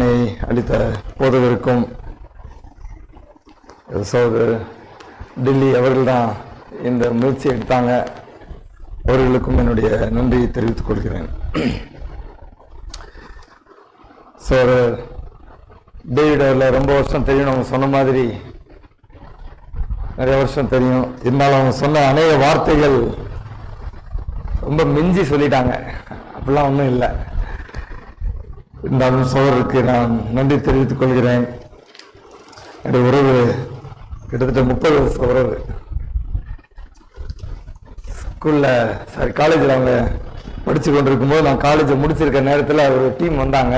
ஆலோசனை அளித்த போதவருக்கும் சகோதரர் டெல்லி அவர்கள் தான் இந்த முயற்சி எடுத்தாங்க. அவர்களுக்கும் என்னுடைய நன்றியை தெரிவித்துக் கொள்கிறேன். சகோதரர் டேவிட் அவர்கள் ரொம்ப வருஷம் தெரியும், அவங்க சொன்ன மாதிரி நிறைய வருஷம் தெரியும். இருந்தாலும் அவங்க சொன்ன அநேக வார்த்தைகள் ரொம்ப மிஞ்சி சொல்லிட்டாங்க. அப்படிலாம் ஒன்றும் இல்லை. இருந்தாலும் சோதருக்கு நான் நன்றி தெரிவித்துக் கொள்கிறேன். என்னுடைய உறவு கிட்டத்தட்ட 30 வருஷம் உறவு. ஸ்கூலில் காலேஜில் அவங்க படித்து கொண்டிருக்கும் போது நான் காலேஜை முடிச்சிருக்க நேரத்தில் ஒரு டீம் வந்தாங்க.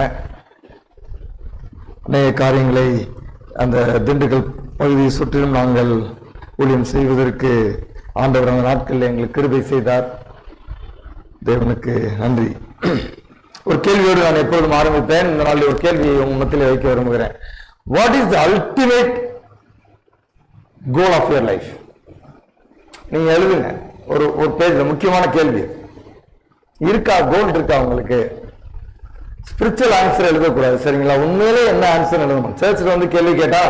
அநேக காரியங்களை அந்த திண்டுக்கல் பகுதியை சுற்றிலும் நாங்கள் ஊழியம் செய்வதற்கு ஆண்டவர் அந்த நாட்களில் எங்களுக்கு கிருபை செய்தார். தேவனுக்கு நன்றி. ஒரு கேள்வியோடு நான் எப்பொழுதும் ஆரம்பிப்பேன். இந்த நாளில் ஒரு கேள்வியை உங்க மத்தியில் வைக்க விரும்புகிறேன். What is the ultimate goal of your life? நீங்க எழுதுங்க ஒரு பேஜ்ல. முக்கியமான கேள்வி இருக்கா? கோல் இருக்கா உங்களுக்கு? ஸ்பிரிச்சுவல் ஆன்சர் எழுதக்கூடாது, சரிங்களா? உண்மையிலே என்ன ஆன்சர் எழுதணும்? சர்ச்சில் வந்து கேள்வி கேட்டா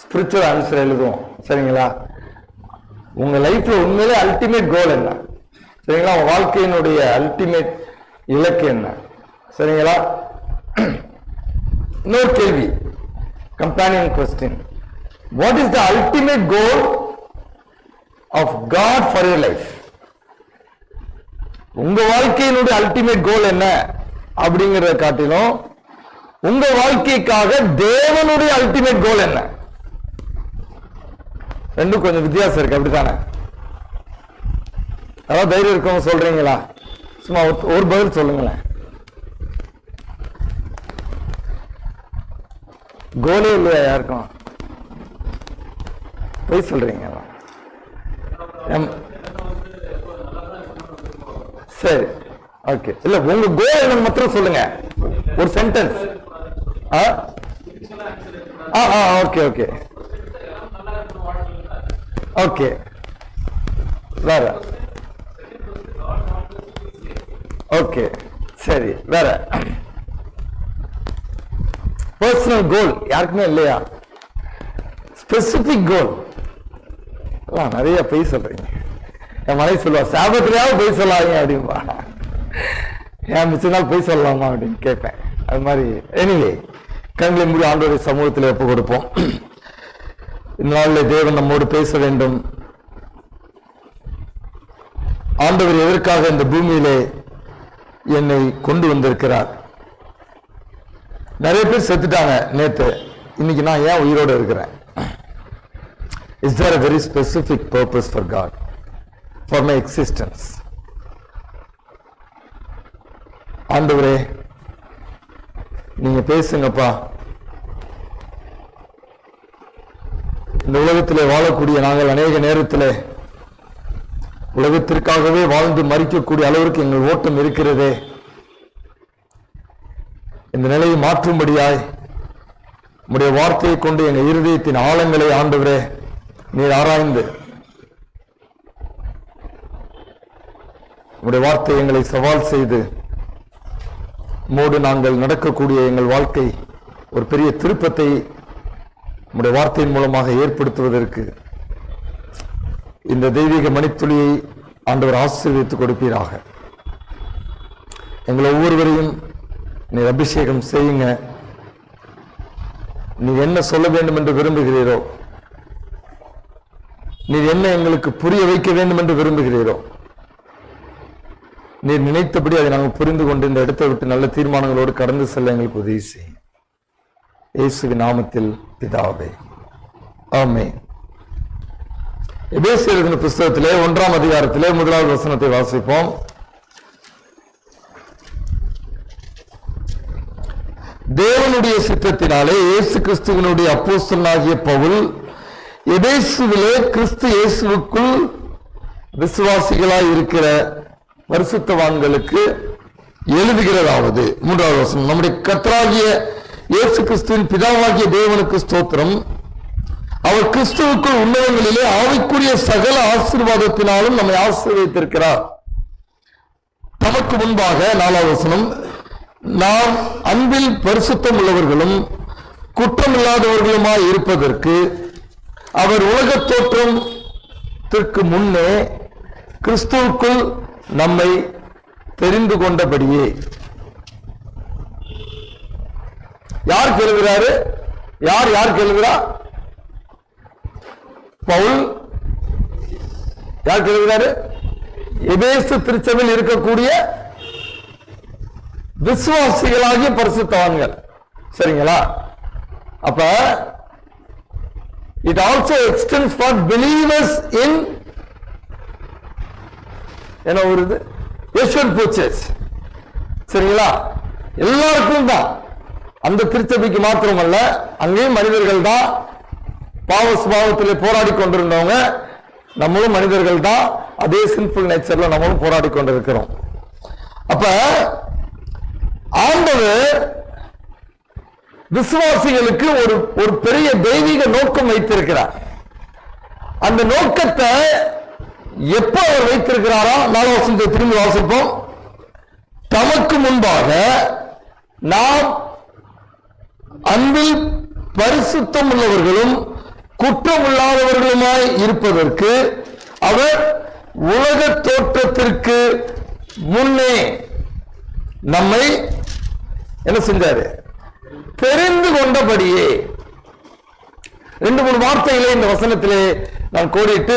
ஸ்பிரிச்சுவல் ஆன்சர் எழுதுவோம், சரிங்களா? உங்க லைஃப்ல உண்மையிலே அல்டிமேட் கோல் என்ன, சரிங்களா? உங்க வாழ்க்கையினுடைய அல்டிமேட் இலக்கு என்ன, சரிங்களா? இன்னொரு கேள்வி, companion question. What is the ultimate goal of God for your life? உங்க வாழ்க்கையினுடைய அல்டிமேட் கோல் என்ன அப்படிங்கிறத காட்டிலும் உங்க வாழ்க்கைக்காக தேவனுடைய அல்டிமேட் கோல் என்ன? ரெண்டும் கொஞ்சம் வித்தியாசம் இருக்கு, அப்படித்தானே? அதாவது தைரியம் இருக்கவங்க சொல்றீங்களா? சும்மா ஒரு பதில் சொல்லுங்களேன். கோலே இல்லையா யாருக்கும்? போய் சொல்றீங்க. சரி, ஓகே. இல்ல உங்க கோல் என்னன்னு மாத்திரம் சொல்லுங்க, ஒரு சென்டென்ஸ். Okay okay okay. வேற? ஓகே, சரி. வேற? பர்சனல் கோல் யாருக்குமே இல்லையா? ஸ்பெசிபிக் கோல்? நிறைய பொய் சொல்றீங்க. என் மனைவி சொல்லுவா, சாபத்திலேயாவது பொய் சொல்லாதீங்க அப்படின்பா. ஏன் மிச்ச நாள் பொய் சொல்லலாமா அப்படின்னு கேட்பேன். அது மாதிரி எனிவே, கண்களை மூடி ஆண்டவருடைய சமூகத்தில் ஒப்பு கொடுப்போம். இந்த நாளில் தேவன் நம்மோடு பேச வேண்டும். ஆண்டவர் எதற்காக இந்த பூமியிலே என்னை கொண்டு வந்திருக்கிறார்? நிறைய பேர் செத்துட்டாங்க நேத்து, இன்னைக்கு நான் ஏன் உயிரோடு இருக்கிறேன்? Is there a very specific purpose for God, for my existence? ஆண்டவரே நீங்க பேசுங்கப்பா. இந்த உலகத்திலே வாழக்கூடிய நாங்கள் அநேக நேரத்திலே உலகத்திற்காகவே வாழ்ந்து மறிக்கக்கூடிய அளவிற்கு எங்கள் ஓட்டம் இருக்கிறதே. இந்த நிலையை மாற்றும்படியாய் உம்முடைய வார்த்தையை கொண்டு எங்கள் இருதயத்தின் ஆழங்களை ஆண்டவரே நீர் ஆராய்ந்து உம்முடைய வார்த்தை எங்களை சவால் செய்து மோடு நாங்கள் நடக்கக்கூடிய எங்கள் வாழ்க்கை ஒரு பெரிய திருப்பத்தை உம்முடைய வார்த்தையின் மூலமாக ஏற்படுத்துவதற்கு இந்த தெய்வீக மணித்துளியை ஆண்டவர் ஆசீர்வதித்து கொடுப்பீராக. எங்கள் ஒவ்வொருவரையும் நீர் அபிஷேகம் செய்யுங்க. நீ என்ன சொல்ல வேண்டும் என்று விரும்புகிறீரோ, நீர் என்ன எங்களுக்கு புரிய வைக்க வேண்டும் என்று விரும்புகிறீரோ, நீர் நினைத்தபடி அதை நாங்கள் புரிந்து கொண்டு இந்த இடத்தை விட்டு நல்ல தீர்மானங்களோடு கடந்து செல்ல எங்களுக்கு உதவி செய்யும். இயேசுவின் நாமத்தில் பிதாவே, ஆமென். எபேசியர் எழுதின புஸ்தகத்திலே 1ஆம் அதிகாரத்திலே 1வது வசனத்தை வாசிப்போம். தேவனுடைய சித்தத்தினாலே இயேசு கிறிஸ்துவினுடைய அப்போஸ்தலனாகிய பவுல் எபேசுவிலே கிறிஸ்து இயேசுவுக்குள் விசுவாசிகளாய் இருக்கிற பரிசுத்தவான்களுக்கு எழுதுகிறதாவது. 3வது வசனம். நம்முடைய கர்த்தராகிய இயேசு கிறிஸ்துவின் பிதாவாகிய தேவனுக்கு ஸ்தோத்திரம். அவர் கிறிஸ்துவுக்குள் உன்னதங்களிலே ஆவிக்குரிய சகல ஆசீர்வாதத்தினாலும் நம்மை ஆசீர்வதித்திருக்கிறார். தமக்கு முன்பாக 4வது வசனம், நாம் அன்பில் பரிசுத்தம் உள்ளவர்களும் குற்றமில்லாதவர்களுமாய் இருப்பதற்கு அவர் உலகத் தோற்றத்திற்கு முன்னே கிறிஸ்துவுக்குள் நம்மை தெரிந்து கொண்டபடியே. யார் எழுதுகிறாரு? யார் எழுதுகிறா? பவுல். யார் எழுதுகிறாரு? எபேசு திருச்சபையில் இருக்கக்கூடிய விசுவாசிகளாகிய பரிசுத்தவான்கள். சரிங்களா? அப்ப it also extends for believers in என்ன வருது? யேசுவின் பூச்சர்ச். சரிங்களா? எல்லாருக்கும் தான், அந்த திருச்சபைக்கு மாத்திரமல்ல, அங்கேயும் மனிதர்கள் தான், பாவ சுபாவத்திலே போராடி கொண்டிருந்தவங்க. நம்மளும் மனிதர்கள் தான், அதே சின்ஃபுல் நேச்சர்ல நம்மளும் போராடி கொண்டிருக்கிறோம். அப்ப ஆண்டவர் விசுவாசிகளுக்கு ஒரு பெரிய தெய்வீக நோக்கம் வைத்திருக்கிறார். அந்த நோக்கத்தை எப்ப அவர் வைத்திருக்கிறாரா? 4 வசனத்தை திரும்பி வாசிப்போம். தமக்கு முன்பாக நாம் அன்பில் பரிசுத்தம் உள்ளவர்களும் குற்றம் இல்லாதவர்களுமாய் இருப்பதற்கு அவர் உலக தோற்றத்திற்கு முன்னே நம்மை என்ன செஞ்சாரு? தெரிந்து கொண்டபடியே. 2-3 வார்த்தைகளை இந்த வசனத்திலே நான் கோடிட்டு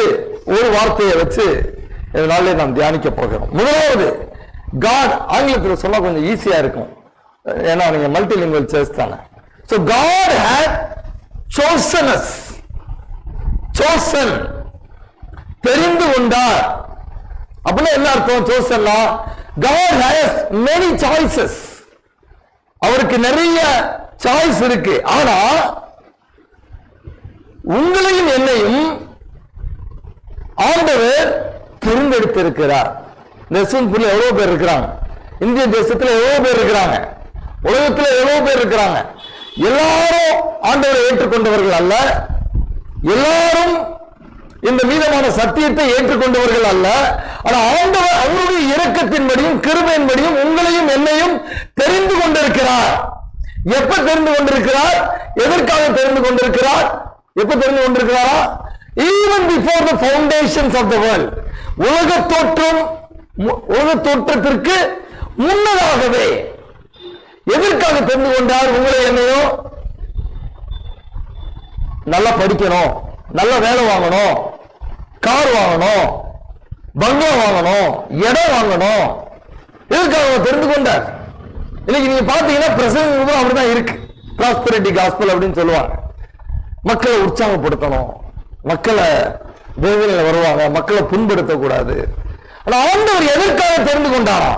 ஒரு வார்த்தையை வச்சு இதனாலே நாம் தியானிக்க போகிறோம். முதலாவது, காட். ஆங்கிலத்தில் சொன்னா கொஞ்சம் ஈஸியா இருக்கும், ஏன்னா நீங்க மல்டிலிங்குவல் சர்ச் தானே. So God had chosen us. chosen, தெரிந்து கொண்டார். அப்படின்னா என்ன அர்த்தம்? chosenனா God has many choices. அவருக்கு நிறைய சாய்ஸ் இருக்கு. ஆனா உங்களையும் என்னையும் ஆண்டவர் தேர்ந்தெடுத்திருக்கிறார். நெசூன்புரில் எவ்வளவு பேர் இருக்கிறாங்க, இந்திய தேசத்துல எவ்வளவு பேர் இருக்கிறாங்க, உலகத்துல எவ்வளவு பேர் இருக்கிறாங்க. எல்லாரும் ஆண்டவரை ஏற்றுக்கொண்டவர்கள் அல்ல, எல்லாரும் இந்த மீதமான சத்தியத்தை ஏற்றுக்கொண்டவர்கள் அல்ல. ஆனா ஆண்டவர் அவருடைய இரக்கத்தின்படியும் கிருபையின்படியும் உங்களையும் என்னையும் தெரிந்து கொண்டிருக்கிறார். எப்ப தெரிந்து கொண்டிருக்கிறார்? எதற்காக தெரிந்து கொண்டிருக்கிறார்? எப்ப தெரிந்து கொண்டிருக்கிறாரா? even before the foundations of the world. உலக தோற்றத்திற்கு முன்னதாகவே எதற்காக தெரிந்து கொண்டார்? உங்களை என்னையும் நல்லா படிக்கணும், நல்ல வேலை வாங்கணும், கார் வாங்கணும், பங்களா வாங்கணும், இடம் வாங்கணும். எதற்காக தெரிந்து கொண்டார்? இன்னைக்கு நீங்க பாத்தீங்கன்னா பிரசங்கம் அப்படிதான் இருக்கு. ப்ராஸ்பரிட்டி காஸ்பல் அப்படின்னு சொல்லுவாங்க. மக்களை உற்சாகப்படுத்தணும், மக்களை வேதனையில வருவாங்க, மக்களை புண்படுத்தக்கூடாது. ஆனா ஆண்டவர் எதற்காக தெரிந்து கொண்டாரா?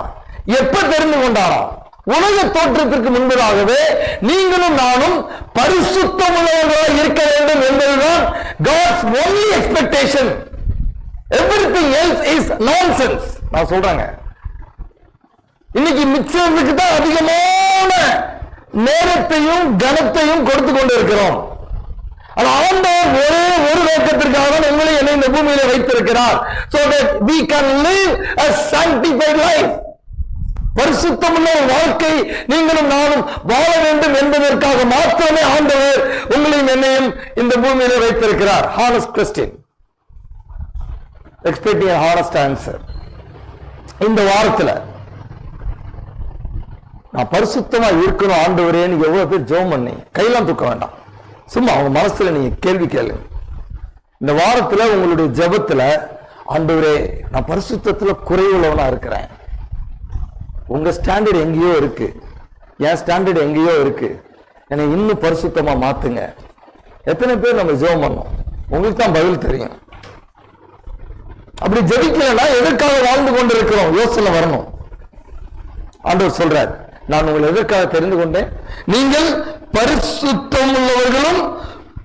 எப்ப தெரிந்து கொண்டாரா? உலக தோற்றத்திற்கு முன்பதாகவே நீங்களும் நானும் பரிசுத்தம் உள்ளவர்களாக இருக்க வேண்டும் என்பதுதான் God's only expectation. Everything else is nonsense. நான் சொல்றாங்க, இன்னைக்கு மிச்சத்துக்கு தான் அதிகமான நேரத்தையும் கனத்தையும் கொடுத்து கொண்டு இருக்கிறோம். ஆனா ஆண்டவர் ஒரே ஒரு நோக்கத்திற்காக தான் உங்களை என்னை இந்த பூமியில வைத்திருக்கிறார். So that we can live a sanctified life. பரிசுத்தமுள்ள ஒரு வாழ்க்கை நீங்களும் நானும் வாழ வேண்டும் என்பதற்காக மாத்திரமே ஆண்டவர் உங்களையும் என்னையும் இந்த பூமியில வைத்திருக்கிறார். Honest question, expecting a honest answer. இந்த வாரத்துல நான் பரிசுத்தமா இருக்கணும் ஆண்டவரே, நீங்க எவ்வளவு பேர் ஜெபம் பண்ணி கையெல்லாம் தூக்க வேண்டாம், சும்மா அவங்க மனசுல நீங்க கேள்வி கேளுங்க. இந்த வாரத்துல உங்களுடைய ஜெபத்துல, ஆண்டவரே நான் பரிசுத்தத்துல குறைவுள்ளவனா இருக்கிறேன், உங்க ஸ்டாண்டர்ட் எங்கேயோ இருக்கு, என் ஸ்டாண்டர்ட் எங்கேயோ இருக்கு, என்னை இன்னும் பரிசுத்தமா மாத்துங்க. எத்தனை பேர் நம்ம ஜெபம் பண்ணோம்? உங்களுக்கு தான் பதில் தெரியும். அப்படி ஜெபிக்கலன்னா எதற்காக வாழ்ந்து கொண்டிருக்கிறோம் யோசனை வரணும். ஆண்டவர் சொல்றார், நான் உங்களை எதற்காக தெரிந்து கொண்டேன்? நீங்கள் பரிசுத்தம் உள்ளவர்களும்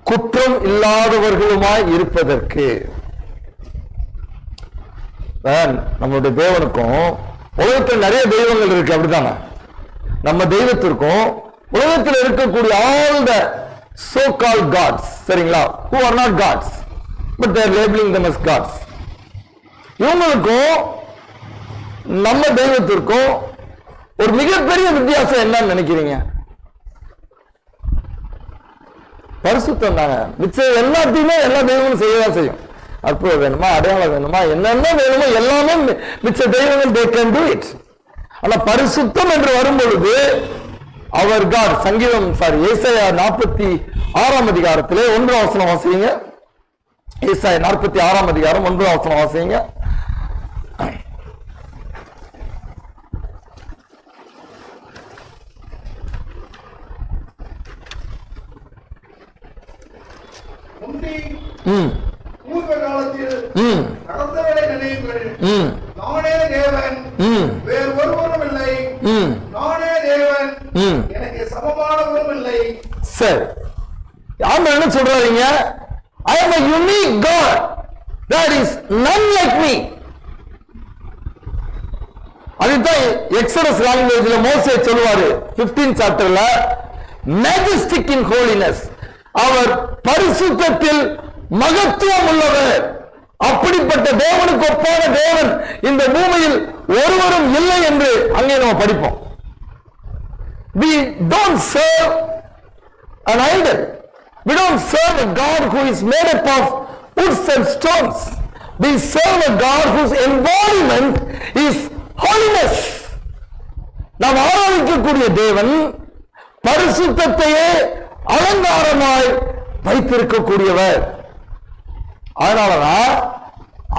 குற்றம் இல்லாதவர்களுமாய் இருப்பதற்கு. நம்மளுடைய தேவனுக்கும் உலகத்தில் நிறைய தெய்வங்கள் இருக்கு, அப்படித்தானே? நம்ம தெய்வத்திற்கும் உலகத்தில் இருக்கக்கூடிய all the so called gods, சரிங்களா, who are not gods but they are labeling them as gods, இவங்களுக்கும் நம்ம தெய்வத்திற்கும் ஒரு மிகப்பெரிய வித்தியாசம் என்னன்னு நினைக்கிறீங்க? பரிசுத்தம் தாங்க. மிச்சம் எல்லாத்தையுமே எல்லா தெய்வங்களும் செய்யதான் செய்யும். அற்புதம் வேணுமா, அடையாளம் வேணுமா, என்னென்ன வேணுமோ எல்லாமே மிச்ச தெய்வங்கள் they can do it. ஆனா பரிசுத்தம் என்று வரும் பொழுது அவர் காட். சங்கீதம் ஏசாயா 46 அதிகாரத்திலே 1 வசனம் வாசிங்க. ஏசாயா 46 அதிகாரம் 1 வசனம் வாசிங்க. பூர்வ காலத்தில் நடந்தவரை நினைவுகள். நானே தேவன், வேறு ஒருவரும் இல்லை. நானே தேவன், எனக்கு சமமானவரும் இல்லை. சரி, ஆண்டவர் என்ன சொல்றாருங்க? I am a unique God. There is none like me. அதுதான் எக்ஸோடஸ் லாங்குவேஜ்ல மோசே சொல்லுவாரு 15th சாப்டர்ல, majestic in holiness. அவர் பரிசுத்தத்தில் மகத்துவம் உள்ளவர். அப்படிப்பட்ட தேவனுக்கு ஒப்பான தேவன் இந்த பூமியில் ஒருவரும் இல்லை என்று அங்கே நம்ம படிப்போம். We don't serve an idol. We don't serve a God who is made up of woods and stones. We serve a God whose embodiment is holiness. நாம் ஆராதிக்கக்கூடிய தேவன் பரிசுத்தத்தையே அலங்காரமாய் வைத்திருக்கக்கூடியவர். அதனாலதான்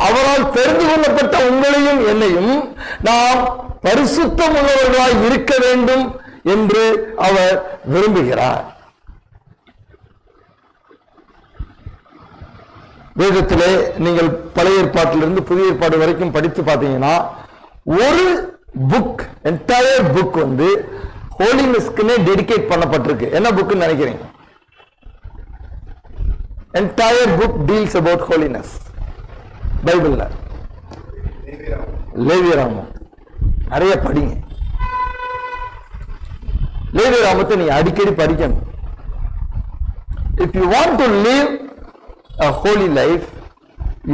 அவரால் தெரிந்து கொள்ளப்பட்ட உங்களையும் என்னையும் நாம் பரிசுத்தம் உள்ளவர்களாய் இருக்க வேண்டும் என்று அவர் விரும்புகிறார். வேதத்திலே நீங்கள் பழைய ஏற்பாட்டிலிருந்து புதிய ஏற்பாடு வரைக்கும் படித்து பார்த்தீங்கன்னா ஒரு புக், என்டையர் புக் ஹோலினஸ்க்குன்னே டெடிகேட் பண்ணப்பட்டிருக்கு. என்ன புக்னு நினைக்கிறீங்க? entire book deals about holiness. பைபிள்ல லேவியராமம் நிறைய படிங்க. லேவியராமத்தை நீ அடிக்கடி படிக்கணும். If you want to live a holy life,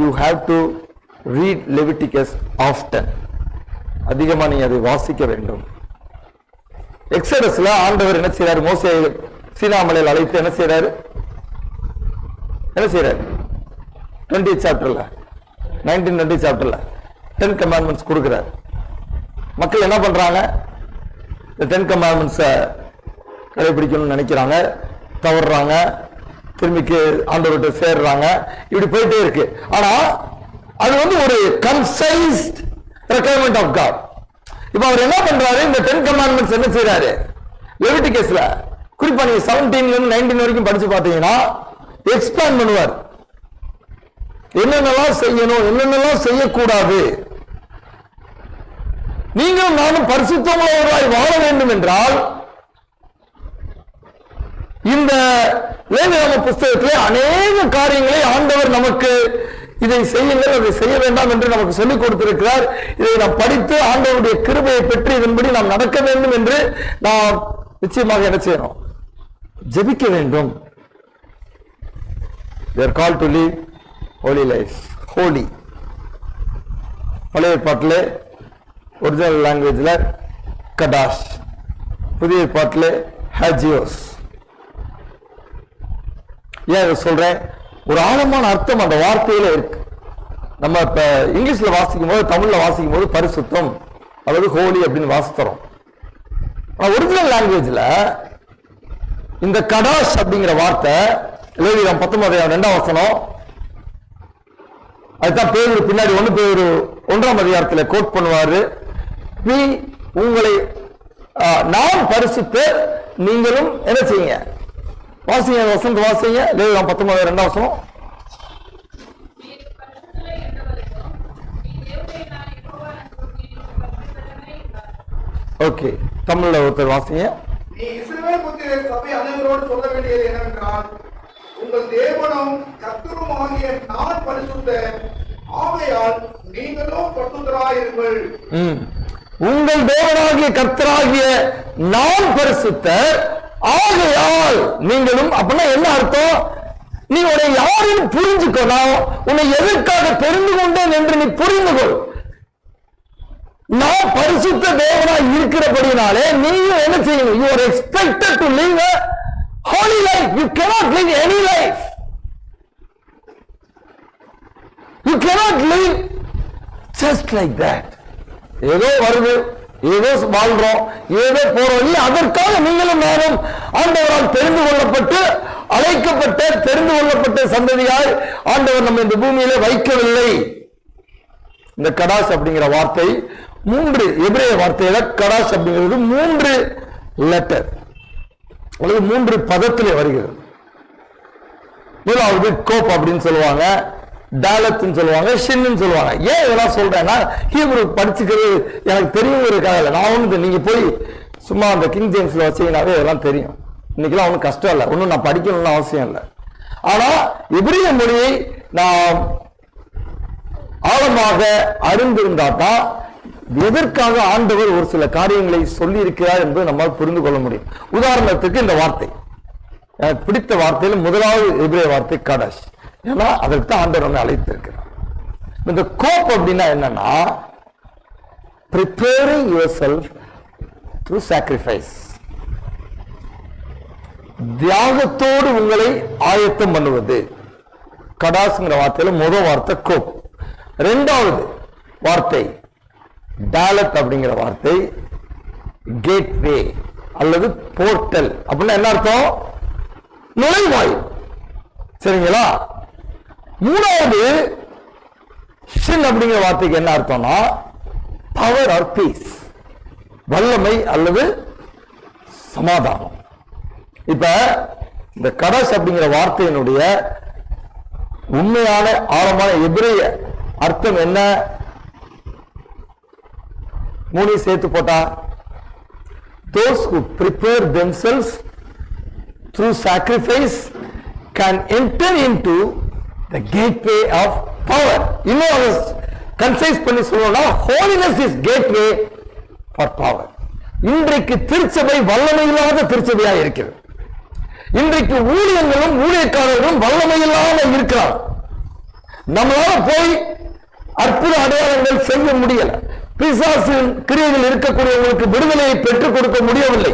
you have to read Leviticus often. அதிகமா நீ அதை வாசிக்க வேண்டும். எக்ஸோடஸ்ல ஆண்டவர் என்ன செய்றாரு? மோசே சீனாமலையில் அழைத்து என்ன செய்றாரு? 20th சாப்டர்ல 1920 சாப்டர்ல 10 commandments கொடுக்கிறார். மக்கள் என்ன பண்றாங்க? இந்த 10 commandments கடைபிடிக்கணும்னு நினைக்கிறாங்க, தவறுறாங்க, திரும்பிக்கு ஆண்டவர்கிட்ட சேர்றாங்க, இப்படி போயிட்டே இருக்கு. ஆனா அது ஒரு கன்சைஸ்ட் ரெக்யர்மெண்ட் ஆஃப் காட். இப்ப அவர் என்ன பண்றாரு? இந்த 10 commandments என்ன செய்யறாரு? லெவிட்டிகஸ்ல குறிப்பா நீங்க 17 இருந்து 19 வரைக்கும் படிச்சு பார்த்தீங்கன்னா எக்ஸ்பிளைன் பண்ணுவார். என்னென்னலாம் செய்யணும், என்னென்னலாம் செய்யக்கூடாது. நீங்களும் நானும் பரிசுத்தமுள்ளவர்களாய் வாழ வேண்டும் என்றால் இந்த லேவியராம புஸ்தகத்திலே அநேக காரியங்களை ஆண்டவர் நமக்கு இதை செய்யுங்கள், அதை செய்ய வேண்டாம் என்று நமக்கு சொல்லிக் கொடுத்திருக்கிறார். இதை நாம் படித்து ஆண்டவருடைய கிருபையை பெற்று இதன்படி நாம் நடக்க வேண்டும் என்று நாம் நிச்சயமாக என்ன செய்யணும்? ஜெபிக்க வேண்டும். They are called to live holy life. Holy. பழைய ஏற்பாட்டிலே ஒரிஜினல் லாங்குவேஜ்ல கடாஷ், புதிய ஏற்பாட்டிலே ஹாஜியோஸ். ஏன் இதை சொல்றேன்? ஒரு ஆழமான அர்த்தம் அந்த வார்த்தையில இருக்கு. நம்ம இப்ப இங்கிலீஷ்ல வாசிக்கும் போது, தமிழ்ல வாசிக்கும் போது பரிசுத்தம் அதாவது ஹோலி அப்படின்னு வாசித்தோம். ஒரிஜினல் லாங்குவேஜ்ல இந்த கடாஷ் அப்படிங்கிற வார்த்தை லேவியராம் 19 வசனம், அதுதான் பேதுரு பின்னாடி 1 பேதுரு 1 அதிகாரத்தில் கோட் பண்ணுவாரு. உங்களை நாம் பரிசுத்த நீங்களும் என்ன செய்யுங்க? வாசிங்க, வசந்த வாசிங்க. லேவியராம் 19 வசனம். ஓகே, தமிழ்ல ஒருத்தர் வாசிங்க. நீ இஸ்ரவேல் புத்திரர் சபை அனைவரோடு சொல்ல வேண்டியது என்னவென்றால், உங்கள் தேவனும் கர்த்தருமாகிய நான் பரிசுத்தர், ஆகையால் நீங்களும் பரிசுத்தராயிருங்கள். உங்கள் தேவனாகிய கர்த்தராகிய நான் பரிசுத்தர், ஆகையால் நீங்களும். அப்படின்னா என்ன அர்த்தம்? நீ உன்னை யாரும் புரிஞ்சுக்கோ, நான் உன்னை எதற்காக தெரிந்து கொண்டேன் என்று நீ புரிந்து கொள். நான் பரிசுத்த தேவனா இருக்கிறபடினாலே நீயும் என்ன செய்யணும்? You are expected to live a holy life. You cannot live any life. You cannot live just like that. ஏதோ வருது, ஏதோ வாழ்றோம், ஏதோ போறோம். இல்லை, அதற்காக நீங்களும் நானும் ஆண்டவரால் தெரிந்து கொள்ளப்பட்டு அழைக்கப்பட்ட தெரிந்து கொள்ளப்பட்ட சந்ததியாய் ஆண்டவர் நம்ம இந்த பூமியில வைக்கவில்லை. இந்த கடாஸ் அப்படிங்கிற வார்த்தை 3 எபிரேய வார்த்தையில கடாஸ் அப்படிங்கிறது 3 லெட்டர் அல்லது 3 பதத்திலே வருகிறது. முதலாவது கோப் அப்படின்னு சொல்லுவாங்க, டாலத்னு சொல்லுவாங்க, ஷின்னு சொல்லுவாங்க. ஏன் இதெல்லாம் சொல்றேன்னா, ஹீப்ரு படிச்சுக்கிறது எனக்கு தெரியும் இருக்காது. நான் ஒண்ணு நீங்க போய் சும்மா அந்த கிங் ஜேம்ஸ்ல வச்சீங்கன்னாவே இதெல்லாம் தெரியும். இன்னைக்கெல்லாம் ஒன்றும் கஷ்டம் இல்லை, ஒன்றும் நான் படிக்கணும்னு அவசியம் இல்லை. ஆனா எபிரிய மொழியை நான் ஆழமாக அறிந்திருந்தா தான் எதற்காக ஆண்டவர் ஒரு சில காரியங்களை சொல்லி இருக்கிறார் என்பதை நம்மால் புரிந்து கொள்ள முடியும். உதாரணத்துக்கு இந்த வார்த்தை, எனக்கு பிடித்த வார்த்தையில முதலாவது எபிரிய வார்த்தை கடாஷ். ஏன்னா அதற்கு தான் ஆண்டவர் நம்மை அழைத்திருக்கிறார். இந்த கோப் அப்படின்னா என்னன்னா, preparing yourself through sacrifice. தியாகத்தோடு உங்களை ஆயத்தம் பண்ணுவது. கடாஸ்ங்கிற வார்த்தையில முதல் வார்த்தை கோப். 2வது வார்த்தை டாலத் அப்படிங்கிற வார்த்தை கேட்வே அல்லது போர்ட்டல். அப்படின்னா என்ன அர்த்தம்? நுழைவாயில். சரிங்களா? 3வது ஷின் அப்படிங்கிற வார்த்தைக்கு என்ன அர்த்தம்னா பவர் ஆர் பீஸ், வல்லமை அல்லது சமாதானம். இப்ப இந்த கடாஸ் அப்படிங்கிற வார்த்தையினுடைய உண்மையான ஆழமான எபிரேய அர்த்தம் என்ன? 3 சேர்த்து போட்டா, those who prepare themselves through sacrifice can enter into the gateway of power. இன்னும் கன்சைஸ் பண்ணி சொல்லணும்னா, holiness is gateway for power. இன்றைக்கு திருச்சபை வல்லமை இல்லாத திருச்சபையா இருக்கிறது. இன்றைக்கு ஊழியர்களும் ஊழியக்காரர்களும் வல்லமை இல்லாம இருக்கிறார். நம்மளால போய் அற்புத அடையாளங்கள் செய்ய முடியல. பிசாசின் கிரியைகள் இருக்கக்கூடியவங்களுக்கு விடுதலையை பெற்றுக் கொடுக்க முடியவில்லை.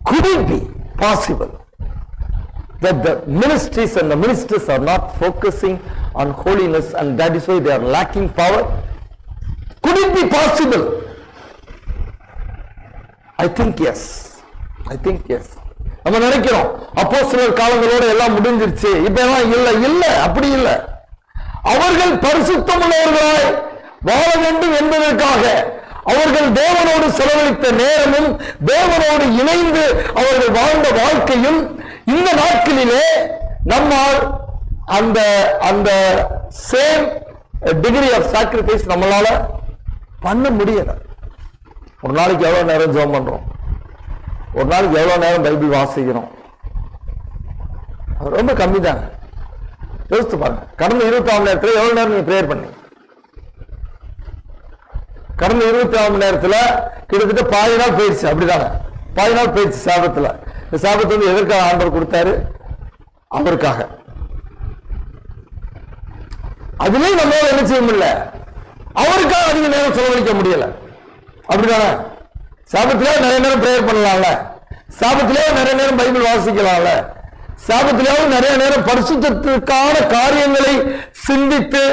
Could it be possible that the ministries and the ministers are not focusing on holiness and that is why they are lacking power? Could it be possible? I think yes. I think yes. நம்ம நினைக்கிறோம் அப்போஸ்தலர் காலங்களோட எல்லாம் முடிஞ்சிருச்சு, இப்ப எல்லாம் இல்ல, அப்படி இல்ல. அவர்கள் பரிசுத்தமுள்ளவர்களாய் வாழ வேண்டும் என்பதற்காக அவர்கள் தேவனோடு செலவழித்த நேரமும் தேவனோடு இணைந்து அவர்கள் வாழ்ந்த வாழ்க்கையும் இந்த நாட்களிலே நம்மால் அந்த அந்த சேம் டிகிரி ஆஃப் சாக்ரிஃபைஸ் நம்மளால பண்ண முடியல. ஒரு நாளைக்கு எவ்வளவு நேரம் ஜெபம் பண்றோம், ஒரு நாளைக்கு எவ்வளவு நேரம் பைபிள் வாசிக்கிறோம்? ரொம்ப கம்மி தாங்க. யோசித்து பாருங்க, கடந்த 24 மணி நேரத்தில் எவ்வளவு நேரம் நீங்க பிரேயர் பண்ணி? கடந்த 24 மணி நேரத்துல கிட்டத்தட்ட பாதி நாள் போயிடுச்சு. அப்படிதானே? பாதி நாள் போயிடுச்சு சாபத்துல. இந்த சாபத்தை வந்து எதற்காக ஆண்டவர் கொடுத்தாரு? அவருக்காக. அதுலயும் நம்மளால என்ன செய்ய முடியல, அவருக்காக அதிக நேரம் செலவழிக்க முடியல. அப்படிதானே? சாபத்திலே நிறைய நேரம் பிரேயர் பண்ணலாம்ல, சாபத்திலே நிறைய நேரம் பைபிள் வாசிக்கலாம்ல, சாபத்திலேயாவது நிறைய நேரம் பரிசுத்தத்திற்கான காரியங்களை சிந்தித்து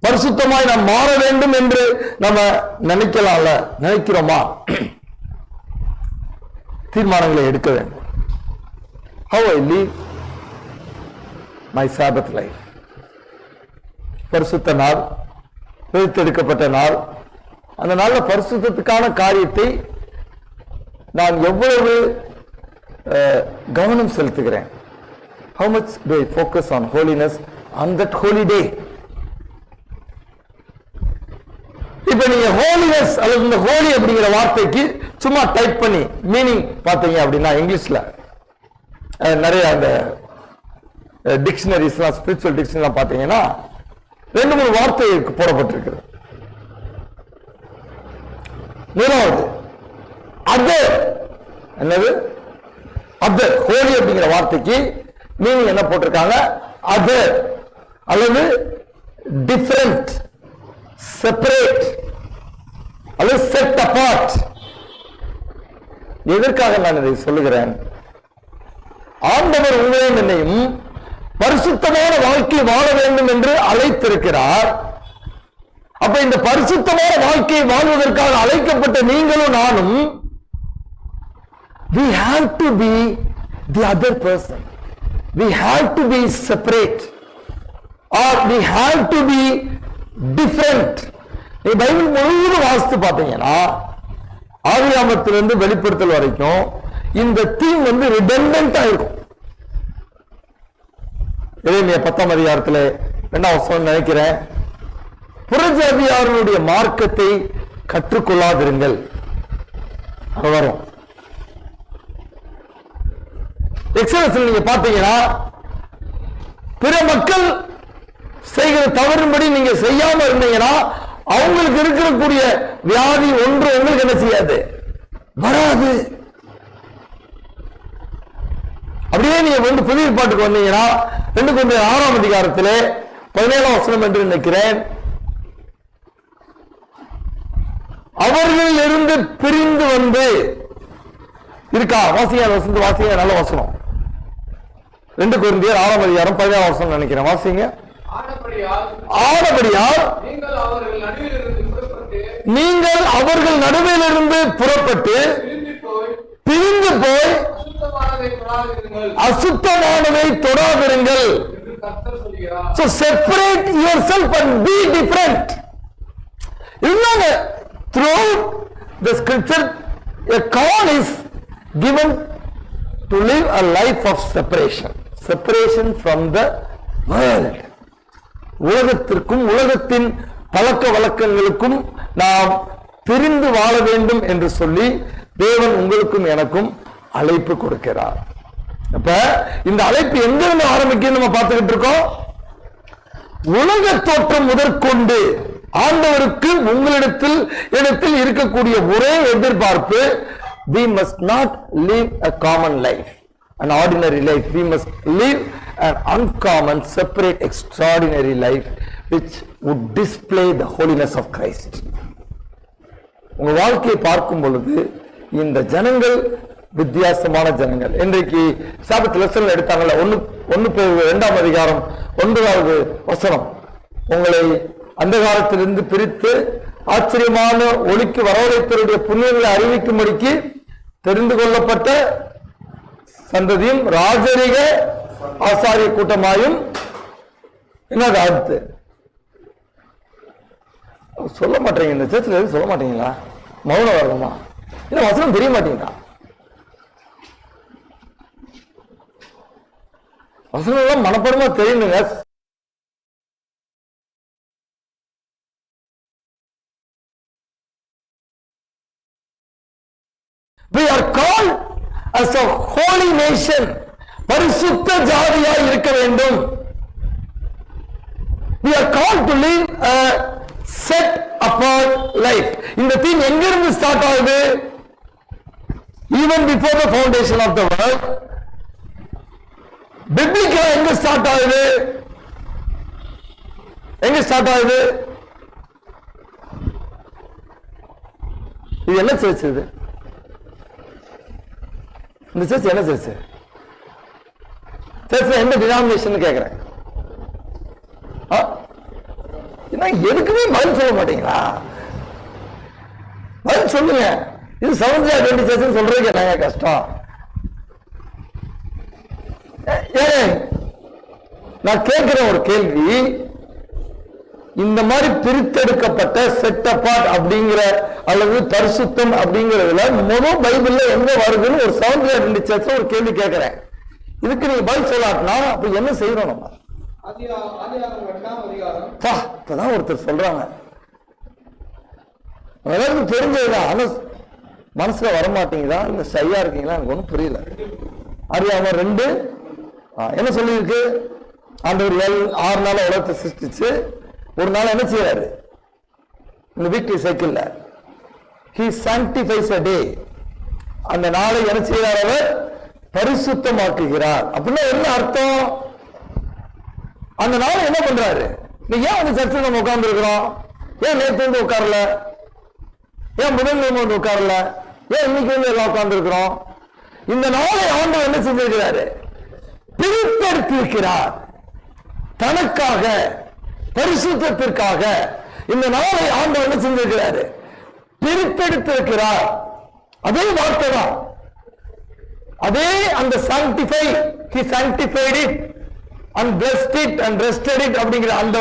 பரிசுத்தமாய் நாம் மாற வேண்டும் என்று நம்ம நினைக்கலாம்ல. நினைக்கிறோமா? தீர்மானங்களை எடுக்க வேண்டும். How I live my Sabbath life. பரிசுத்த நாள், பிரித்தெடுக்கப்பட்ட நாள், அந்த நாள்ல பரிசுத்தத்துக்கான காரியத்தை நான் எவ்வளவு கவனம் செலுத்துகிறேன்? How much do I focus on holiness on that holy day? இப்ப நீங்க holiness அல்லது இந்த holy அப்படிங்கிற வார்த்தைக்கு சும்மா டைப் பண்ணி மீனிங் பார்த்தீங்க அப்படின்னா, இங்கிலீஷ்ல நிறைய அந்த டிக்ஷனரிஸ்லாம், ஸ்பிரிச்சுவல் டிக்ஷனரிலாம் பார்த்தீங்கன்னா 2-3 வார்த்தை போடப்பட்டிருக்கிறது. முதலாவது அதர். என்னது அதர்? ஹோலி அப்படிங்கிற வார்த்தைக்கு மீனிங் என்ன போட்டிருக்காங்க? அதர் அல்லது டிஃபரண்ட், செப்பரேட், அல்லது செட் அபார்ட். எதற்காக நான் இதை சொல்லுகிறேன்? ஆண்டவர் உங்களையும் என்னையும் பரிசுத்தமான வாழ்க்கை வாழ வேண்டும் என்று அழைத்திருக்கிறார். அப்ப இந்த பரிசுத்தமான வாழ்க்கையை வாழ்வதற்காக அழைக்கப்பட்ட நீங்களும் நானும் we have to be the other person. We have to be separate or we have to be different. நீ பைபிள் முழுவதும் வாசித்து பார்த்தீங்கன்னா ஆதியாகமத்திலிருந்து வெளிப்படுத்தல் வரைக்கும் இந்த தீம் வந்து ரிடண்டன்ட் ஆயிருக்கும். எரேமியா 10ஆம் அதிகாரத்தில் 2ஆம் வசனம் நினைக்கிறேன், புறஜாதியாருடைய மார்க்கத்தை கற்றுக்கொள்ளாதிருங்கள். அது வரும். எக்ஸலன்ஸ் நீங்க பாத்தீங்கன்னா பிற மக்கள் செய்கிற தவறுபடி நீங்க செய்யாம இருந்தீங்கன்னா அவங்களுக்கு இருக்கக்கூடிய வியாதி ஒன்று உங்களுக்கு என்ன செய்யாது, வராது. அப்படியே நீங்க வந்து புதிய பாட்டுக்கு வந்தீங்கன்னா 2 கொரிந்தியர் 6ஆம் அதிகாரத்திலே 17ஆம் வசனம் என்று நினைக்கிறேன், அவர்கள் இருந்து பிரிந்து வந்து இருக்கா. வாசிங்க வசந்து, வாசிங்க, நல்ல வசனம். 2 கொரிந்தியர் 6ஆம் அதிகாரம் 17ஆம் வசனம் நினைக்கிறேன், வாசிங்க. ஆனபடியால் நீங்கள் அவர்கள் நடுவிலிருந்து புறப்பட்டு பிரிந்து போய் அசுத்தமானதை தொடாதிருங்கள். So separate yourself and be different. இன்னொரு throughout the scripture a call is given to live a life of separation from the world. உலகத்திற்கும் உலகத்தின் பழக்க வழக்கங்களுக்கும் நாம் பிரிந்து வாழ வேண்டும் என்று சொல்லி தேவன் உங்களுக்கும் எனக்கும் அழைப்பு கொடுக்கிறார். அப்ப இந்த அழைப்பு எங்கிருந்து ஆரம்பிக்கும் நம்ம பார்த்துக்கிட்டு இருக்கோம். உலக தோற்றம் முதற்கொண்டு ஆண்டவருக்கு உங்களிடத்தில் இருக்கக்கூடிய ஒரே எதிர்பார்ப்பு, we must not live a common life, an ordinary life. We must live an uncommon, separate, extraordinary life which would display the holiness of Christ. உங்க வாழ்க்கையை பார்க்கும் பொழுது இந்த ஜனங்கள் வித்தியாசமான ஜனங்கள். இன்றைக்கு சாபத் லெசன் எடுத்தாங்கல்ல, 1 பேதுரு 2ஆம் அதிகாரம் 9வது வசனம், உங்களை அந்தகாரத்திலிருந்து பிரித்து ஆச்சரியமான ஒளிக்கு வரவழைத்தவருடைய புண்ணியங்களை அறிவிக்கும்படிக்கு தெரிந்து கொள்ளப்பட்ட சந்ததியும் ராஜரிக ஆசாரிய கூட்டமாயும் என்னது அடுத்து சொல்ல மாட்டீங்க. இந்த சேர்ச்சில் எதுவும் சொல்ல மாட்டீங்களா? மௌனம் வரணுமா? இல்ல வசனம் தெரிய மாட்டீங்களா? வசனம் எல்லாம் மனப்படமா தெரியணுங்க. We are called as a holy nation. பரிசுத்த ஜாதியாய் இருக்க வேண்டும். We are called to live a set apart life. இந்த தீம் எங்கிருந்து ஸ்டார்ட் ஆகுது? Even before the foundation of the world. பிப்ளிக்கா எங்க ஸ்டார்ட் ஆகுது? எங்க ஸ்டார்ட் ஆகுது? இது என்ன சர்ச்? இது இந்த சர்ச் என்ன சர்ச்? சர்ச்ல எந்த டினாமினேஷன் கேக்குறேன். எதுக்குமே பதில் சொல்ல மாட்டீங்களா? பதில் சொல்லுங்க. இது செவன்த் அட்வென்டிஸ்ட் சர்ச் சொல்றதுக்கு என்னங்க கஷ்டம்? நான் கேட்கிற ஒரு கேள்வி, இந்த மாதிரி பிரித்தெடுக்கப்பட்ட செட் அபார்ட் அப்படிங்கிற அல்லது பரிசுத்தம் அப்படிங்கிறதுல முதல் பைபிள்ல எங்க வருதுன்னு ஒரு செவன்த் அட்வென்டிஸ்ட் சர்ச்ல ஒரு கேள்வி கேட்கிறேன். இதுக்கு நீங்க பதில் சொல்லாட்டினா அப்ப என்ன செய்யறோம் நம்ம? இப்பதான் ஒருத்தர் சொல்றாங்க, எல்லாருக்கும் தெரிஞ்சதுதான், ஆனா மனசுல வரமாட்டீங்களா, இல்ல ஷையா இருக்கீங்களா, எனக்கு ஒன்றும் புரியல. அறியாம 2 என்ன சொல்லியிருக்கு? ஆண்டவர் 6 நாள் உலகத்தை சிருஷ்டிச்சு ஒரு நாள் என்ன செய்யறாரு? இந்த வீக்லி சைக்கிள்ல he sanctifies a day. அந்த நாளை என்ன செய்யறார்? அவர் பரிசுத்தமாக்குகிறார். அப்படின்னா என்ன அர்த்தம்? அந்த நாள் என்ன பண்றாரு? நீ ஏன் வந்து சர்ச்சில் நம்ம உட்கார்ந்து இருக்கிறோம்? ஏன் நேற்று வந்து உட்காரல? ஏன் புதன்கிழமை வந்து உட்காரல? ஏன் இன்னைக்கு வந்து எல்லாம் உட்கார்ந்து இருக்கிறோம்? இந்த நாளை ஆண்டவர் என்ன செஞ்சிருக்கிறாரு? பிரித்தெடுத்திருக்கிறார். தனக்காக, பரிசுத்தத்திற்காக இந்த நாளை ஆண்டவர் என்ன செஞ்சிருக்கிறாரு? பிரித்தெடுத்திருக்கிறார். அதே வார்த்தை தான், அதே அந்த sanctify, he sanctified it and blessed it and rested it அப்படிங்கிற அந்த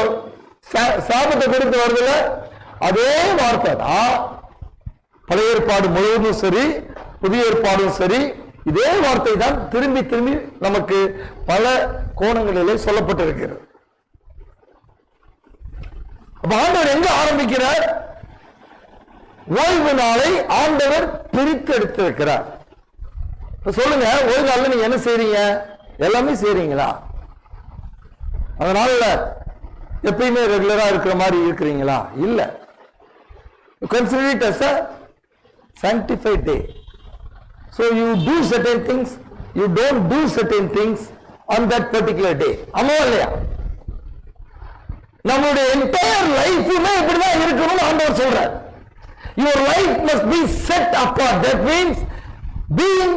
சாபத்தை கொடுத்து வருதுல, அதே வார்த்தை தான் பழைய ஏற்பாடு முழுவதும் சரி, புதிய ஏற்பாடும் சரி, இதே வார்த்தை தான் திரும்பி திரும்பி நமக்கு பல கோணங்களிலே சொல்லப்பட்டிருக்கிறது. அப்ப ஆண்டவர் எங்க ஆரம்பிக்கிறார்? ஓய்வு நாளை ஆண்டவர் பிரித்து எடுத்திருக்கிறார். சொல்லுங்க, ஓய்வு நாள்ல நீங்க என்ன செய்றீங்க? எல்லாமே செய்றீங்களா? அதனால எப்பயுமே ரெகுலரா இருக்கிற மாதிரி இருக்கிறீங்களா? இல்ல. consider it as a sanctified day. So you do certain things, you don't do certain things on that particular day. ஆமா இல்லையா? நம்மளுடைய entire லைஃப்மே இப்படிதான் இருக்கணும்னு ஆண்டவர் சொல்றார். Your life must be set apart. That means being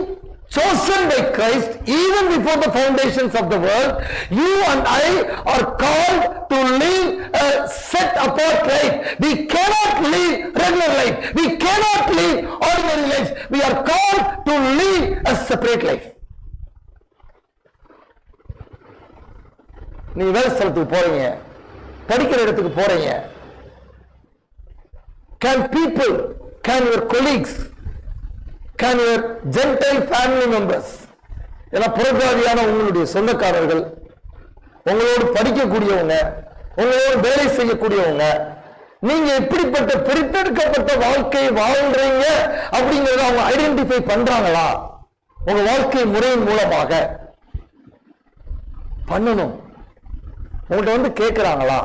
chosen by Christ even before the foundations of the world. You and I are called to live a set apart life. We cannot live regular life. We cannot live ordinary life. We are called to live a separate life. நீ வேலை ஸ்தலத்துக்கு போறீங்க, படிக்கிற இடத்துக்கு போறீங்க. Can people, can your colleagues, can your Gentile family members, எல்லாம் புறஜாதியான உங்களுடைய சொந்தக்காரர்கள், உங்களோடு படிக்கக்கூடியவங்க, உங்களோடு வேலை செய்யக்கூடியவங்க, நீங்க எப்படிப்பட்ட பிரித்தெடுக்கப்பட்ட வாழ்க்கை வாழ்றீங்க அப்படிங்கறத அவங்க ஐடென்டிஃபை பண்றாங்களா? உங்க வாழ்க்கை முறையின் மூலமாக பண்ணணும். உங்கள்கிட்ட வந்து கேட்கிறாங்களா?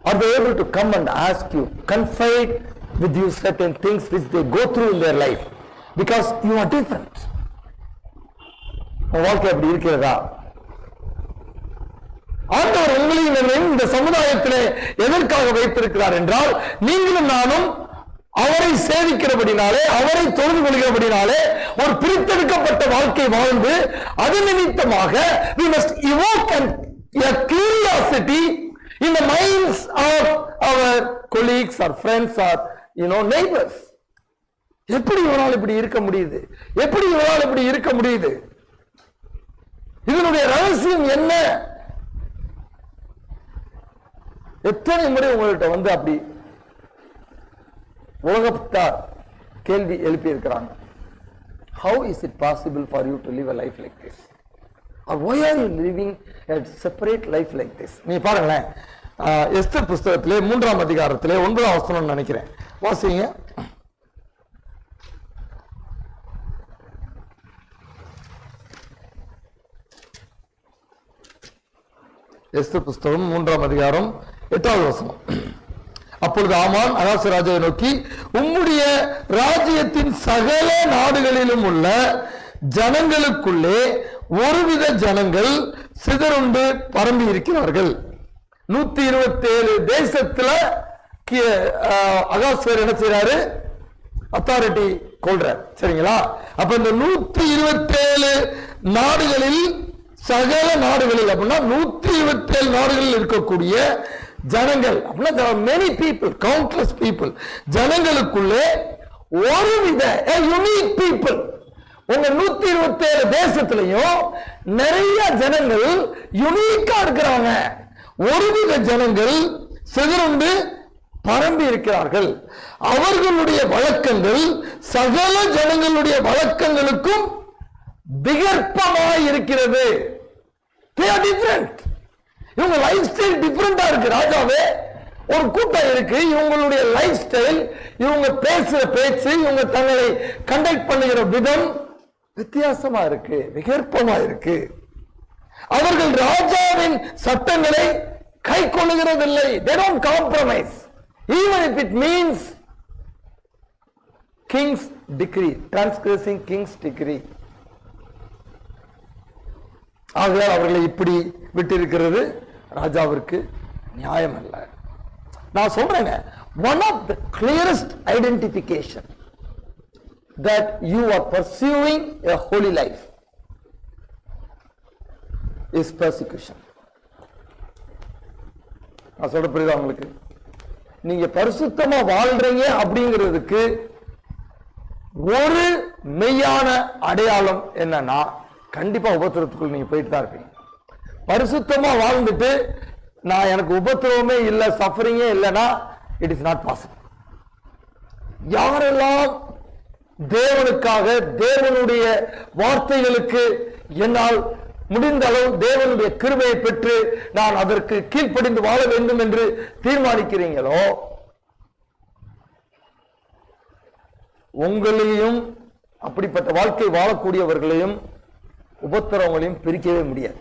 Are they able to come and ask you, confide with you certain things which they go through in their life because you are different? உங்க வாழ்க்கை அப்படி இருக்கிறதா? ஆண்டவர் உங்களையும் இந்த சமுதாயத்திலே எதற்காக வைத்திருக்கிறார் என்றால், நீங்களும் நானும் அவரை சேவிக்கிறபடினாலே, அவரை தொழுது கொள்கிறபடினாலே ஒரு பிரித்தெடுக்கப்பட்ட வாழ்க்கை வாழ்ந்து அது நிமித்தமாக we must evoke a curiosity in the minds of our colleagues or friends or neighbors. எப்படி இவரால் இப்படி இருக்க முடியுது? எப்படி இவரால் இப்படி இருக்க முடியுது? இதனுடைய ரகசியம் என்ன? எத்தனை முறை உங்கள்கிட்ட வந்து அப்படி உலகத்தார் கேள்வி எழுப்பி இருக்கிறாங்க. How is it possible for you to live a life like this? Or why are you living a separate life like this? நீ பாருங்களேன், எஸ்தர் புஸ்தகத்திலே 3ஆம் அதிகாரத்திலே 9ஆம் வசனம் நினைக்கிறேன், வாசிங்க. எஸ்தர் புஸ்தகம் 3ஆம் அதிகாரம் 8வது வசனம். அப்பொழுது ஆமான் அகாசு ராஜாவை நோக்கி, உம்முடைய ராஜ்யத்தின் சகல நாடுகளிலும் உள்ள ஜனங்களுக்குள்ளே ஒருவித ஜனங்கள் சிதறுண்டு பரம்பி இருக்கிறார்கள். 127 தேசத்துல அகாஸ்வர் என்ன செய்யறாரு? அத்தாரிட்டி கொள்றார். சரிங்களா? அப்ப இந்த 127 நாடுகளில், சகல நாடுகளில் அப்படின்னா 127 நாடுகளில் இருக்கக்கூடிய ஜனங்கள் அப்படின்னா many people, countless people, ஜனங்களுக்குள்ளே ஒருவித unique people. உங்க 127 தேசத்திலையும் நிறைய ஜனங்கள் யுனிக்கா இருக்கிறாங்க. ஒருவித ஜனங்கள் சிதறுண்டு பரம்பி இருக்கிறார்கள். அவர்களுடைய வழக்கங்கள் சகல ஜனங்களுடைய வழக்கங்களுக்கும் விகற்பமாய் இருக்கிறது. They are different. இவங்க லைஃப் ஸ்டைல் டிஃபரெண்டா இருக்கு. ராஜாவே, ஒரு கூட்டம் இருக்கு, இவங்களுடைய லைஃப் ஸ்டைல், இவங்க பேசுற பேச்சு, இவங்க தங்களை கண்டக்ட் பண்ணுகிற விதம் வித்தியாசமா இருக்கு, விகற்பமா இருக்கு. அவர்கள் ராஜாவின் சட்டங்களை கை கொள்ளுகிறதில்லை. They don't compromise even if it means king's decree, transgressing king's decree. ஆகையால் அவர்களை இப்படி விட்டிருக்கிறது ராஜாவிற்கு நியாயம் அல்ல. நான் சொல்றேங்க, one of the clearest identification that you are pursuing a holy life is persecution. நான் சொல்ற புரியுதா உங்களுக்கு? நீங்க பரிசுத்தமா வாழ்றீங்க அப்படிங்கிறதுக்கு ஒரு மெய்யான அடையாளம் என்னன்னா, கண்டிப்பா உபத்திரத்துக்குள் நீங்க போயிட்டு தான் இருப்பீங்க. பரிசுத்தமா வாழ்ந்துட்டு நான் எனக்கு உபத்திரவமே இல்லை, சஃபரிங்கே இல்லைன்னா இட் இஸ் நாட் பாசிபிள். யாரெல்லாம் தேவனுக்காக, தேவனுடைய வார்த்தைகளுக்கு என்னால் முடிந்த அளவு தேவனுடைய கிருபையை பெற்று நான் அதற்கு கீழ்ப்படிந்து வாழ வேண்டும் என்று தீர்மானிக்கிறீங்களோ, உங்களையும் அப்படிப்பட்ட வாழ்க்கை வாழக்கூடியவர்களையும் உபத்திரவங்களையும் பிரிக்கவே முடியாது.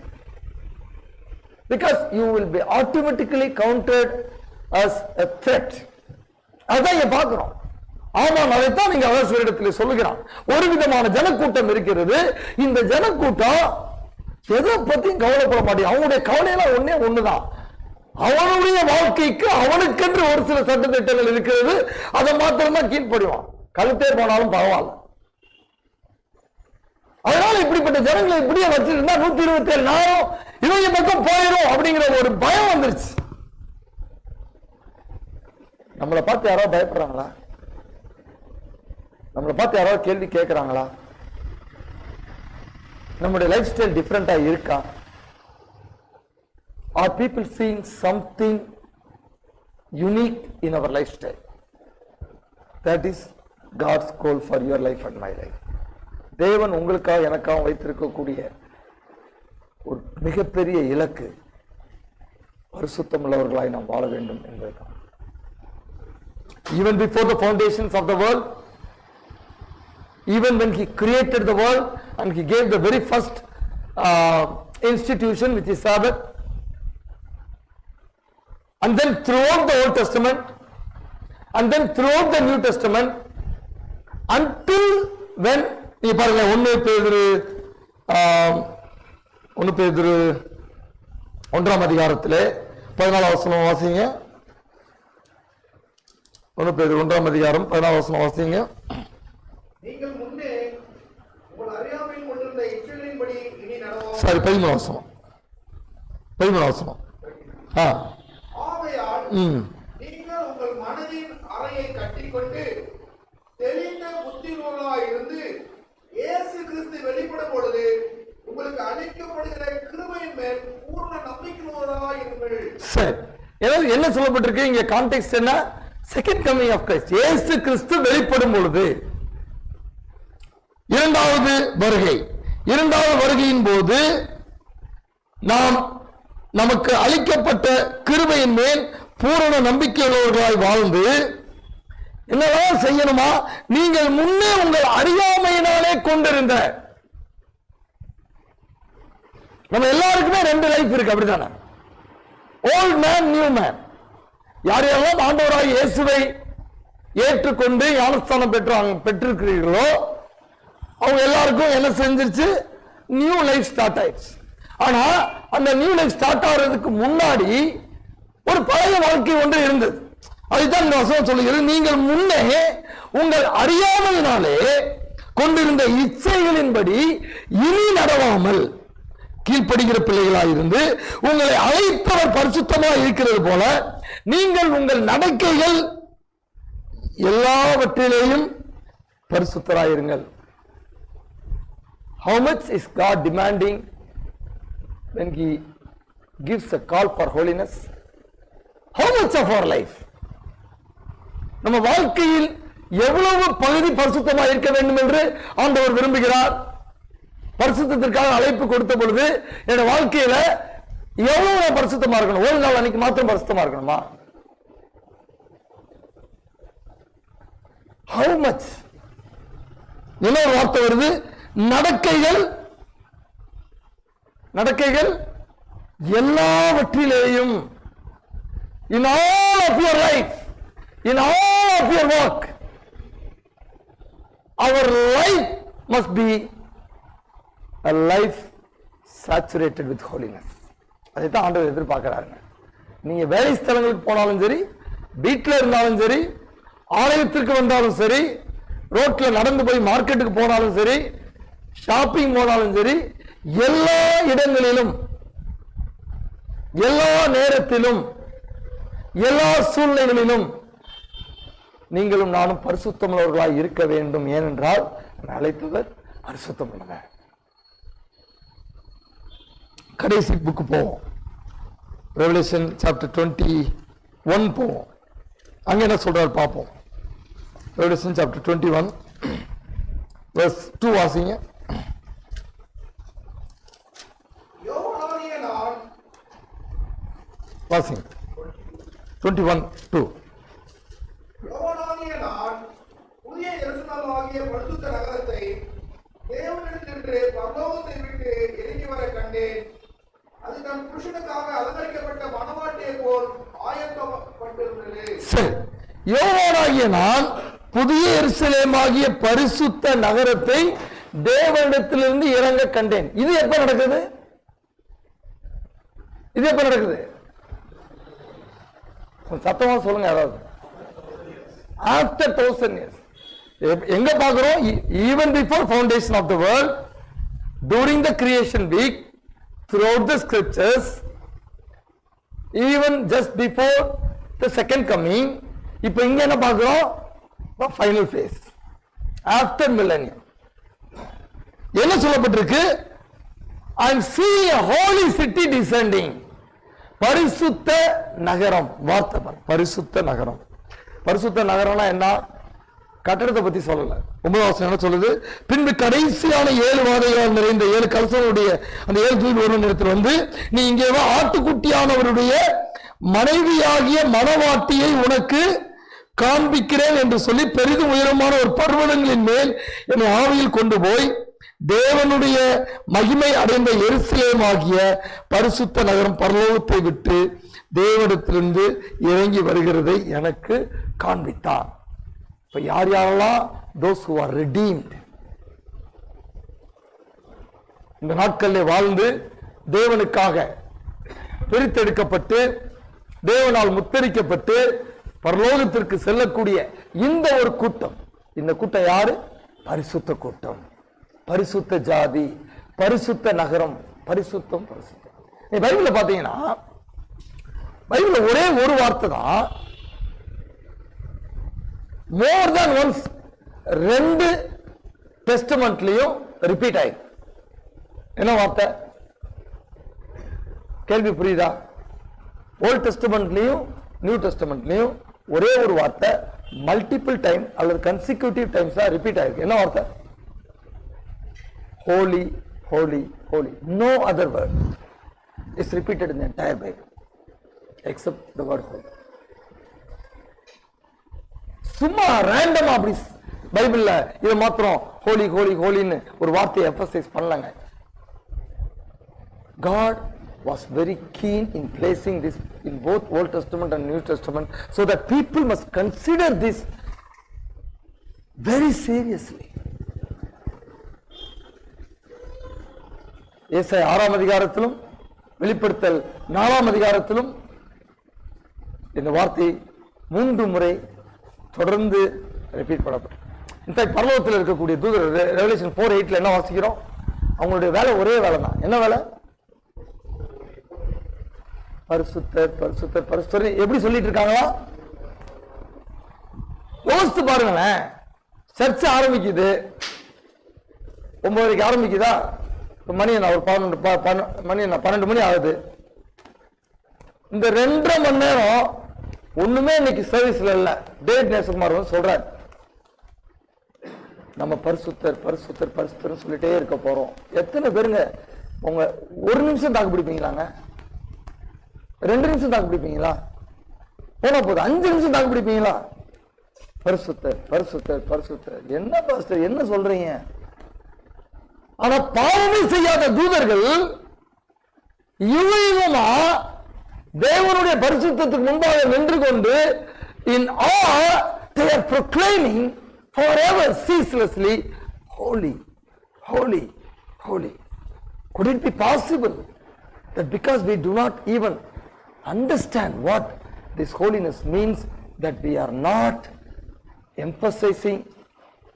Because you will be automatically counted as a threat. அதான் இங்க பார்க்கிறோம். ஆமாம், அதைத்தான் நீங்க அவசரத்தில் சொல்லுகிறான். ஒரு விதமான ஜனக்கூட்டம் இருக்கிறது. இந்த ஜனக்கூட்டம் எதை பத்தியும் கவலைப்பட மாட்டேன். அவனுடைய கவலையெல்லாம் ஒண்ணுதான். அவனுடைய வாழ்க்கைக்கு அவனுக்கென்று ஒரு சில சட்டத்திட்டங்கள் இருக்கிறது. அதை மாத்திரம்தான் கீழ்ப்படிவான். கழுத்தே போனாலும் பரவாயில்ல. அதனால இப்படிப்பட்ட ஜனங்களை இப்படியே வச்சிருந்தா 127 நாளும் இவங்க பக்கம் போயிடும் அப்படிங்கிற ஒரு பயம் வந்துருச்சு. நம்மளை பார்த்து யாராவது பயப்படுறாங்களா? நம்மளை பார்த்து யாராவது கேள்வி கேட்கிறாங்களா? நம்முடைய லைஃப் ஸ்டைல் டிஃபரெண்டா இருக்கா? Are people seeing something unique in our lifestyle? That is God's call for your life and my life. தேவன் உங்களுக்காக எனக்காக வைத்திருக்கக்கூடிய ஒரு மிகப்பெரிய இலக்கு பரிசுத்தம் உள்ளவர்களாய் நாம் வாழ வேண்டும் என்பதுதான். Even before the foundations of the world, even when he created the world and he gave the very first institution which is Sabbath, and then throughout the Old Testament and then throughout the New Testament, until when நீ பாருங்க 1 பேதுரு 1ஆம் அதிகாரத்திலே 14ஆம் வசனம் வாசிங்க. 1 பேதுரு 1ஆம் அதிகாரம் 14ஆம் வசனம் வாசிங்க. நீங்கள் முன்னே உங்கள் அறியாமையில் கொண்டிருந்த இச்சைகளின்படி இனி நடவாமல், சரி 13ஆம் வசனம். ஆகையால் நீங்கள் உங்கள் மனதின் அறையை கட்டிக்கொண்டு தெளிந்த புத்தியுள்ளவர்களாய் இருந்து இயேசு கிறிஸ்து வெளிப்படும் பொழுது உங்களுக்கு அளிக்கப்படுகிற கிருபையின் மேல் பூர்ண நம்பிக்கையுள்ளவர்களாய் இருங்கள். சரி, என்ன சொல்லப்பட்டிருக்கு இங்க? கான்டெக்ஸ்ட் என்ன? Second coming of Christ. இயேசு கிறிஸ்து வெளிப்படும் பொழுது இரண்டாவது வருகையின் போது நமக்கு அளிக்கப்பட்ட கிருபையின் மேல் பூரண நம்பிக்கையுள்ளவர்களாய் வாழ்ந்து என்னெல்லாம் செய்யணுமா? நீங்கள் முன்னே உங்கள் அறியாமையினாலே கொண்டிருந்த, நம்ம எல்லாருக்குமே 2 லைஃப் இருக்கு, அப்படித்தானே? Old man, new man. யாரெல்லாம் ஆண்டவராய் இயேசுவை ஏற்றுக்கொண்டு ஞானஸ்தானம் பெற்றிருக்கிறீர்களோ அவங்க எல்லாருக்கும் என்ன செஞ்சிருச்சு? நியூ லைஃப் ஸ்டார்ட் ஆயிடுச்சு. ஆனா அந்த நியூ லைஃப் ஸ்டார்ட் ஆகிறதுக்கு முன்னாடி ஒரு பழைய வாழ்க்கை ஒன்று இருந்தது. அதுதான் இந்த வசனம் சொல்லுகிறது. நீங்கள் முன்னே உங்கள் அறியாமையினாலே கொண்டிருந்த இச்சைகளின்படி இனி நடவாமல் கீழ்ப்படுகிற பிள்ளைகளாயிருந்து உங்களை அழைப்பவர் பரிசுத்தமாக இருக்கிறது போல நீங்கள் உங்கள் நடக்கைகள் எல்லாவற்றிலேயும் பரிசுத்தராயிருங்கள். How much is God demanding when he gives a call for holiness? How much of our life? நம்ம வாழ்க்கையில் எவ்வளவு பகுதி பரிசுத்தமாக இருக்க வேண்டும் என்று ஆண்டவர் விரும்புகிறார். பரிசுத்தத்திற்காக அழைப்பு கொடுத்த பொழுது என்னோட வாழ்க்கையில எவ்வளவு பரிசுத்தமா இருக்கணும்? ஒரு நாள் அன்னைக்கு மாத்திரம் பரிசுத்தமா இருக்கணுமா? How much? இன்னொரு வார்த்தை வருது, நடக்கைகள் எல்லாவற்றிலேயும். In all of your life, in all of your work, our life must be a life saturated with holiness. அதைத்தான் ஆண்டவர் எதிர்பார்க்கிறாருங்க. நீங்க வேலை ஸ்தலங்களுக்கு போனாலும் சரி, வீட்டில் இருந்தாலும் சரி, ஆலயத்திற்கு வந்தாலும் சரி, ரோட்ல நடந்து போய் மார்க்கெட்டுக்கு போனாலும் சரி, ஷாப்பிங் போனாலும் சரி, எல்லா இடங்களிலும், எல்லா நேரத்திலும், எல்லா சூழ்நிலைகளிலும் நீங்களும் நானும் பரிசுத்தமுள்ளவர்களாய் இருக்க வேண்டும். ஏனென்றால் அழைத்தவர் பரிசுத்தம் உள்ளவர். கடைசி புக்கு போவோம், ரெவலேஷன் சாப்டர் 21 போவோம். அங்க என்ன சொல்றாரு பார்ப்போம். ரெவலேஷன் சாப்டர் 21 verse 2 வாசிங்க. யோவானாகிய நான் வாசிங்க 21:2. யோவானாகிய நான் புதிய எருசலேமாகிய பரிசுத்த நகரத்தை தேவனிடத்திலிருந்து பரலோகத்தை விட்டு இறங்கி வர கண்டேன். அது தன் புருஷனுக்காக அலங்கரிக்கப்பட்ட மணவாட்டியை போல் ஆயத்தப்பட்டிருந்தது. சரி, யோவானாகிய நான் புதிய எருசலேமாகிய பரிசுத்த நகரத்தை தேவனிடத்திலிருந்து இறங்க கண்டேன். இது எப்ப நடக்குது? இது எப்ப நடக்குது? சத்தமா சொல்லுங்க யாராவது. After 1000 years. எங்க பார்க்கிறோம்? Even before foundation of the world, during the creation week, throughout the scriptures, even just before the second coming. இப்ப இங்க என்ன பார்க்கிறோம்? Final face, after millennium. என்ன சொல்லப்பட்டிருக்கு? I see a holy city descending. பரிசுத்த நகரம். வார்த்தை பாருங்க, பரிசுத்த நகரம். பரிசுத்த நகரம்னா என்ன? கட்டடத்தை பத்தி சொல்லல. 9வது வசனம் என்ன சொல்லுது? பின்பு கடைசியான 7 வாதைகளால் நிறைந்த 7 கலசங்களுடைய அந்த 7 தூதர்கள் ஒரு நேரத்தில் வந்து, நீ இங்கே வா, ஆட்டுக்குட்டியானவருடைய மனைவியாகிய மணவாட்டியை உனக்கு காண்பிக்கிறேன் என்று சொல்லி பெரிதும் உயரமான ஒரு பர்வதங்களின் மேல் என்னை ஆவியில் கொண்டு போய் தேவனுடைய மகிமை அடைந்த எருசலேமாகிய பரிசுத்த நகரம் பரலோகத்தை விட்டு தேவனிடத்திலிருந்து இறங்கி வருகிறதை எனக்கு காண்பித்தார். இப்ப யார் யாரெல்லாம்? those who are redeemed. இந்த நாட்களில் வாழ்ந்து தேவனுக்காக பிரித்தெடுக்கப்பட்டு தேவனால் முத்தரிக்கப்பட்டு பரலோகத்திற்கு செல்லக்கூடிய இந்த ஒரு கூட்டம். இந்த கூட்டம் யாரு? பரிசுத்த கூட்டம், பரிசுத்த ஜாதி, பரிசுத்த நகரம். பரிசுத்தம், பரிசுத்தம். நீ பைபிள்ல பாத்தீங்கன்னா, பைபிள்ல ஒரே ஒரு வார்த்தை தான் மோர் than ஒன்ஸ் 2 டெஸ்டமெண்ட்லயும் ரிப்பீட் ஆயிருக்கு. என்ன வார்த்தை? கேள்வி புரியுதா? ஓல்ட் டெஸ்டமெண்ட்லயும் நியூ டெஸ்டமெண்ட்லயும் ஒரே ஒரு வார்த்தை மல்டிபிள் டைம் அல்லது கன்சிக்யூட்டிவ் டைம்ஸ் ரிப்பீட் ஆயிருக்கு. என்ன வார்த்தை? holy, holy, holy. No other word is repeated in the entire Bible except the word holy. சும்மா ரேண்டமா அப்படி பைபிள்ல இது மாத்திரம் ஹோலி ஹோலி ஹோலின்னு ஒரு வார்த்தையை எம்பசைஸ் பண்ணலங்க. God was very keen in placing this in both Old Testament and New Testament so that people must consider this very seriously. ஏசாயா 6ஆம் அதிகாரத்திலும் வெளிப்படுத்தல் 4ஆம் அதிகாரத்திலும் இந்த வார்த்தை 3 முறை தொடர்ந்து ரிப்பீட் பண்ணப்படும். இன்ஃபேக்ட் பரலோகத்தில் இருக்கக்கூடிய தூதர் ரெவலேஷன் 4:8 என்ன வாசிக்கிறோம்? அவங்களுடைய வேலை ஒரே வேலை தான். என்ன வேலை? பரிசுத்தர், பரிசுத்தர், பரிசுத்தர். எப்படி சொல்லிட்டு இருக்காங்களா? யோசித்து பாருங்களேன். சர்ச் ஆரம்பிக்குது 9 ஆரம்பிக்குதா? மணி என்ன ஒரு 12 மணி ஆகுது. இந்த 2.5 மணி நேரம் ஒண்ணுமே இன்னைக்கு சர்வீஸ்ல இல்ல. டேவிட் நேசகுமார் சொல்றாரு, நம்ம பரிசுத்தர் பரிசுத்தர் பரிசுத்தர் சொல்லிட்டே இருக்க போறோம். எத்தனை பேருங்க உங்க 1 நிமிஷம் தாக்கு பிடிப்பீங்களாங்க? 2 நிமிஷம் தாக்கு பிடிப்பீங்களா? போனா போதும் 5 நிமிஷம் தாக்கு பிடிப்பீங்களா? பரிசுத்தர் பரிசுத்தர் பரிசுத்தர். என்ன பாஸ்டர் என்ன சொல்றீங்க? ஆனா பாவமே செய்யாத தூதர்கள் யுகமா தேவனுடைய பரிசுத்தத்துக்கு முன்பாக நின்று கொண்டு in awe they are proclaiming forever ceaselessly holy holy holy. Could it be possible that because we do not even understand what this holiness means, that we are not emphasizing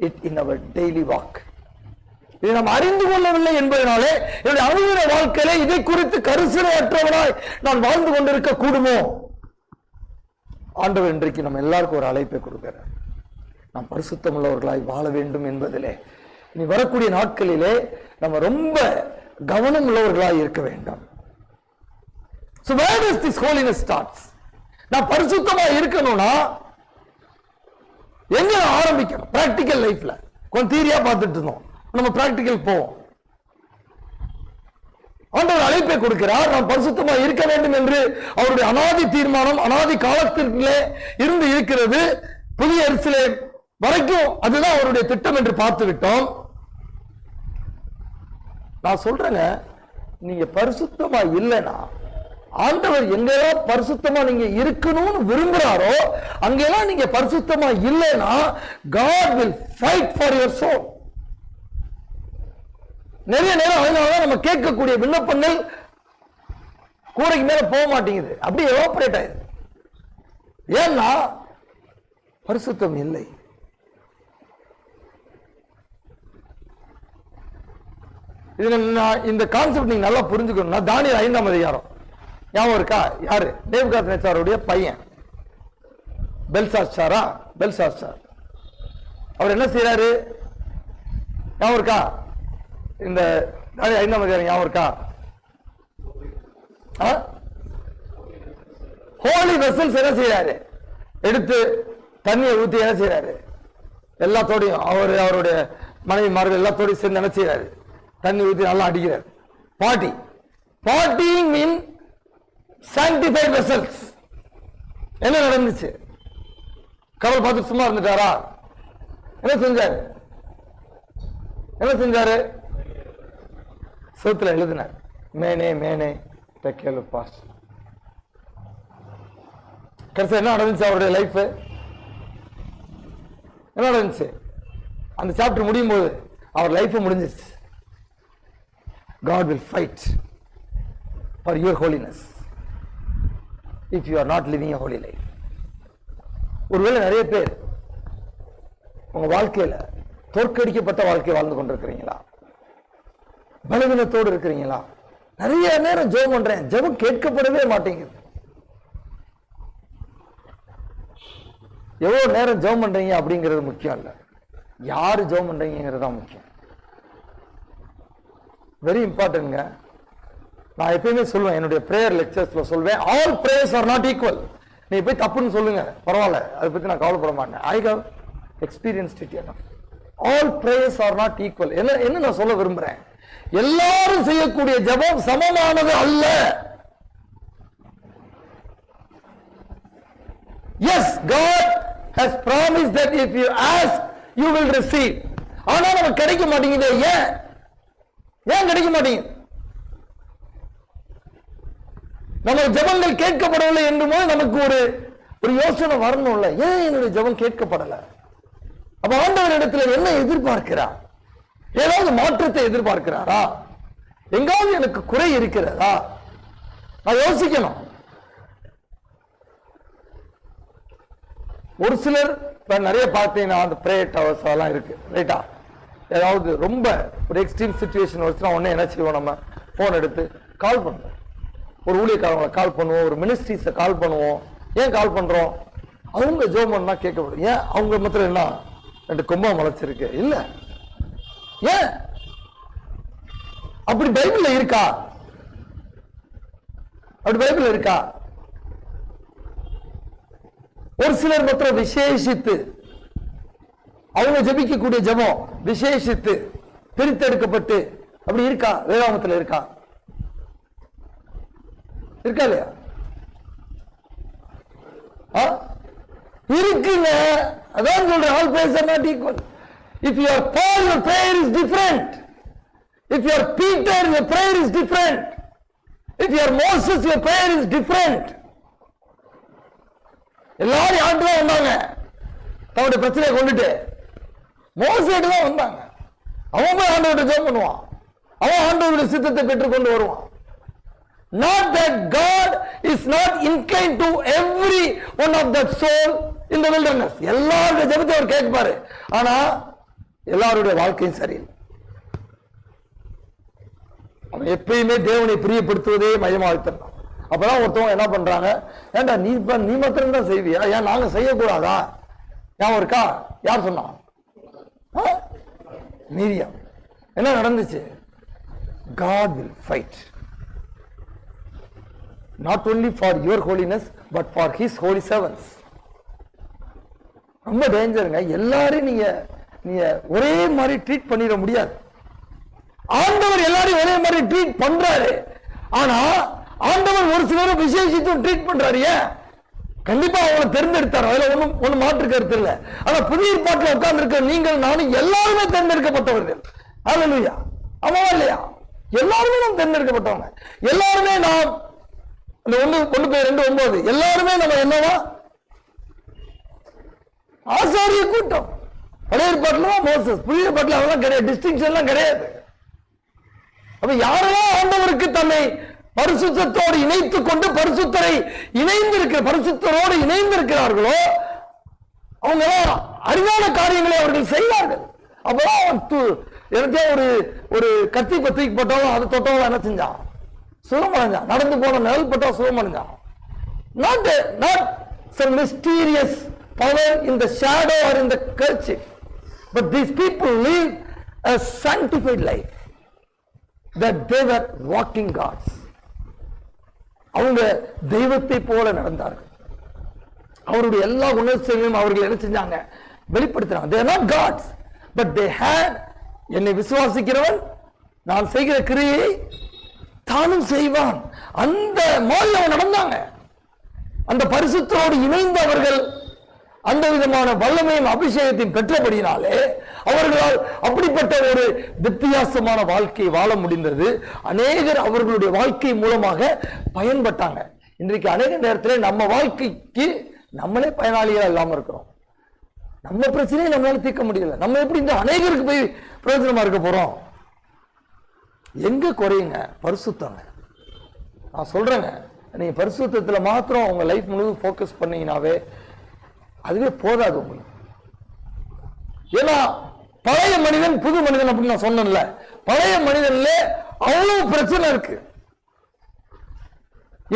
it in our daily walk. இதை நாம் அறிந்து கொள்ளவில்லை என்பதனாலே என்னுடைய அனுதின வாழ்க்கையிலே இதை குறித்து கரிசனையற்றவனாய் நான் வாழ்ந்து கொண்டிருக்க கூடுமோ? ஆண்டவர் இன்றைக்கு நம்ம எல்லாருக்கும் ஒரு அழைப்பை கொடுக்கிறார். நாம் பரிசுத்தம் உள்ளவர்களாய் வாழ வேண்டும் என்பதிலே இனி வரக்கூடிய நாட்களிலே நம்ம ரொம்ப கவனம் உள்ளவர்களாய் இருக்க வேண்டும். So where does this holiness starts? நான் பரிசுத்தமா இருக்கணும்னா எங்க ஆரம்பிக்கணும்? பிராக்டிக்கல் லைஃப்ல. கொஞ்சம் தீரியா பார்த்துட்டு இருந்தோம், நம்ம பிராக்டிக்கல் போவோம். ஆண்டவர் அழைப்பை கொடுக்கிறார், நாம் பரிசுத்தமா இருக்க வேண்டும் என்று அவருடைய அனாதி தீர்மானம் அனாதி காலத்திலே இருந்து இருக்கிறது. புதிய எருசலேம் வரைக்கும் அதுதான் அவருடைய திட்டம் என்று பார்த்து விட்டோம். நான் சொல்றேங்க, நீங்க பரிசுத்தமா இல்லைன்னா ஆண்டவர் எங்கெல்லாம் பரிசுத்தமா நீங்க இருக்கணும்னு விரும்புறாரோ அங்கெல்லாம் நீங்க பரிசுத்தமா இல்லைன்னா God will fight for your soul. நிறைய நேரம் அதனாலதான் நம்ம கேட்கக்கூடிய விண்ணப்பங்கள் கூரைக்கு மேல போக மாட்டேங்குது, அப்படியே எவாபரேட் ஆயிடுது. ஏன்னா பரிசுத்தம் இல்லை. இந்த கான்செப்ட் நீங்க நல்லா புரிஞ்சுக்கணும்னா தானியேல் 5ஆம் அதிகாரம் ஞாபகம் இருக்கா? யாரு? நேபுகாத்நேச்சாருடைய பையன் பெல்சாத்சார். அவர் என்ன செய்யறாரு ஞாபகம் இருக்கா? இந்த தானியேல் 5ஆம் அதிகாரம் ஞாபகம் இருக்கா? ஹோலி வெசல்ஸ் என்ன செய்யறாரு? எடுத்து தண்ணியை ஊத்தி என்ன செய்யறாரு? எல்லாத்தோடையும் அவருடைய மனைவிமார்கள் எல்லாத்தோடையும் சேர்ந்து என்ன செய்யறாரு? தண்ணி ஊத்தி நல்லா அடிக்கிறார். பார்ட்டிங் மீன் sanctified vessels. என்ன நடந்துச்சு? கவல் பார்த்து சும்மா இருந்துட்டாரா? என்ன செஞ்சாரு? செவுத்துல எழுதினார், மேனே டெக்கேலு பாஸ். கடைசி என்ன நடந்துச்சு? அவருடைய லைஃப் என்ன நடந்துச்சு? அந்த சாப்டர் முடியும் போது அவர் லைஃப் முடிஞ்சிருச்சு. God will fight for your holiness if you are not living a holy life. ஒருவேளை நிறைய பேர் உங்க வாழ்க்கையில தோற்கடிக்கப்பட்ட வாழ்க்கை வாழ்ந்து கொண்டிருக்கிறீங்களா? பலவீனத்தோடு இருக்கிறீங்களா? நிறைய நேரம் ஜெபம் பண்றேன், ஜெபம் கேட்கப்படவே மாட்டேங்குது. எவ்வளவு நேரம் ஜெபம் பண்றீங்க அப்படிங்கிறது முக்கியம் இல்ல, யாரு ஜெபம் பண்றீங்கிறது தான் முக்கியம். வெரி இம்பார்ட்டன்ட்ங்க. நான் எப்பயுமே சொல்லுவேன், என்னுடைய பிரேயர் லெக்சர்ஸ்ல சொல்வேன், all prayers are not equal. நீ போய் தப்புன்னு சொல்லுங்க, பரவாயில்ல, அதை பத்தி நான் கவலைப்பட மாட்டேன். I have experienced it enough. All prayers are not equal. என்ன நான் சொல்ல விரும்புறேன், எல்லாரும் செய்யக்கூடிய ஜெபம் சமமானது அல்ல. Yes, God has promised that if you ask, you will receive. ஆனா நமக்கு கிடைக்க மாட்டேங்குது. ஏன் கிடைக்க மாட்டேங்குது? நம்ம ஜெபங்கள் கேட்கப்படவில்லை என்றுமோ நமக்கு ஒரு யோசனை வரணும்ல, ஏன் என்னுடைய ஜெபம் கேட்கப்படல? அப்ப ஆண்டவர் இடத்துல என்ன எதிர்பார்க்கிறார்? ஏதாவது மாற்றத்தை எதிர்பார்க்கிறாரா? எங்காவது எனக்கு குறை இருக்கிறதா? நான் யோசிக்கணும். ஒரு சிலர் நிறைய பார்த்தீங்கன்னா அந்த பிரேயர் டவர்ஸ் எல்லாம் இருக்கு, ரைட்டா? ஏதாவது ரொம்ப ஒரு எக்ஸ்ட்ரீம் சிச்சுவேஷன் வச்சுன்னா உடனே என்ன செய்வோம், நம்ம போன் எடுத்து கால் பண்ணுவோம். ஒரு ஊழியக்காரங்களை கால் பண்ணுவோம், ஒரு மினிஸ்ட்ரிஸை கால் பண்ணுவோம். ஏன் கால் பண்றோம்? அவங்க ஜெபம் பண்ணா கேட்கப்படும். ஏன் அவங்க மாத்திரம் என்ன 2 கும்பம் முளைச்சிருக்கு? இல்ல, ஏன்? அப்படி பைபிள்ல இருக்கா? அப்படி பைபிள்ல இருக்கா? ஒரு சிலர் மாத்திரம் விசேஷித்து அவங்க ஜெபிக்கக்கூடிய ஜெபம் விசேஷித்து பிரித்தெடுக்கப்பட்டு அப்படி இருக்கா? வேதாகமத்தில் இருக்கா? இருக்கா இல்லையா? இருக்குங்க. அதான் சொல்றேன், all prayers are not equal. If you are Paul, your prayer is different. If you are Peter, your prayer is different. If you are Moses, your prayer is different. எல்லாரும் ஆண்டு தான் வந்தாங்க, தன்னுடைய பிரச்சனையை கொண்டுட்டு மோசேட்டு தான் வந்தாங்க. அவன் போய் ஆண்டவர்கிட்ட ஜெபம் பண்ணுவான், அவன் ஆண்டவருடைய சித்தத்தை பெற்றுக்கொண்டு வருவான். Not that God is not inclined to every one of that soul இந்த wilderness. எல்லாருடைய ஜெபத்தை அவர் கேட்பாரு. ஆனா எல்லாருடைய வாழ்க்கையும் சரியில்லை. அவன் எப்பயுமே தேவனை பிரியப்படுத்துவதே மையமாக வைத்திருந்தான். அப்பதான் ஒருத்தவங்க என்ன பண்றாங்க, ஏண்டா நீ மாத்திரம் தான் செய்வியா, ஏன் நாங்க செய்யக்கூடாதா? ஞாபகம் இருக்கா? யார் சொன்னா? மீரியாம். என்ன நடந்துச்சு? God will fight not only for your holiness but for his holy servants. ரொம்ப டேஞ்சருங்க. எல்லாரும் நீங்க ஒரே மாதிரி ட்ரீட் பண்ணிட முடியாது. ஆண்டவர் எல்லாரையும் ஒரே மாதிரி ட்ரீட் பண்றாரு. ஆனா ஆண்டவர் ஒரு சிலரை விசேஷித்தும் ட்ரீட் பண்றாரு. ஏன்? கண்டிப்பா அவங்களை தேர்ந்தெடுத்தார். அதுல ஒண்ணு மாற்று கருத்து இல்ல. ஆனா புதிய ஏற்பாட்டில் உட்கார்ந்து இருக்க நீங்கள் நானும் எல்லாருமே தேர்ந்தெடுக்கப்பட்டவர்கள். அல்லேலூயா. ஆமாவா இல்லையா? எல்லாருமே நாம் தேர்ந்தெடுக்கப்பட்டவங்க. எல்லாருமே நாம் அந்த 1:2:9 எல்லாருமே நம்ம என்னவா? ஆசாரிய கூட்டம். பழைய ஏற்பாட்டில் தான் மோசஸ், புதிய ஏற்பாட்டில் அதெல்லாம் கிடையாது, டிஸ்டிங்ஷன் எல்லாம் கிடையாது. அப்ப யாரெல்லாம் ஆண்டவருக்கு தன்னை பரிசுத்தத்தோடு இணைத்துக் கொண்டு பரிசுத்தரோடு இணைந்திருக்கிறார்களோ அவங்க அரிதான காரியங்களை அவர்கள் செய்வார்கள். அப்பதான் ஒரு கத்தி பத்திக்கு போட்டாலும் அதை தொட்டவங்க என்ன செஞ்சான்? சுகமடைஞ்சான். நடந்து போன நிழல் பட்டா சுகமடைஞ்சான். Not some mysterious power in the shadow or in the kerchief, but these people live a sanctified life, that they were walking gods. அவங்க தெய்வத்தை போல நடந்தார்கள். அவருடைய எல்லா குணத்தையும் அவர்கள் என்ன செஞ்சாங்க? வெளிப்படுத்தினாங்க. They are not gods, but they had, என்னை விசுவாசிக்கிறவன் நான் செய்கிற கிரியை தானும் செய்வான். அந்த மாதிரி அவன் நடந்தாங்க. அந்த பரிசுத்தரோடு இணைந்த அவர்கள் அந்த விதமான வல்லமையும் அபிஷேகத்தையும் பெற்றபடியினாலே அவர்களால் அப்படிப்பட்ட ஒரு வித்தியாசமான வாழ்க்கை வாழ முடிந்தது. அநேகர் அவர்களுடைய வாழ்க்கை மூலமாக பயன்பட்டாங்க. இன்றைக்கு அநேக நேரத்தில் நம்ம வாழ்க்கைக்கு நம்மளே பயனாளிகள் இல்லாம இருக்கிறோம். நம்ம பிரச்சனையை நம்மளால தீர்க்க முடியல. நம்ம எப்படி இந்த அநேகருக்கு போய் பிரயோஜனமா இருக்க போறோம்? எங்க குறையுங்க? பரிசுத்தங்க. நான் சொல்றேங்க, நீங்க பரிசுத்தத்துல மாத்திரம் உங்க லைஃப் முழுவதும் போக்கஸ் பண்ணீங்கன்னாவே அதுவே போதாது உங்களுக்கு. ஏன்னா பழைய மனிதன் புது மனிதன் அப்படின்னு நான் சொன்னேன்ல, பழைய மனிதன்ல அவ்வளவு பிரச்சனை இருக்கு.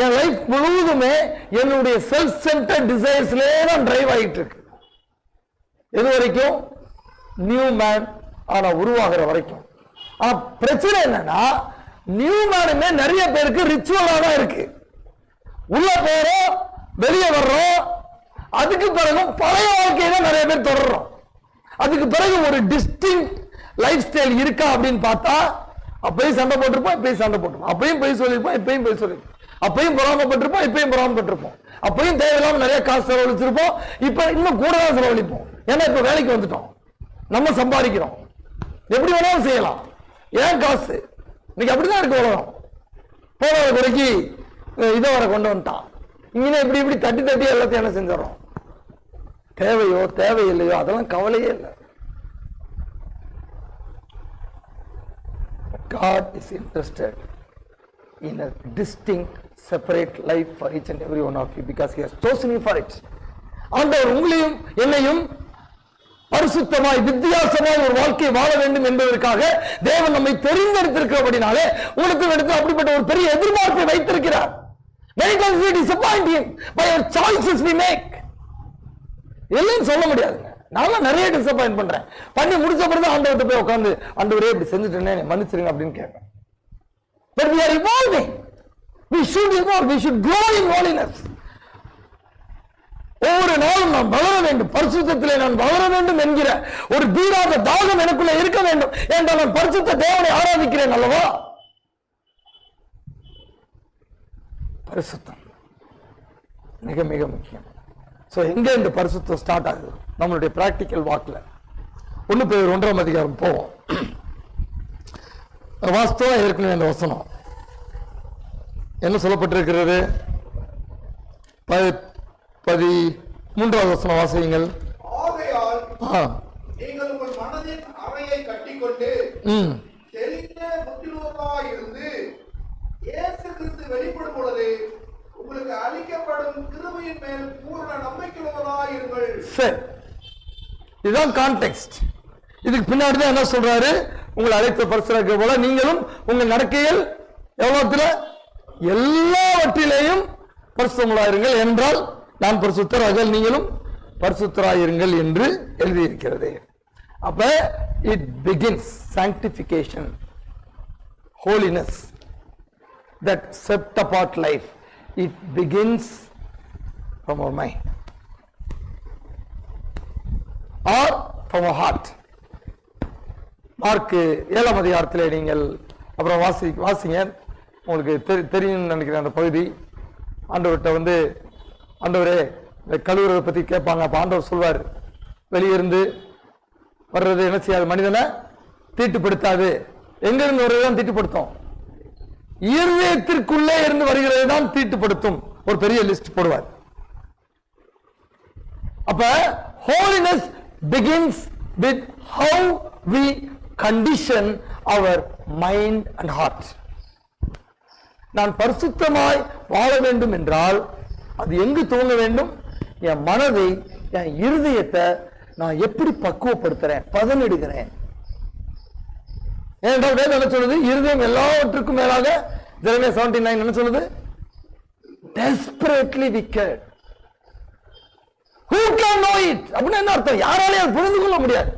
என் லைஃப் முழுவதுமே என்னுடைய செல்ஃப் சென்டர்ட் டிசைர்ஸ்லயே தான் டிரைவ் ஆகிட்டு இருக்கு. எது வரைக்கும்? நியூ மேன் ஆனா உருவாகிற வரைக்கும். ஆனா பிரச்சனை என்னன்னா, நியூ மேனுமே நிறைய பேருக்கு ரிச்சுவலா தான் இருக்கு. உள்ள போறோம், வெளியே வர்றோம், அதுக்கு பிறகு பழைய வாழ்க்கையை தான் நிறைய பேர் தொடர்றோம். அதுக்கு பிறகு ஒரு டிஸ்டிங்க்ட் லைஃப் ஸ்டைல் இருக்கா அப்படின்னு பார்த்தா, அப்பயும் சண்டை போட்டிருப்போம், இப்பயும் சண்டை போட்டிருப்போம், அப்பயும் போய் சொல்லிருப்போம், இப்பயும் போய் சொல்லிருப்போம், அப்பயும் பொறாமப்பட்டிருப்போம், இப்பயும் பொறாமப்பட்டிருப்போம், அப்பயும் தேவையில்லாம நிறைய காசு செலவழிச்சிருப்போம், இப்ப இன்னும் கூட தான் செலவழிப்போம். ஏன்னா இப்ப வேலைக்கு வந்துட்டோம், நம்ம சம்பாதிக்கிறோம், எப்படி வேணாலும் செய்யலாம். ஏன் காசு? இன்னைக்கு அப்படிதான் இருக்கு உலகம். போற குறைக்கு இதை வர கொண்டு வந்துட்டான். இங்கே இப்படி இப்படி தட்டி தட்டி எல்லாத்தையும் என்ன செஞ்சிடறோம்? தேவையோ தேவையில்லையோ அதெல்லாம் கவலையே இல்லை. God is interested in a distinct, separate life for each and every one of you because He has chosen you for it. ஆண்டவர் உங்களையும் என்னையும் பரிசுத்தமாய் வித்தியாசமாய் ஒரு வாழ்க்கை வாழ வேண்டும் என்பதற்காக தேவன் நம்மை தெரிந்தெடுத்திருக்கிறபடினாலே உங்களுக்கு எடுத்து அப்படிப்பட்ட ஒரு பெரிய எதிர்பார்ப்பை வைத்திருக்கிறார். Many times we disappoint Him by our choices we make. எல்லாம் சொல்ல முடியாதுங்க. நான் நிறைய டிசப்பாயிண்ட் பண்றேன். பண்ணி முடிச்ச பிறகு ஆண்டவர்கிட்ட போய் உட்கார்ந்து ஆண்டவரே இப்படி செஞ்சுட்டேனே மன்னிச்சிருங்க அப்படின்னு கேட்பேன். But we are evolving. We should evolve. We should grow in holiness. ஒவ்வொரு நாளும் நான் வளர வேண்டும், பரிசுத்தத்திலே நான் வளர வேண்டும் என்கிற ஒரு தீராத தாகம் எனக்குள்ள இருக்க வேண்டும் என்றால் நான் பரிசுத்த தேவனை ஆராதிக்கிறேன் அல்லவா? பரிசுத்தம் மிக மிக முக்கியம். சோ எங்க இந்த பரிசுத்தம் ஸ்டார்ட் ஆகுது? நம்மளுடைய பிராக்டிக்கல் வாக்ல 1 பேதுரு 1ஆம் அதிகாரம் போவோம். வாஸ்தவம் ஏற்கனவே இந்த வசனம் என்ன சொல்லப்பட்டிருக்கிறது? 13வது வசனம் வாசியுங்கள். ஆகையால் நீங்கள் உங்கள் மனதின் அறையை கட்டிக்கொண்டு தெளிந்த புத்தியுள்ளவர்களாய் இருந்து இயேசு கிறிஸ்து வெளிப்படும் பொழுது உங்களுக்கு அளிக்கப்படும் கிருபையின் மேல் பூரண நம்பிக்கையுள்ளவர்களாய் இருங்கள். said. இதுதான் கான்டெக்ஸ்ட். இதுக்கு பின்னாடி தான் என்ன சொல்றாரு, உங்களை அழைத்த பரிசுத்தராக போல நீங்களும் உங்கள் நடக்கையில் எவ்வளவுல எல்லாவற்றிலேயும் பரிசுத்தமுள்ளாயிருங்கள் என்றால் நான் பரிசுத்தராக நீங்களும் பரிசுத்தராயிருங்கள் என்று எழுதியிருக்கிறது. அப்ப it begins sanctification, holiness, that set apart life, it begins from our mind or from our heart. Mark 7ஆம் அதிகாரத்தில் நீங்கள் அப்புறம் வாசிங்க, உங்களுக்கு தெரியும் நினைக்கிறேன். அந்த பகுதி ஆண்டவர்கிட்ட ஆண்டவரே இந்த கழுவுறதை பத்தி கேட்பாங்க. அப்ப ஆண்டவர் சொல்வார், வெளியிருந்து வர்றது என்ன செய்யாது, மனிதனை தீட்டுப்படுத்தாது. எங்க இருந்து வர்றதுதான் தீட்டுப்படுத்தும், இருதயத்திற்குள்ளே இருந்து வருகிறது தான் தீட்டுப்படுத்தும். ஒரு பெரிய லிஸ்ட் போடுவார். அப்ப holiness begins with how we condition our mind and heart. நான் பரிசுத்தமாய் வாழ வேண்டும் என்றால் அது எங்கு துவங்க வேண்டும்? என் மனதை, என் இருதயத்தை நான் எப்படி பக்குவப்படுத்துறேன், பதனிடுகிறேன். ஏனென்றால் வேதம் என்ன சொல்லுது, இருதயம் எல்லாவற்றுக்கும் மேலாக ஜெரமியா 79 என்ன சொல்லுது, desperately wicked. Who can know it? அப்படின்னு என்ன அர்த்தம்? யாராலையும் புரிந்து கொள்ள முடியாது.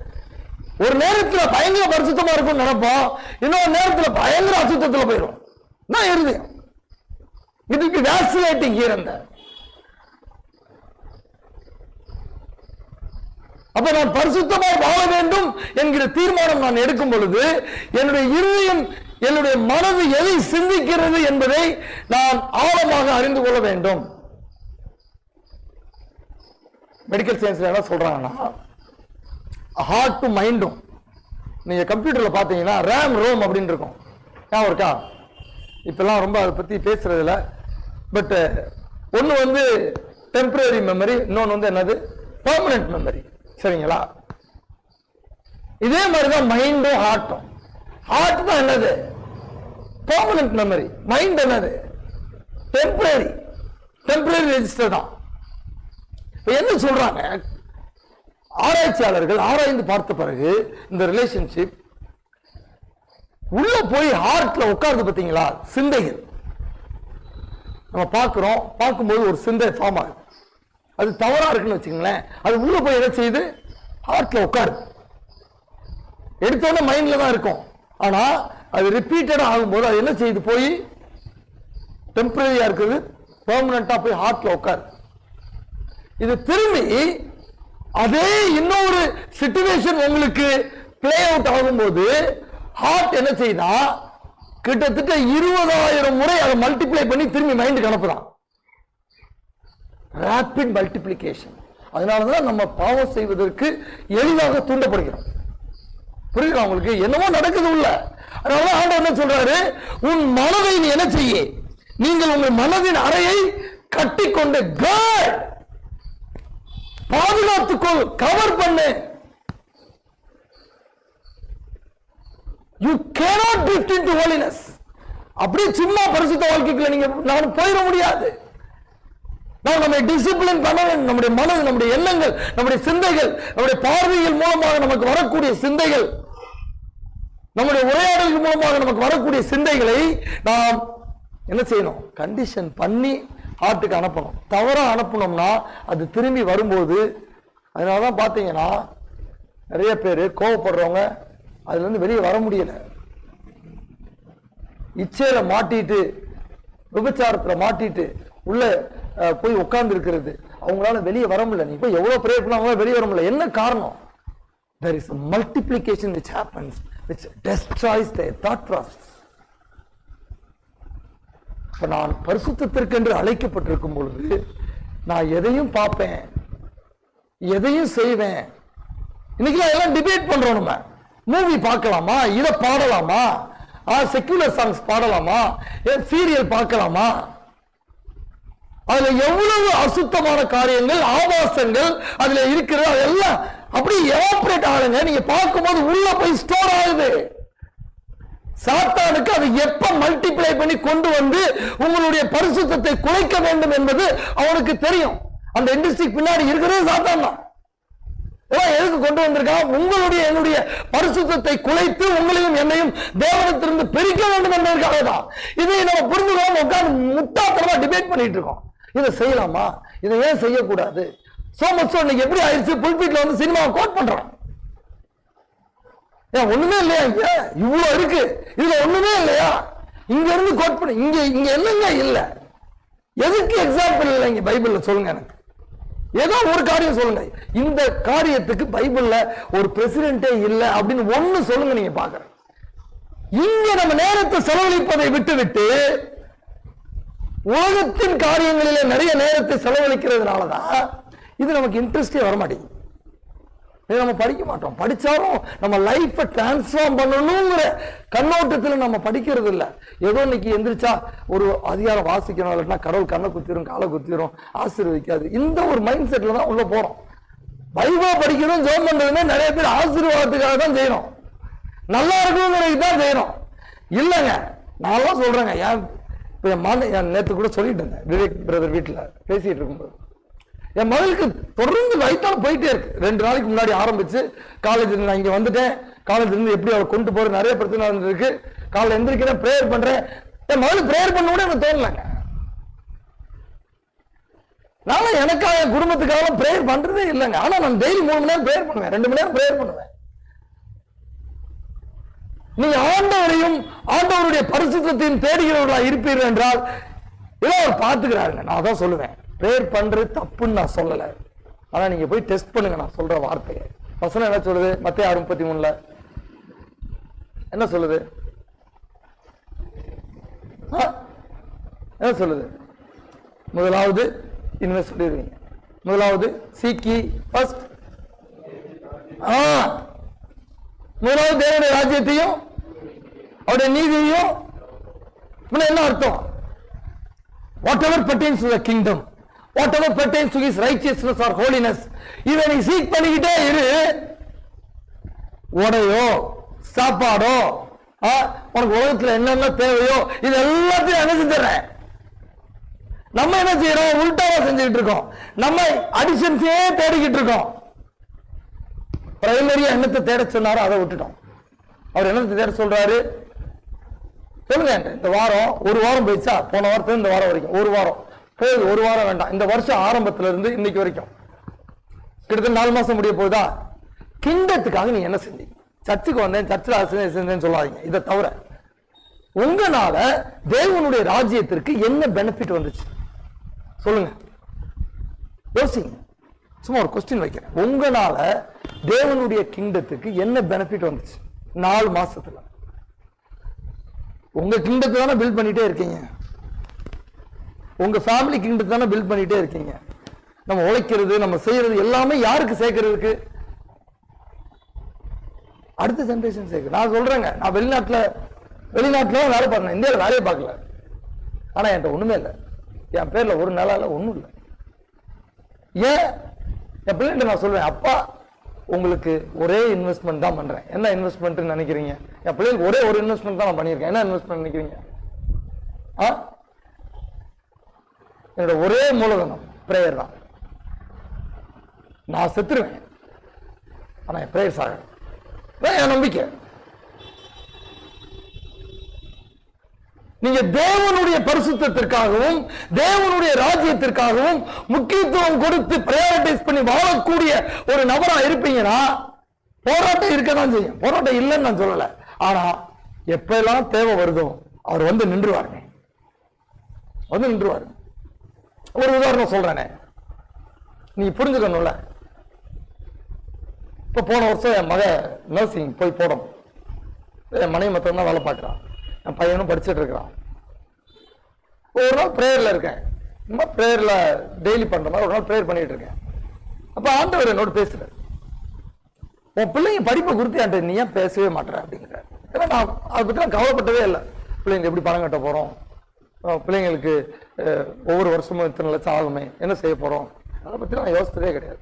ஒரு நேரத்துல பயங்கர பரிசுத்தமா இருக்கும்னு நினைப்போம், இன்னொரு நேரத்துல பயங்கர அசுத்தத்துல போயிடும். நான் இருதயம் இதுக்கு vacillating here and there. அப்ப நான் பரிசுத்தமாய் வாழ வேண்டும் என்கிற தீர்மானம் நான் எடுக்கும் பொழுது என்னுடைய இருதயம், என்னுடைய மனது எதை சிந்திக்கிறது என்பதை நான் ஆழமாக அறிந்து கொள்ள வேண்டும். மெடிக்கல் சயின்ஸ்ல என்ன சொல்றாங்கன்னா, ஹார்ட் டு மைண்டும், நீங்க கம்ப்யூட்டர்ல பாத்தீங்கன்னா ரேம் ரோம் அப்படின்னு இருக்கும். ஞாபகம் இருக்கா? இப்பெல்லாம் ரொம்ப அதை பத்தி பேசுறது இல்லை. பட் ஒன்னு டெம்பரரி மெமரி, இன்னொன்னு என்னது, பெர்மனன்ட் மெமரி. சரிங்களா? இதே மாதிரிதான் மைண்டும் ஹார்ட்டும். ஹார்ட் தான் என்னது, பெர்மனன்ட் மெமரி. மைண்ட் என்னது, டெம்பரரி ரெஜிஸ்டர் தான். என்ன சொல்றாங்க ஆராய்ச்சியாளர்கள், ஆராய்ந்து பார்த்த பிறகு இந்த ரிலேஷன்ஷிப் உள்ள போய் ஹார்ட்ல உட்கார்ந்து பார்த்தீங்களா, சிந்தைகள் நம்ம பார்க்கிறோம், பார்க்கும்போது ஒரு சிந்தை ஃபார்ம் ஆகுது. அது தவறா இருக்குன்னு வச்சுக்கங்களேன், அது உள்ள போய் என்ன செய்யுது, ஹார்ட்ல உட்காருது. எடுத்தோட மைண்ட்ல தான் இருக்கும், ஆனா அது ரிப்பீட்டடா ஆகும்போது அது என்ன செய்யுது, போய் டெம்பரரியா இருக்குது, பெர்மனண்டா போய் ஹார்ட்ல உட்காரு. இது திரும்பி அதே இன்னொரு சிச்சுவேஷன் உங்களுக்கு பிளே அவுட் ஆகும்போது ஹார்ட் என்ன செய்தா, கிட்டத்தட்ட 20,000 முறை அதை மல்டிப்ளை பண்ணி திரும்பி மைண்டுக்கு அனுப்புறான். Rapid multiplication. அதனாலதான் நம்ம பாவம் செய்வதற்கு எளிதாக தூண்டப்படுகிறோம். புரியுதா உங்களுக்கு? என்னவோ நடக்குது உள்ள. அதனால ஆண்டவர் என்ன சொல்றாரு, உன் மனதை நீ என்ன செய்ய, நீங்கள் உங்கள் மனதின் அறையை கட்டிக்கொண்டு பாதுகாத்துக்கொள், கவர் பண்ணு. You cannot drift into holiness. அப்படி சும்மா பரிசுத்த வாழ்க்கைக்குள்ள நீங்க நானும் போயிட முடியாது. நாம் நம்மை டிசிப்ளின் பண்ண வேண்டும். நம்முடைய மனது, நம்முடைய எண்ணங்கள், நம்முடைய சிந்தைகள், நம்முடைய பார்வைகள் மூலமாக நமக்கு வரக்கூடிய சிந்தைகள், நம்முடைய உரையாடல்கள் மூலமாக நமக்கு வரக்கூடிய சிந்தைகளை நாம் என்ன செய்யணும், கண்டிஷன் பண்ணி ஹார்ட்டுக்கு அனுப்பணும். தவறா அனுப்பணும்னா அது திரும்பி வரும்போது, அதனாலதான் பாத்தீங்கன்னா நிறைய பேர் கோவப்படுறவங்க அதுல இருந்து வெளியே வர முடியல. இச்சையில மாட்டிட்டு, விபச்சாரத்துல மாட்டிட்டு உள்ள போய் உட்கார்ந்து இருக்கிறது, அவங்களால வெளியே வர முடியல. நீ போய் எவ்வளவு பிரேயர் பண்ணாலும் வெளியே வர முடியல. என்ன காரணம்? There is a multiplication which happens, which destroys their thought process. இப்ப நான் பரிசுத்தத்திற்கென்று அழைக்கப்பட்டிருக்கும் பொழுது நான் எதையும் பார்ப்பேன், எதையும் செய்வேன். இன்னைக்கு எல்லாம் டிபேட் பண்றோம். நம்ம மூவி பார்க்கலாமா, இதை பாடலாமா, செக்குலர் சாங்ஸ் பாடலாமா, சீரியல் பார்க்கலாமா, அதுல எவ்வளவு அசுத்தமான காரியங்கள், ஆபாசங்கள் அதுல இருக்கிறது, அதெல்லாம் அப்படி எவாபரேட் ஆகுங்க. நீங்க பார்க்கும்போது உள்ள போய் ஸ்டோர் ஆகுது. சாத்தானுக்கு அதை எப்ப மல்டிப்ளை பண்ணி கொண்டு வந்து உங்களுடைய பரிசுத்தத்தை குலைக்க வேண்டும் என்பது அவனுக்கு தெரியும். அந்த இண்டஸ்ட்ரி பின்னாடி இருக்கிறது சாத்தான் தான். இதெல்லாம் எதுக்கு கொண்டு வந்திருக்கான்? உங்களுடைய என்னுடைய பரிசுத்தத்தை குலைத்து உங்களையும் என்னையும் தேவனத்திலிருந்து பிரிக்க வேண்டும் என்பதற்காக தான். இதை நம்ம புரிஞ்சுக்காம உட்கார்ந்து முட்டாத்தனமா டிபேட் பண்ணிட்டு இருக்கோம். இதை செய்யலாமா, இதை ஏன் செய்யக்கூடாது? இன்னைக்கு எப்படி ஆயிடுச்சு, புல்பிட்ல வந்து சினிமாவை கோட் பண்றான். ஏன் ஒண்ணுமே இல்லையா? இங்க இவ்வளவு இருக்கு, இதுல ஒண்ணுமே இல்லையா? இங்க இருந்து கோட் பண்ண, இங்க என்னங்க இல்ல? எதுக்கு எக்ஸாம்பிள் இல்லை இங்க பைபிள்ல? சொல்லுங்க எனக்கு ஏதோ ஒரு காரியம் சொல்லுங்க. இந்த காரியத்துக்கு பைபிள்ல ஒரு பிரசிடென்டே இல்ல அப்படின்னு ஒண்ணு சொல்லுங்க. நீங்க பாக்குறேன் இங்க நம்ம நேரத்தை செலவழிப்பதை விட்டு உலகத்தின் காரியங்களில நிறைய நேரத்தை செலவழிக்கிறதுனாலதான் இது நமக்கு இன்ட்ரெஸ்டே வர மாட்டேங்குது. நம்ம படிக்க மாட்டோம். படிச்சாலும் நம்ம லைஃபை டிரான்ஸ்ஃபார்ம் பண்ணணுங்கிற கண்ணோட்டத்தில் நம்ம படிக்கிறது இல்லை. ஏதோ இன்னைக்கு எந்திரிச்சா ஒரு அதிகாரம் வாசிக்கணும், இல்லைன்னா கடவுள் கண்ணை குத்திரும், காலை குத்திரும், ஆசீர்வதிக்காது, இந்த ஒரு மைண்ட் செட்ல தான் உள்ள போறோம். பைபிள் படிக்கணும், ஜெபம் பண்றதுமே நிறைய பேர் ஆசீர்வாதத்துக்காக தான் செய்யணும், நல்லா இருக்கணுங்கிறதுக்கு தான் செய்யணும். இல்லைங்க, நான் சொல்றேங்க. என் நேற்று கூட சொல்லிட்டு இருந்தேன், விவேக் பிரதர் வீட்டுல பேசிட்டு இருக்கும்போது, என் மகளுக்கு தொடர்ந்து வயிற்றால போயிட்டே இருக்கு. 2 நாளைக்கு முன்னாடி ஆரம்பிச்சு காலேஜ் நான் இங்க வந்துட்டேன். காலேஜ் இருந்து எப்படி அவளை கொண்டு போற நிறைய பிரச்சனை இருக்கு. காலைல எந்திரிக்கிறேன், பிரேயர் பண்றேன். என் மகளுக்கு பிரேயர் பண்ண கூட எனக்கு தோணலங்க. நான் எனக்காக என் குடும்பத்துக்காக பிரேயர் பண்றதே இல்லைங்க. ஆனா நான் டெய்லி 3 மணி நேரம் பிரேயர் பண்ணுவேன், 2 மணி நேரம் பிரேயர் பண்ணுவேன். நீங்க ஆண்டவரையும் ஆண்டவருடைய பரிசுத்தத்தையும் தேடுகிறவர்களா இருப்பீர்கள் என்றால் ஏதோ அவர் பார்த்துக்கிறாருங்க. நான் அதான் சொல்லுவேன், பிரேயர் பண்றது தப்புன்னு நான் சொல்லல. ஆனா நீங்க போய் டெஸ்ட் பண்ணுங்க நான் சொல்ற வார்த்தையை. வசனம் என்ன சொல்லுது? மத்தேயு 6:33 என்ன சொல்லுது? என்ன சொல்லுது? முதலாவது இனிமே சொல்லிடுவீங்க. முதலாவது சீக்கி ஃபர்ஸ்ட். முதலாவது தேவனுடைய ராஜ்யத்தையும் அவருடைய நீதியையும். என்ன அர்த்தம்? whatever pertains to the kingdom, whatever pertains to his righteousness or holiness, இதை நீ சீக் பண்ணிக்கிட்டே இரு. உடையோ சாப்பாடோ உனக்கு உலகத்துல என்னென்ன தேவையோ இது எல்லாத்தையும் என்ன செஞ்சிடறேன். நம்ம என்ன செய்யறோம்? உல்டாவா செஞ்சுக்கிட்டு இருக்கோம். நம்ம அடிஷன்ஸே தேடிக்கிட்டு இருக்கோம். பிரைமரியா என்னத்தை தேட சொன்னாரோ அதை விட்டுட்டோம். அவர் என்னத்தை தேட சொல்றாரு சொல்லுங்க. இந்த வாரம் ஒரு வாரம் போயிடுச்சா? போன வாரத்துல இந்த வாரம் வரைக்கும் ஒரு வாரம் போகுது. ஒரு வாரம் வேண்டாம், இந்த வருஷம் ஆரம்பத்துல இருந்து இன்னைக்கு வரைக்கும் கிட்டத்தட்ட 4 மாசம் முடிய போகுதா? கிண்டத்துக்காக நீ என்ன செஞ்சீங்க? சர்ச்சுக்கு வந்தேன், சர்ச்சில் செஞ்சேன்னு சொல்லாதீங்க. இதை தவிர உங்களால தேவனுடைய ராஜ்யத்திற்கு என்ன பெனிஃபிட் வந்துச்சு சொல்லுங்க, யோசிங்க. சும்மா ஒரு கொஸ்டின் வைக்கிறேன். உங்களால தேவனுடைய கிங்டத்துக்கு என்ன பெனிஃபிட் வந்துச்சு 4 மாசத்துல? உங்க கிங்டத்தை தானே பில்ட் பண்ணிட்டே இருக்கீங்க, உங்க ஃபேமிலி கிங்டத்தை தானே பில்ட் பண்ணிட்டே இருக்கீங்க. நம்ம உழைக்கிறது, நம்ம செய்யறது எல்லாமே யாருக்கு சேர்க்கறதுக்கு? அடுத்த ஜெனரேஷன் சேர்க்க. நான் சொல்றேங்க, நான் வெளிநாட்டுல வேலை பார்க்கணும், இந்தியாவில் வேலையை பார்க்கல. ஆனா என்கிட்ட ஒண்ணுமே இல்லை, என் பேர்ல ஒரு நிலால ஒண்ணும் இல்லை. ஏன்? என் பிள்ளைகிட்ட நான் சொல்றேன், அப்பா உங்களுக்கு ஒரே இன்வெஸ்ட்மெண்ட் தான் பண்றேன். என்ன இன்வெஸ்ட்மெண்ட் நினைக்கிறீங்க? என் பிள்ளைகளுக்கு ஒரே ஒரு இன்வெஸ்ட்மெண்ட் தான் நான் பண்ணியிருக்கேன். என்ன இன்வெஸ்ட்மெண்ட் நினைக்கிறீங்க? என்னோட ஒரே மூலதனம் பிரேயர் தான். நான் செத்துருவேன், ஆனா என் பிரேயர் சாக என் நம்பிக்கை. நீங்க தேவனுடைய பரிசுத்தத்திற்காகவும் தேவனுடைய ராஜ்யத்திற்காகவும் முக்கியத்துவம் கொடுத்து பிரையாரிட்டைஸ் பண்ணி வாழக்கூடிய ஒரு நபரா இருப்பீங்கன்னா போராட்டம் இருக்கதான் செய்யும். போராட்டம் இல்லைன்னு நான் சொல்லல. ஆனா எப்பெல்லாம் தேவை வருதோ அவர் வந்து நின்றுவாருங்க, வந்து நின்றுவாரு. ஒரு உதாரணம் சொல்றேனே, நீ புரிஞ்சுக்கணும்ல. இப்ப போன வருஷம் என் மக நர்சிங் போய் போடும், என் மனைவி மொத்தம் தான் வேலை பார்க்கிறான், என் பையனும் படிச்சுட்டு இருக்கிறான். ஒரு நாள் பிரேயர்ல இருக்கேன், பிரேயர்ல டெய்லி பண்ற மாதிரி ஒரு நாள் பிரேயர் பண்ணிட்டு இருக்கேன். அப்ப ஆண்டவர் என்னோட பேசுறாரு, உன் பிள்ளைங்க படிப்பை குறித்து என்கிட்ட நீ ஏன் பேசவே மாட்டேற அப்படிங்கிற. ஏன்னா நான் அதை பத்தி நான் கவலைப்பட்டதே இல்லை. பிள்ளைங்க எப்படி பணம் கட்ட போறோம், பிள்ளைங்களுக்கு ஒவ்வொரு வருஷமும் இத்தனை லட்சம் ஆகுமே, என்ன செய்ய போறோம், அதை பத்தி நான் யோசித்ததே கிடையாது.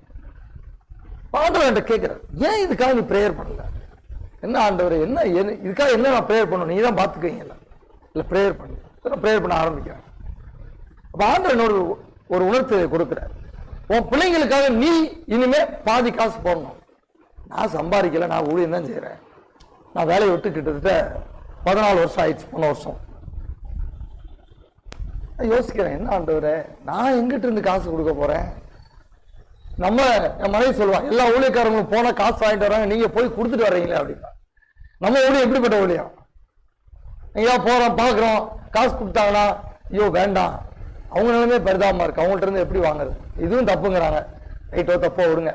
ஆண்டவர் என்கிட்ட கேட்கிறார், ஏன் இதுக்காக நீ பிரேயர் பண்ணல? என்ன ஆண்டவர், என்ன இதுக்காக என்ன நான் பிரேயர் பண்ணணும், நீ தான் பாத்துக்கீங்கல்ல, இல்ல பிரேயர் பண்ணு. பிரேயர் பண்ண ஆரம்பிக்கிறேன். அப்ப ஆண்டவர் என்னோட ஒரு உணர்த்து கொடுக்கிறார். உன் பிள்ளைங்களுக்காக நீ இனிமே பாதி காசு போடணும். நான் சம்பாதிக்கல, நான் ஊழியம் தான் செய்யறேன். நான் வேலையை விட்டு கிட்டத்தட்ட 14 வருஷம் ஆயிடுச்சு. போன வருஷம் யோசிக்கிறேன், என்ன ஆண்டவரே நான் எங்கிட்ட இருந்து காசு கொடுக்க போறேன்? நம்ம என் மனைவி சொல்லுவான், எல்லா ஊழியக்காரங்களும் போனா காசு வாங்கிட்டு வராங்க, நீங்க போய் கொடுத்துட்டு வர்றீங்களே அப்படின்னா. நம்ம ஊழியம் எப்படிப்பட்ட ஊழியம்? எங்கேயா போறோம் பாக்குறோம், காசு கொடுத்தாங்கன்னா ஐயோ வேண்டாம், அவங்க நிலைமை பரிதாபமா இருக்கு, அவங்கள்ட்ட இருந்து எப்படி வாங்குறது? இதுவும் தப்புங்கிறாங்க. ரைட்டோ தப்போ விடுங்க,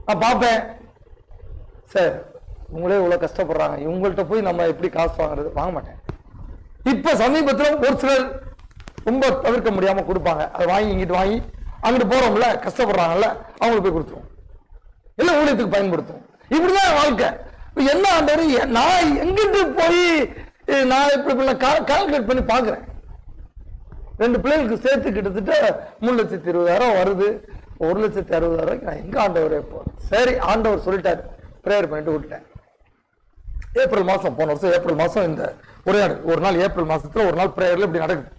நான் பார்ப்பேன். சார் உங்களே இவ்வளவு கஷ்டப்படுறாங்க, இவங்கள்ட்ட போய் நம்ம எப்படி காசு வாங்குறது? வாங்க மாட்டேன். இப்ப சமீபத்தில் ஒரு சிலர் ரொம்ப தவிர்க்க முடியாம கொடுப்பாங்க, அதை வாங்கி இங்கிட்டு வாங்கி அங்கிட்டு போறோம்ல, கஷ்டப்படுறாங்கல்ல, அவங்களுக்கு போய் கொடுத்துருவோம், இல்ல ஊழியத்துக்கு பயன்படுத்துவோம். இப்படிதான் வாழ்க்கை. என்ன ஆண்டவர், நான் எங்கிட்டு போய் நான் இப்படி கால்குலேட் பண்ணி பாக்குறேன். 2 பிள்ளைகளுக்கு சேர்த்து கிட்டத்தட்ட 3,20,000 வருது. 1,60,000 நான் எங்க ஆண்டவரே போ. சரி ஆண்டவர் சொல்லிட்டாரு, பிரேயர் பண்ணிட்டு விட்டுட்டேன். ஏப்ரல் மாசம், போன வருஷம் ஏப்ரல் மாசம் இந்த உரையாடல், ஒரு நாள் ஏப்ரல் மாசத்துல ஒரு நாள் பிரேயர்ல இப்படி நடக்குது.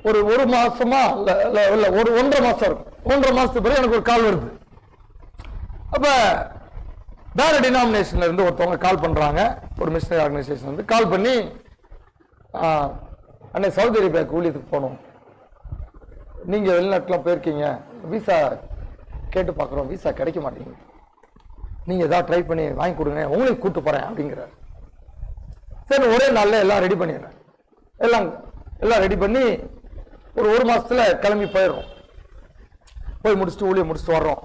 ஒரு மாசமா இல்ல ஒரு 1.5 மாசம் இருக்கும். 1.5 மாசத்துக்கு பிறகு எனக்கு ஒரு கால் வருது. அப்ப வேற டினாமினேஷன்ல இருந்து ஒருத்தவங்க கால் பண்றாங்க, ஒரு மிஷனரி ஆர்கனைசேஷன் வந்து கால் பண்ணி, அன்னை சவுதி அரேபியாவுக்கு ஊழியத்துக்கு போகணும், நீங்க வெளிநாட்டுலாம் போயிருக்கீங்க, விசா கேட்டு பார்க்குறோம், விசா கிடைக்க மாட்டேங்குது, நீங்க ஏதாவது ட்ரை பண்ணி வாங்கி கொடுங்க, உங்களுக்கு கூட்டு போறேன் அப்படிங்கிறார். சரி ஒரே நாள்ல எல்லாம் ரெடி பண்ணிடுறேன். எல்லாம் ரெடி பண்ணி ஒரு மாசத்துல கிளம்பி போயிடுறோம். போய் முடிச்சுட்டு ஊழியம் முடிச்சுட்டு வர்றோம்.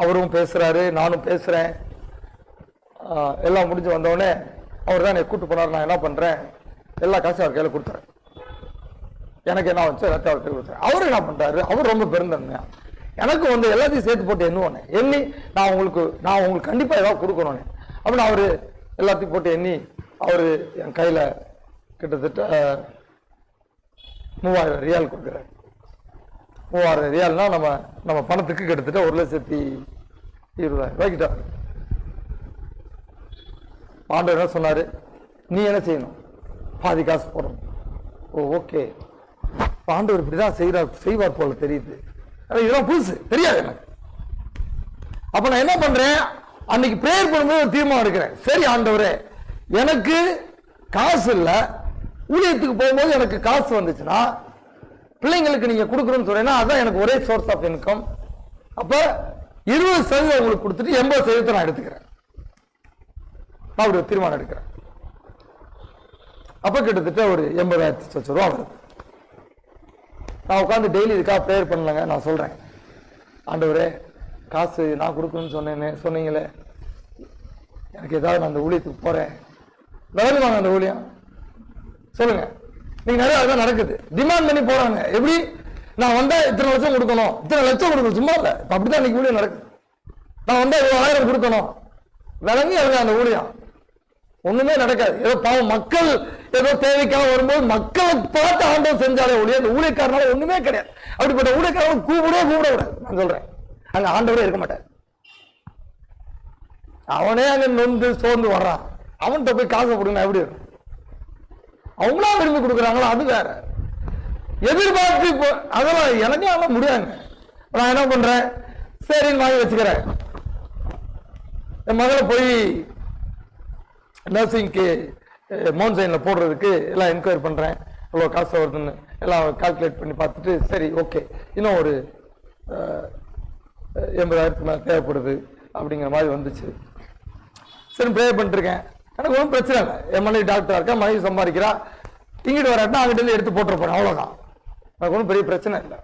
அவரும் பேசுறாரு, நானும் பேசுறேன். எல்லாம் முடிஞ்சு வந்தோடனே அவர் தான் என்னை கூட்டு போனார். நான் என்ன பண்றேன், எல்லா காசும் அவர் கையில கொடுத்துறேன். எனக்கு என்ன வச்சு எல்லாத்தையும் அவர் கையில் கொடுத்துறேன். அவரு என்ன பண்றாரு, அவர் ரொம்ப பெருந்தன்மையா எனக்கு வந்து எல்லாத்தையும் சேர்த்து போட்டு எண்ணி நான் உங்களுக்கு கண்டிப்பா ஏதாவது கொடுக்கணும்னு அப்படின்னு அவரு எல்லாத்தையும் போட்டு எண்ணி அவரு என் கையில கிட்டத்தட்ட 3000 ரியால் கொடுக்குறாரு. 3000 ரியால்னா நம்ம பணத்துக்கு கிட்டத்தட்ட 1,20,000 கிட்ட. ஆண்டவர் என்ன சொன்னாரு, நீ என்ன செய்யணும், பாதி காசு போடணும். ஓ ஓகே, ஆண்டவர் இப்படிதான் செய்வார் போல தெரியுது. இதெல்லாம் புதுசு, தெரியாது எனக்கு. அப்ப நான் என்ன பண்றேன், அன்னைக்கு பிரேயர் பண்ணும்போது தீர்மானம் எடுக்கிறேன். சரி ஆண்டவரே, எனக்கு காசு இல்ல, ஊழியத்துக்கு போகும்போது எனக்கு காசு வந்துச்சுன்னா பிள்ளைங்களுக்கு நீங்க கொடுக்கணும்னு சொல்றேன்னா அதான் எனக்கு ஒரே சோர்ஸ் ஆஃப் இன்கம். அப்ப 20% உங்களுக்கு கொடுத்துட்டு 80% நான் எடுத்துக்கிறேன். நான் ஒரு தீர்மானம் எடுக்கிறேன். அப்ப கிட்டத்தட்ட ஒரு 80,000 ரூபா வருது. நான் உட்காந்து டெய்லி இதுக்காக ப்ரேயர் பண்ணலங்க. நான் சொல்றேன், ஆண்டவரே காசு நான் கொடுக்கணும்னு சொன்னீங்களே, எனக்கு ஏதாவது நான் அந்த ஊழியத்துக்கு போறேன், நடக்குவாங்க அந்த ஊழியம் சொல்லுங்க. நீங்க நிறைய அதான் நடக்குது, டிமாண்ட் பண்ணி போறாங்க. எப்படி நான் வந்தா இத்தனை லட்சம் கொடுக்கணும், இத்தனை லட்சம் கொடுக்கணும், சும்மா இல்ல, அப்படிதான் இன்னைக்கு ஊழியம் நடக்குது. நான் வந்தா 1000 கொடுக்கணும், விளங்கி அந்த ஊழியம் ஒண்ணுமே நடக்காது. ஏதோ பாவம் மக்கள் ஏதோ தேவைக்காக வரும்போது மக்களை பார்த்து ஆண்டவர் செஞ்சாலே ஒழிய அந்த ஊழியக்காரனால ஒண்ணுமே கிடையாது. அப்படிப்பட்ட ஊழியக்காரன் கூப்பிட கூடாது. நான் சொல்றேன், அங்க ஆண்டவரே இருக்க மாட்டார். அவனே அங்க நொந்து சோர்ந்து வர்றான், அவன்கிட்ட போய் காசை கொடுங்க எப்படி இருக்கும்? அவங்களா விரும்பி கொடுக்குறாங்களோ அது வேற. எதிர்பார்த்து அதெல்லாம் எனக்கே அதெல்லாம் முடியாங்க. நான் என்ன பண்றேன், சரின்னு வாங்கி வச்சுக்கிறேன். என் மகளை போய் நர்சிங்க்கு மவுண்ட் சைன்ல போடுறதுக்கு எல்லாம் என்கொயரி பண்றேன், எவ்வளோ காசு வருதுன்னு எல்லாம் கால்குலேட் பண்ணி பார்த்துட்டு சரி ஓகே, இன்னும் ஒரு 80,000 மேலே தேவைப்படுது அப்படிங்கிற மாதிரி வந்துச்சு. சரி ப்ரேயர் பண்ணிருக்கேன், எனக்கு ஒன்றும் பிரச்சனை இல்லை. என் மனைவி டாக்டரா இருக்கா, மனைவி சம்பாதிக்கிறா, இங்கிட்டு வராட்டா அங்கிட்ட இருந்து எடுத்து போட்டுருப்பேன், அவ்வளோதான். எனக்கு ஒன்றும் பெரிய பிரச்சனை இல்லை.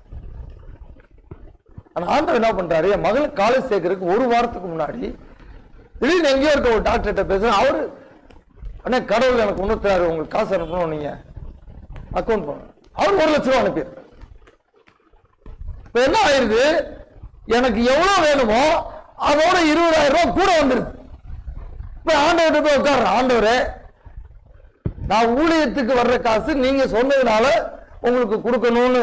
ஆனால் ஆண்டவர் என்ன பண்றாரு, என் மகளுக்கு காலேஜ் சேர்க்கறதுக்கு 1 வாரத்துக்கு முன்னாடி திடீர்னு எங்கேயோ இருக்க ஒரு டாக்டர்கிட்ட பேசுறேன். அவரு அண்ணே கடவுள் எனக்கு ஒன்று தராரு, உங்களுக்கு காசு அனுப்பணும், நீங்க அக்கௌண்ட் பண்ண. அவர் 1 லட்சம் ரூபா அனுப்பிடுறாரு. இப்ப என்ன ஆயிருது, எனக்கு எவ்வளவு வேணுமோ அதோட 20,000 ரூபாய் கூட வந்துருது. இப்ப ஆண்டவர்கிட்ட போய் உட்கார்றேன், ஆண்டவரே நான் ஊழியத்துக்கு வர்ற காசு நீங்க சொன்னதுனால உங்களுக்கு கொடுக்கணும்னு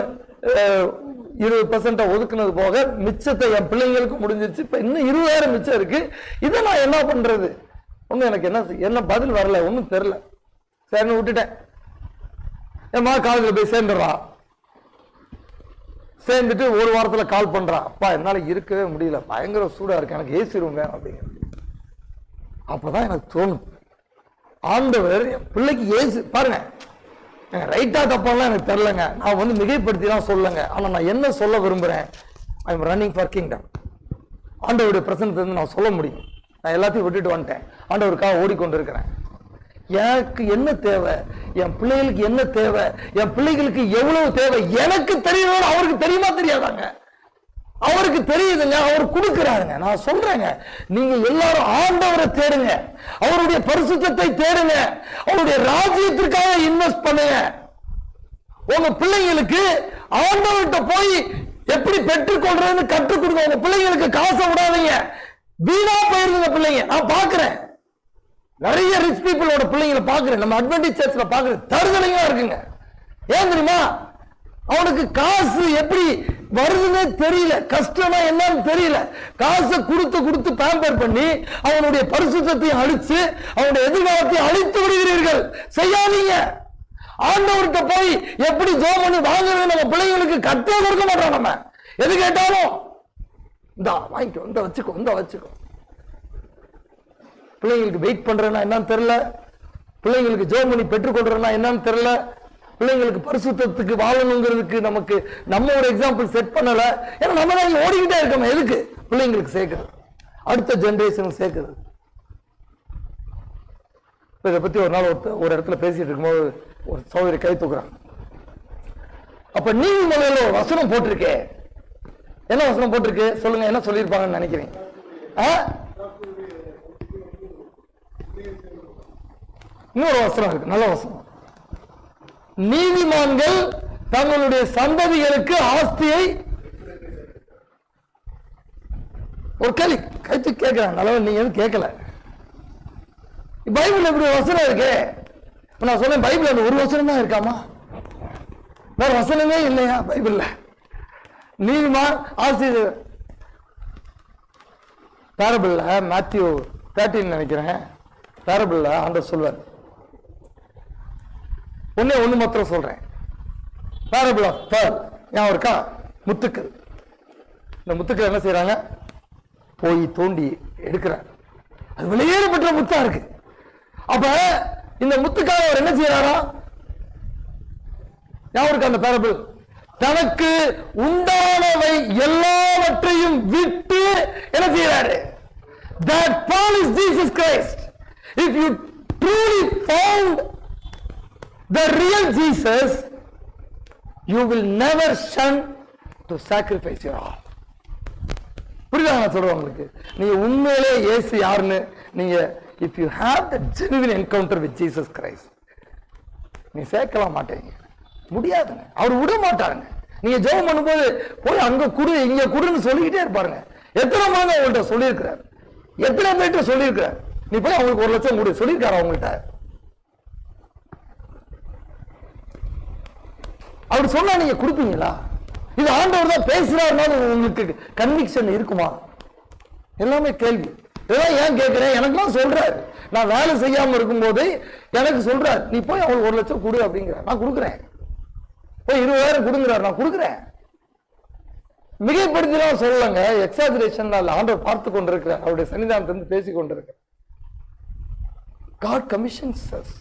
20% ஒதுக்குனது போக மிச்சத்தை என் பிள்ளைங்களுக்கு முடிஞ்சிருச்சு. இப்ப இன்னும் 20,000 மிச்சம் இருக்கு. இதை நான் என்ன பண்றது? ஒன்னும் எனக்கு என்ன பதில் வரல, ஒன்னும் தெரியல. சரின்னு விட்டுட்டேன். என் மகன் காலேஜில் போய் சேர்ந்துடுறா. சேர்ந்துட்டு ஒரு வாரத்துல கால் பண்றா, அப்பா என்னால இருக்கவே முடியல, பயங்கர சூடா இருக்கு, எனக்கு ஏசி ரூம் வேணும் அப்படிங்க. அப்பதான் எனக்கு தோணும், ஆண்டவர் என் பிள்ளைக்கு ஏசி பாருங்க, ரைட்டா தப்பாலாம் எனக்கு தெரியலங்க, நான் வந்து மிகைப்படுத்திலாம் சொல்லங்க, ஆனா நான் என்ன சொல்ல விரும்புறேன், I am running for kingdom. ஆண்டவருடைய பிரசன்னத்தை இருந்து நான் சொல்ல முடியும், நான் எல்லாத்தையும் விட்டுட்டு வந்துட்டேன், ஆண்டவருக்காக ஓடிக்கொண்டு இருக்கிறேன். எனக்கு என்ன தேவை, என் பிள்ளைகளுக்கு என்ன தேவை, என் பிள்ளைகளுக்கு எவ்வளவு தேவை எனக்கு தெரியணும். அவருக்கு தெரியுமா தெரியாதாங்க? அவருக்கு தெரியுதுங்க, அவர் கொடுக்கிறாருங்க. நான் சொல்றேங்க, நீங்க எல்லாரும் ஆண்டவரை தேடுங்க, அவருடைய பரிசுத்தத்தை தேடுங்க, அவருடைய ராஜ்யத்திற்காக இன்வெஸ்ட் பண்ணுங்க. உங்க பிள்ளைங்களுக்கு ஆண்டவர்கிட்ட போய் எப்படி பெற்றுக்கொள்றதுன்னு கற்றுக் கொடுங்க. உங்க பிள்ளைங்களுக்கு காசை விடாதீங்க, வீணா போயிருங்க பிள்ளைங்க. நான் பாக்குறேன் நிறைய ரிச் பீப்புளோட பிள்ளைங்களை பாக்குறேன், நம்ம அட்வென்டிஸ் சர்ச்ல பாக்குறேன், தருதலையா இருக்குங்க. ஏன் தெரியுமா? அவனுக்கு காசு எப்படி வருதுன்னு தெரியல, கஷ்டம்னா என்னன்னு தெரியல, காசை கொடுத்து கொடுத்து பேம்பர் பண்ணி அவனுடைய பரிசுத்தத்தையும் அழிச்சு அவனுடைய எதிர்காலத்தையும் அழித்து விடுகிறீர்கள். செய்யாதீங்க. ஆண்டவர்கிட்ட போய் எப்படி ஜெபம் பண்ணி வாங்குறது நம்ம பிள்ளைங்களுக்கு கட்டே கொடுக்க மாட்டோம். நம்ம எது கேட்டாலும் இந்த வாங்கிக்கோ, இந்த வச்சுக்கோ, இந்த வச்சுக்கோ. பிள்ளைங்களுக்கு வெயிட் பண்றேன்னா என்னன்னு தெரியல, பிள்ளைங்களுக்கு ஜெபம் பண்ணி பெற்றுக்கொள்றேன்னா என்னன்னு தெரியல, பிள்ளைங்களுக்கு பரிசுத்தத்துக்கு வாழணுங்கிறதுக்கு நமக்கு நம்ம ஒரு எக்ஸாம்பிள் செட் பண்ணல. ஏன்னா நம்ம தான் ஓடிக்கிட்டே இருக்கோம், எதுக்கு பிள்ளைங்களுக்கு சேர்க்கிறது, அடுத்த ஜெனரேஷனுக்கு சேர்க்கிறது. இதை பத்தி ஒரு நாள் ஒரு இடத்துல பேசிட்டு இருக்கும்போது ஒரு சகோதரி கை தூக்குறாங்க. அப்ப நீதிமொழியில ஒரு வசனம் போட்டிருக்கே, என்ன வசனம் போட்டிருக்கு சொல்லுங்க, என்ன சொல்லியிருப்பாங்கன்னு நினைக்கிறீங்க? இன்னொரு வசனம் இருக்கு, நல்ல வசனம். நீதிமான்கள் தங்களுடைய சந்ததிகளுக்கு ஆஸ்தியை, ஒரு கேள்வி கைத்து கேட்கிறாங்க, நல்ல நீங்க எதுவும் கேட்கல. பைபிள் எப்படி வசனம் இருக்கு? நான் சொன்னேன் பைபிள் அந்த ஒரு வசனம் தான் இருக்காமா, வேற வசனமே இல்லையா பைபிள்ல? நீதிமான் ஆஸ்தி பேரபிள்ல மேத்யூ 13 நினைக்கிறேன், பேரபிள்ல ஆண்டவர் சொல்வார். ஒண்ணு மாத்திரம் சொல்றேன், பேரபிள் ஆஃப் பேர்ல் ஞாபகம் இருக்கா? முத்துக்கள். இந்த முத்துக்கள் என்ன செய்யறாங்க? போய் தோண்டி எடுக்கிறாங்க, அது வெளியேறப்பட்ட முத்தா இருக்கு. அப்ப இந்த முத்துக்காக அவர் என்ன செய்யறாரா? ஞாபகம் இருக்கா அந்த பேரபிள்? தனக்கு உண்டானவை எல்லாவற்றையும் விட்டு என்ன செய்யறாரு? That Paul is Jesus Christ. If you truly found the real Jesus, you will never shun to sacrifice your all. புரியுதா நான் சொல்றேன் உங்களுக்கு? நீங்க உண்மையிலே இயேசு யாருன்னு நீங்க if you have the genuine encounter with Jesus Christ, நீ சேர்க்கலாம் மாட்டீங்க, முடியாதுங்க, அவர் விட மாட்டாருங்க. நீங்க ஜெபம் பண்ணும்போது போய் அங்க குடு இங்க குடுன்னு சொல்லிக்கிட்டே இருப்பாருங்க. எத்தனை மணி அவங்கள்ட்ட சொல்லியிருக்கிறார், எத்தனை பேர்கிட்ட சொல்லியிருக்கிறார், நீ போய் அவங்களுக்கு 1 லட்சம் கொடு சொல்லியிருக்காரு அவங்கள்ட்ட. அவர் சொன்னா நீங்க கொடுப்பீங்களா? இது ஆண்டவர் தான் பேசுறாருனாலும் உங்களுக்கு கன்விக்ஷன் இருக்குமா? எல்லாமே கேள்வி. இதெல்லாம் ஏன் கேட்கிறேன், எனக்குலாம் சொல்றாரு, நான் வேலை செய்யாம இருக்கும் போது எனக்கு சொல்றாரு, நீ போய் அவங்களுக்கு 1 லட்சம் கொடு அப்படிங்கிற, நான் கொடுக்குறேன். போய் 20,000 கொடுங்கிறார், நான் கொடுக்குறேன். மிகைப்படுத்திலாம் சொல்லலங்க, எக்ஸாஜரேஷன் ஆண்டவர் பார்த்து கொண்டிருக்கிறார், அவருடைய சன்னிதானத்திலிருந்து பேசிக் கொண்டிருக்கிறார். God commissions us.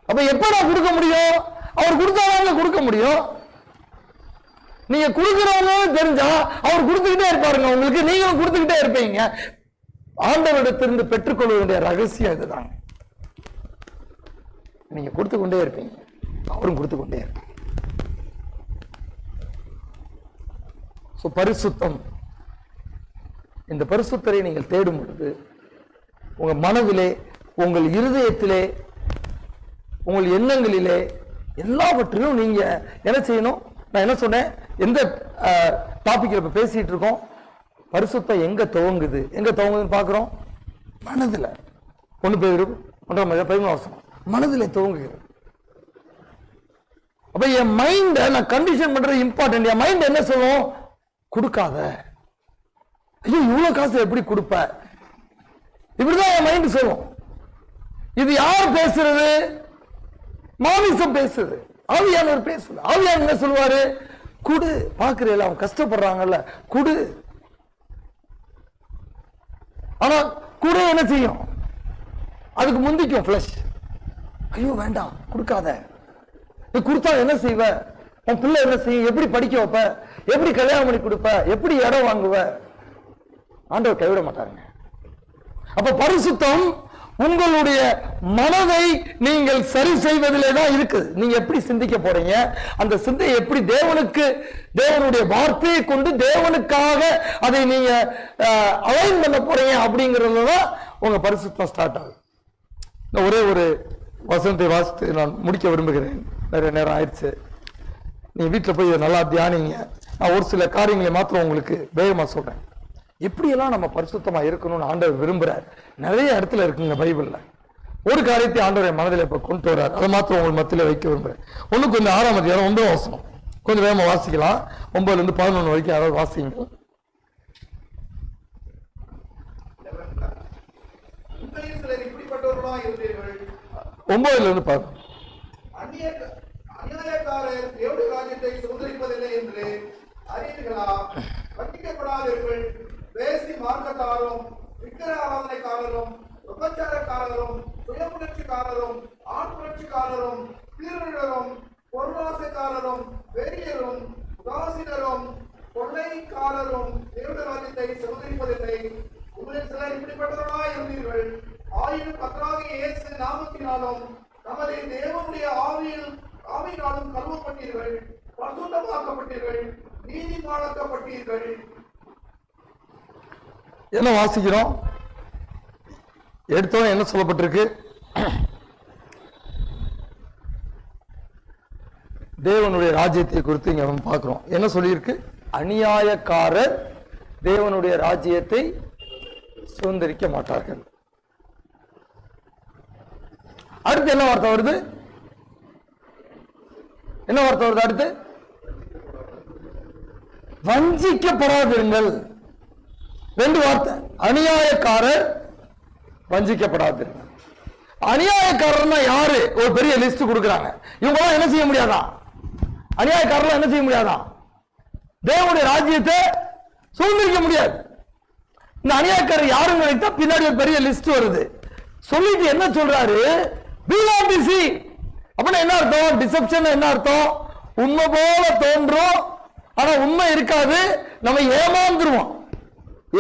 அப்ப எப்ப நான் கொடுக்க முடியும்? அவர் கொடுத்தாலும் கொடுக்க முடியும். நீங்க கொடுக்கிறவங்க தெரிஞ்சா அவர் கொடுத்துக்கிட்டே இருப்பாருங்க உங்களுக்கு, நீங்களும் கொடுத்துக்கிட்டே இருப்பீங்க. ஆண்டவரிடத்திலிருந்து பெற்றுக்கொள்ள வேண்டிய ரகசியம் இதுதாங்க. நீங்க கொடுத்து கொண்டே இருப்பீங்க, அவரும் கொடுத்து கொண்டே இருப்பீங்க. பரிசுத்தம், இந்த பரிசுத்தரை நீங்கள் தேடும் பொழுது உங்க மனதிலே, உங்கள் இருதயத்திலே, உங்கள் எண்ணங்களிலே எல்லாவற்றிலும் நீங்க என்ன செய்யணும்? நான் என்ன சொன்னேன், எந்த டாபிக் இப்ப பேசிட்டு இருக்கோம்? பரிசுத்தம் எங்க துவங்குது, எங்க துவங்குதுன்னு பாக்குறோம்? மனதுல. 1 பேதுரு 1:11 மனதிலே துவங்குகிறது. அப்ப என் மைண்ட நான் கண்டிஷன் பண்றது இம்பார்ட்டன்ட். என் மைண்ட் என்ன சொல்லும்? கொடுக்காத, ஐயோ இவ்வளவு காசு எப்படி கொடுப்ப, இப்படிதான் என் மைண்ட் சொல்லும். இது யார் பேசுறது? மாமிசம் பேசுது, ஆவியானவர் பேசுது. ஆவியானவர் என்ன சொல்லுவாரு? குடு, பாக்குறீங்களா அவங்க கஷ்டப்படுறாங்கல்ல, குடு. ஆனா குடு என்ன செய்யும்? அதுக்கு முந்திக்கும் ஃபிளஷ். ஐயோ வேண்டாம், கொடுக்காத. நீ கொடுத்தா என்ன செய்வ? உன் பிள்ளை என்ன செய்யும்? எப்படி படிக்க வைப்ப? எப்படி கல்யாணம் பண்ணி கொடுப்ப? எப்படி இடம் வாங்குவ? ஆண்டவர் கைவிட மாட்டாருங்க. அப்ப பரிசுத்தம் உங்களுடைய மனதை நீங்கள் சரி செய்வதிலே தான் இருக்குது. நீங்க எப்படி சிந்திக்க போறீங்க, அந்த சிந்தையை எப்படி தேவனுக்கு, தேவனுடைய வார்த்தையை கொண்டு தேவனுக்காக அதை நீங்க அலைன் பண்ண போறீங்க அப்படிங்கிறதுல தான் உங்க பரிசுத்தம் ஸ்டார்ட் ஆகும். ஒரே ஒரு வசனத்தை வாசித்து நான் முடிக்க விரும்புகிறேன். நிறைய நேரம் ஆயிடுச்சு. நீ வீட்டில் போய் இதை நல்லா தியானிங்க. நான் ஒரு சில காரியங்களை மாத்திரம் உங்களுக்கு வேகமா சொல்றேன். எப்படியெல்லாம் நம்ம பரிசுத்தமா இருக்கணும்னு ஆண்டவர் விரும்புறார். நிறைய இடத்துல இருக்குங்க பைபிள்ல. ஒரு காரியத்தை ஆண்டவர் மனதில் இப்ப கொண்டு வர்றார். அதை மாத்திரம் உங்களுக்கு மத்தியில வைக்க விரும்புறேன். ஒண்ணு கொஞ்சம் 6ஆம் அதிகாரம் 9ஆம் வசனம் கொஞ்சம் வேகமா வாசிக்கலாம். 9ல இருந்து 11 வரைக்கும் யாராவது வாசிங்க. இப்படிப்பட்டவர்களாய் இருந்தீர்கள். 9ல இருந்து 11. அநியாயக்காரர் தேவனுடைய ராஜ்யத்தை சுதந்திரிப்பதில்லை என்று அறிவீர்களா? வஞ்சிக்கப்படாதீர்கள். வேசி மார்க்கத்தாரும், விக்கிர ஆராதனைக்காரரும், விபச்சாரக்காரரும், சுயமுணர்ச்சிக்காரரும், ஆண் புணர்ச்சிக்காரரும், தீர்வரும், பொருளாசைக்காரரும், வெறியரும், உதாசீனரும், கொள்ளைக்காரரும் தேவனுடைய ராஜ்யத்தை சுதந்திரிப்பதில்லை. உங்களில் சிலர் இப்படிப்பட்டவர்களாய் இருந்தீர்கள். ஆயினும் கர்த்தராகிய இயேசு நாமத்தினாலும் நமது தேவனுடைய ஆவியினாலும் கழுவப்பட்டீர்கள், பரிசுத்தமாக்கப்பட்டீர்கள், நீதிமானாக்கப்பட்டீர்கள். என்ன வாசிக்கிறோம்? எடுத்தோம் என்ன சொல்லப்பட்டிருக்கு? தேவனுடைய ராஜ்யத்தை குறித்து இங்க நம்ம பார்க்கிறோம். என்ன சொல்லியிருக்கு? அநியாயக்காரர் தேவனுடைய ராஜ்யத்தை சுதந்திரிக்க மாட்டார்கள். அடுத்து என்ன வார்த்தை வருது? என்ன வார்த்தை வருது அடுத்து? வஞ்சிக்கப்படாதிருங்கள். 2 வார்த்தை. அநியாயக்காரர், வஞ்சிக்கப்படாதிருங்கள். அநியாயக்காரர்னா யாரு? ஒரு பெரிய லிஸ்ட் கொடுக்குறாங்க. இவங்க என்ன செய்ய முடியாதா? அநியாயக்காரர்லாம் என்ன செய்ய முடியாதா? தேவனுடைய ராஜ்யத்தை சுதந்திரிக்க முடியாது. இந்த அநியாயக்காரர் யாருன்னு நினைத்தா பின்னாடி ஒரு பெரிய லிஸ்ட் வருது. சொல்லிட்டு என்ன சொல்றாரு? be not deceived. அப்படின்னா என்ன அர்த்தம்? டிசெப்ஷன் என்ன அர்த்தம்? உண்மை போல தோன்றும், ஆனா உண்மை இருக்காது. நம்ம ஏமாந்துருவோம்.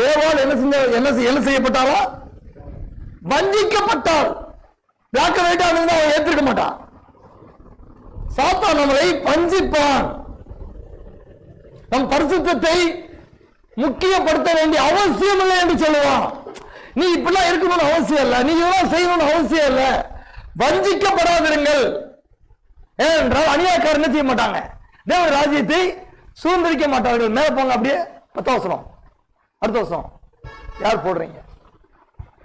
ஏவாள் என்ன செய்யப்பட்டாரா? வஞ்சிக்கப்பட்டால். பிளாக் அண்ட் ஒயிட்டா அவன் ஏற்றிருக்க மாட்டான். சாத்தான் நம்மளை வஞ்சிப்பான். நம் பரிசுத்தத்தை முக்கியப்படுத்த வேண்டிய அவசியம் இல்லை என்று சொல்லுவான். நீ இப்படிலாம் இருக்கணும்னு அவசியம் இல்லை, நீ இதெல்லாம் செய்யணும்னு அவசியம் இல்லை. வஞ்சிக்கப்படாதிருங்கள். ஏனென்றால் அநியாயக்காரர் என்ன செய்ய மாட்டாங்க? தேவ ராஜ்யத்தை சுதந்திரிக்க மாட்டார்கள். மேல போங்க அப்படியே 10ஆம் வசனம். அடுத்த வசனம் யார் போடுறீங்க?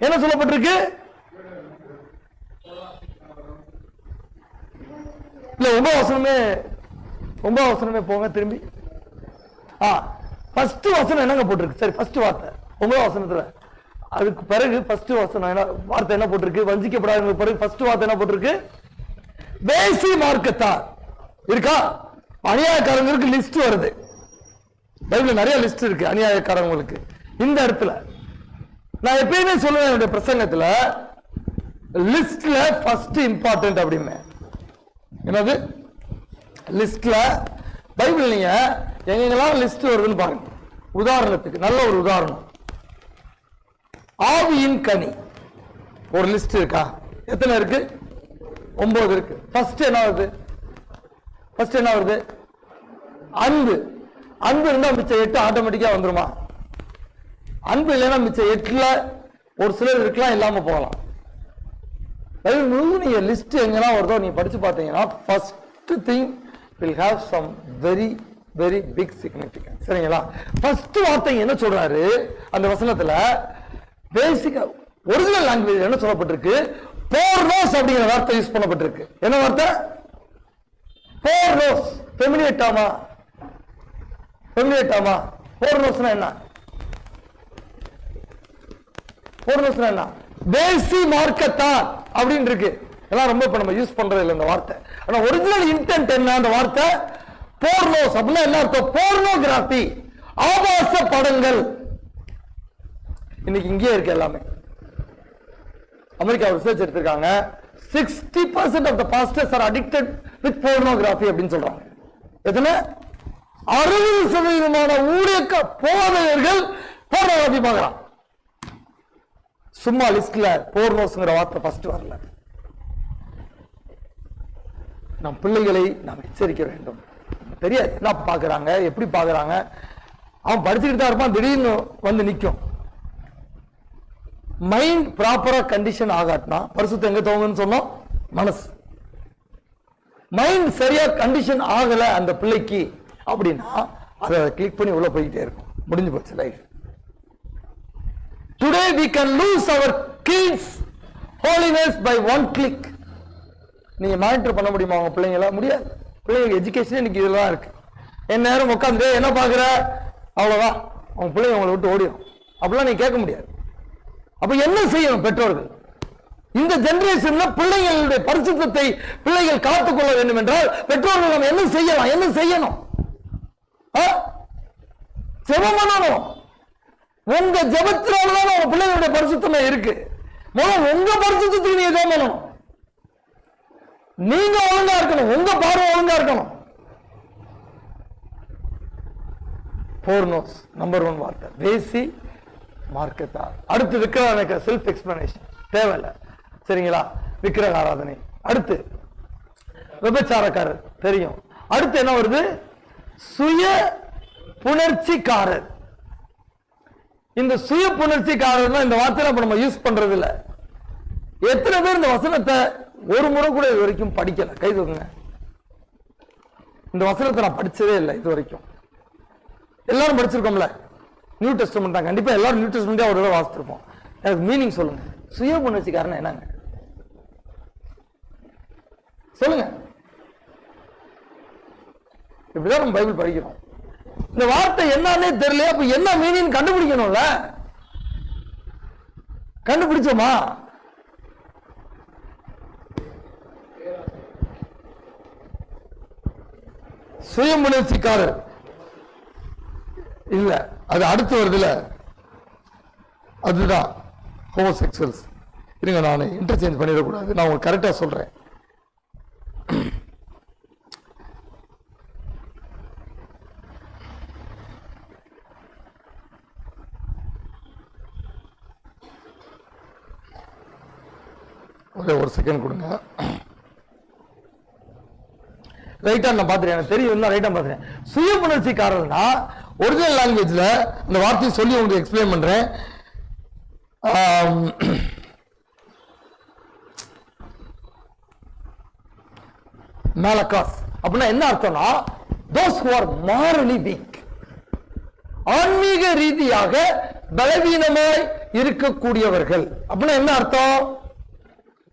என்ன சொல்லப்பட்டிருக்கு? இல்ல 9ஆம் வசனமே போங்க திரும்பி. ஃபர்ஸ்ட் வசனம் என்னங்க போட்டிருக்கு? சரி, ஃபர்ஸ்ட் வார்த்தை 9ஆம் வசனத்துல. அதுக்கு பிறகு ஃபர்ஸ்ட் வசனம் என்ன வார்த்தை என்ன போட்டிருக்கு? வஞ்சிக்கப்படாத பிறகு ஃபர்ஸ்ட் வார்த்தை என்ன போட்டிருக்கு? வேசி மார்க்கத்தார் இருக்கா? அநியாயக்காரங்களுக்கு லிஸ்ட் வருது. பைபிள்ல நிறைய லிஸ்ட் இருக்கு அநியாயக்காரங்களுக்கு. இந்த இடத்துல நான் எப்பயுமே சொல்லுவேன் என்னுடைய பிரசங்கத்துல, லிஸ்ட்ல ஃபர்ஸ்ட் இம்பார்ட்டன்ட் அப்படின்னு. என்னது லிஸ்ட்ல? பைபிள் நீங்க எங்கெங்கெல்லாம் லிஸ்ட் வருதுன்னு பாருங்க. உதாரணத்துக்கு நல்ல ஒரு உதாரணம், ஆவியின் கனி ஒரு லிஸ்ட் இருக்கா? எத்தனை இருக்கு? 9 இருக்கு. ஃபர்ஸ்ட் என்ன வருது? ஃபர்ஸ்ட் என்ன வருது? அன்பு. அன்பு இருந்தா மிச்சம் 8 ஆட்டோமேட்டிக்கா வந்துருமா? அன்பு இல்லைன்னா மிச்சம் 8ல ஒரு சிலர் இருக்கலாம், இல்லாம போகலாம். நீங்க லிஸ்ட் எங்கெல்லாம் வருதோ நீங்க படிச்சு பார்த்தீங்கன்னா first thing will have some very very big significance. சரிங்களா? ஃபர்ஸ்ட் வார்த்தை என்ன சொல்றாரு அந்த வசனத்துல? பேசிக்கா ஒரிஜினல் லாங்குவேஜ் என்ன சொல்லப்பட்டிருக்கு? போர்னோஸ் அப்படிங்கிற வார்த்தை யூஸ் பண்ணப்பட்டிருக்கு. என்ன வார்த்தை? போர்னோஸ். ஃபெமினியேட்டாமா? ஃபெமினியேட்டாமா? போர்னோஸ்னா என்ன? போர்னோஸ்னா என்ன? வேசி மார்க்கத்தார் அப்படின்னு இருக்கு. எல்லாம் ரொம்ப இப்ப நம்ம யூஸ் பண்றது இல்லை இந்த வார்த்தை. ஆனா ஒரிஜினல் இன்டென்ட் என்ன? அந்த வார்த்தை போர்னோஸ் அப்படின்னா என்ன அர்த்தம்? போர்னோகிராபி, ஆபாச படங்கள். இன்னைக்கு இங்கே இருக்கு எல்லாமே. அமெரிக்கா ரிசர்ச் எடுத்திருக்காங்க, 60% of the pastors are addicted with pornography அப்படின்னு சொல்றாங்க. எத்தனை? 60% ஊழியக்க போதகர்கள் போர்னோகிராபி பார்க்கறான். சும்மா லிஸ்ட்ல போர்னோஸ்ங்கிற வார்த்தை ஃபர்ஸ்ட் வரல. நம் பிள்ளைகளை நாம் எச்சரிக்க வேண்டும். தெரியாது என்ன பார்க்கறாங்க, எப்படி பார்க்கறாங்க. அவன் படிச்சுக்கிட்டு தான் இருப்பான், திடீர்னு வந்து நிற்கும். மைண்ட் ப்ராப்பரா கண்டிஷன் ஆகாட்டினா பரிசுத்தம் எங்க தோங்குன்னு சொன்னோம்? மனசு. மைண்ட் சரியா கண்டிஷன் ஆகல அந்த பிள்ளைக்கு அப்படின்னா அதை கிளிக் பண்ணி உள்ள போய்கிட்டே இருக்கும். முடிஞ்சு போச்சு life. Today we can lose our kids holiness by one click. நீங்க மானிட்டர் பண்ண முடியுமா உங்க பிள்ளைங்கள? முடியாது. பிள்ளைங்க எஜுகேஷன் இன்னைக்கு இதெல்லாம் இருக்கு. என் நேரம் உட்காந்து என்ன பாக்குற அவ்வளவுதான், அவங்க பிள்ளைங்க உங்களை விட்டு ஓடிடும். அப்படிலாம் நீங்க கேட்க முடியாது. அப்ப என்ன செய்யணும் பெற்றோர்கள்? இந்த ஜெனரேஷன்ல பிள்ளைகளுடைய பரிசுத்தத்தை பிள்ளைகள் காத்துக்கொள்ள வேண்டும் என்றால் பெற்றோர்கள் நம்ம என்ன செய்யலாம்? என்ன செய்யணும்? ஜெபம் பண்ணணும். உங்க ஜெபத்தினாலதான் உங்க பிள்ளைகளுடைய பரிசுத்தமே இருக்கு. முதல்ல உங்க பரிசுத்தத்துக்கு நீங்க ஜெபம் பண்ணணும். நீங்க ஒழுங்கா இருக்கணும், உங்க பார்வை ஒழுங்கா இருக்கணும். போர்னோஸ் நம்பர் 1 வார்த்தை. வேசி மார்க்கெட்டா. அடுத்து விக்கிரக செல்ஃப் எக்ஸ்பிளனேஷன் தேவையில்லை, சரிங்களா? விக்கிரக ஆராதனை. அடுத்து விபச்சாரக்காரர் தெரியும். அடுத்து என்ன வருது? சுய புணர்ச்சிக்காரர். இந்த சுய புணர்ச்சிக்காரர் இந்த வார்த்தை நம்ம யூஸ் பண்றது இல்ல. எத்தனை பேர் இந்த வசனத்தை ஒரு முறை கூட இது வரைக்கும் படிக்கல? கை தூக்குங்க. இந்த வசனத்தை நான் படிச்சதே இல்லை இது வரைக்கும். எல்லாரும் படிச்சிருக்கோம்ல, நியூ டெஸ்டமெண்ட் தான். கண்டிப்பா எல்லாரும் நியூ டெஸ்டமெண்ட் ஒரு தடவை வாசிச்சிருப்போம். எனக்கு மீனிங் சொல்லுங்க. சுய புணர்ச்சிக்காரன் என்னங்க சொல்லுங்க. இப்படிதான் நம்ம பைபிள் படிக்கிறோம். இந்த வார்த்தை என்னன்னே தெரியல. அப்ப என்ன மீனிங் கண்டுபிடிக்கணும்ல. கண்டுபிடிச்சோமா? சுய முயற்சிக்காரர் இல்ல, அது அடுத்து வருதுல, அதுதான் ஹோமோசெக்சுவல்ஸ். இருங்க, நான் இன்டர்சேஞ்ச் பண்ணிடக்கூடாது, நான் உங்களுக்கு கரெக்டா சொல்றேன். ஒரே ஒரு செகண்ட் கொடுங்க. ரைட்டா நான் பாத்துறேன், எனக்கு தெரியும், ரைட்டா பாத்துறேன். சுய புணர்ச்சிக்காரர்னா ஒரிஜினல் லாங்குவேஜ்ல அந்த வார்த்தையை சொல்லி உங்களுக்கு எக்ஸ்பிளைன் பண்றேன். மேலகாஸ் அப்படின்னா என்ன அர்த்தம்னா, those who are morally weak, ஆன்மீக ரீதியாக பலவீனமாய் இருக்கக்கூடியவர்கள் அப்படின்னா என்ன அர்த்தம்?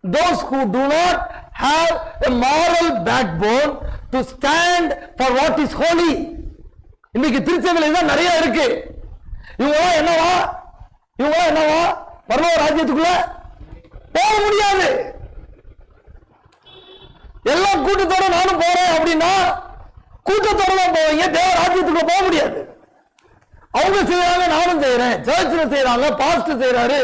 those who do not have a moral backbone to stand for what is holy. இன்னைக்கு திருச்சபையில தான் நிறைய இருக்கு. இவங்க என்னவா பரலோக ராஜ்யத்துக்குள்ள போக முடியாது. எல்லா கூட்டத்தோட நானும் போறேன் அப்படின்னா கூட்டத்தோட தான் போவீங்க, தேவ ராஜ்யத்துக்குள்ள போக முடியாது. அவங்க செய்யறாங்க, நானும் செய்யறேன், சர்ச்சில் செய்யறாங்க, பாஸ்டர் செய்யறாரு.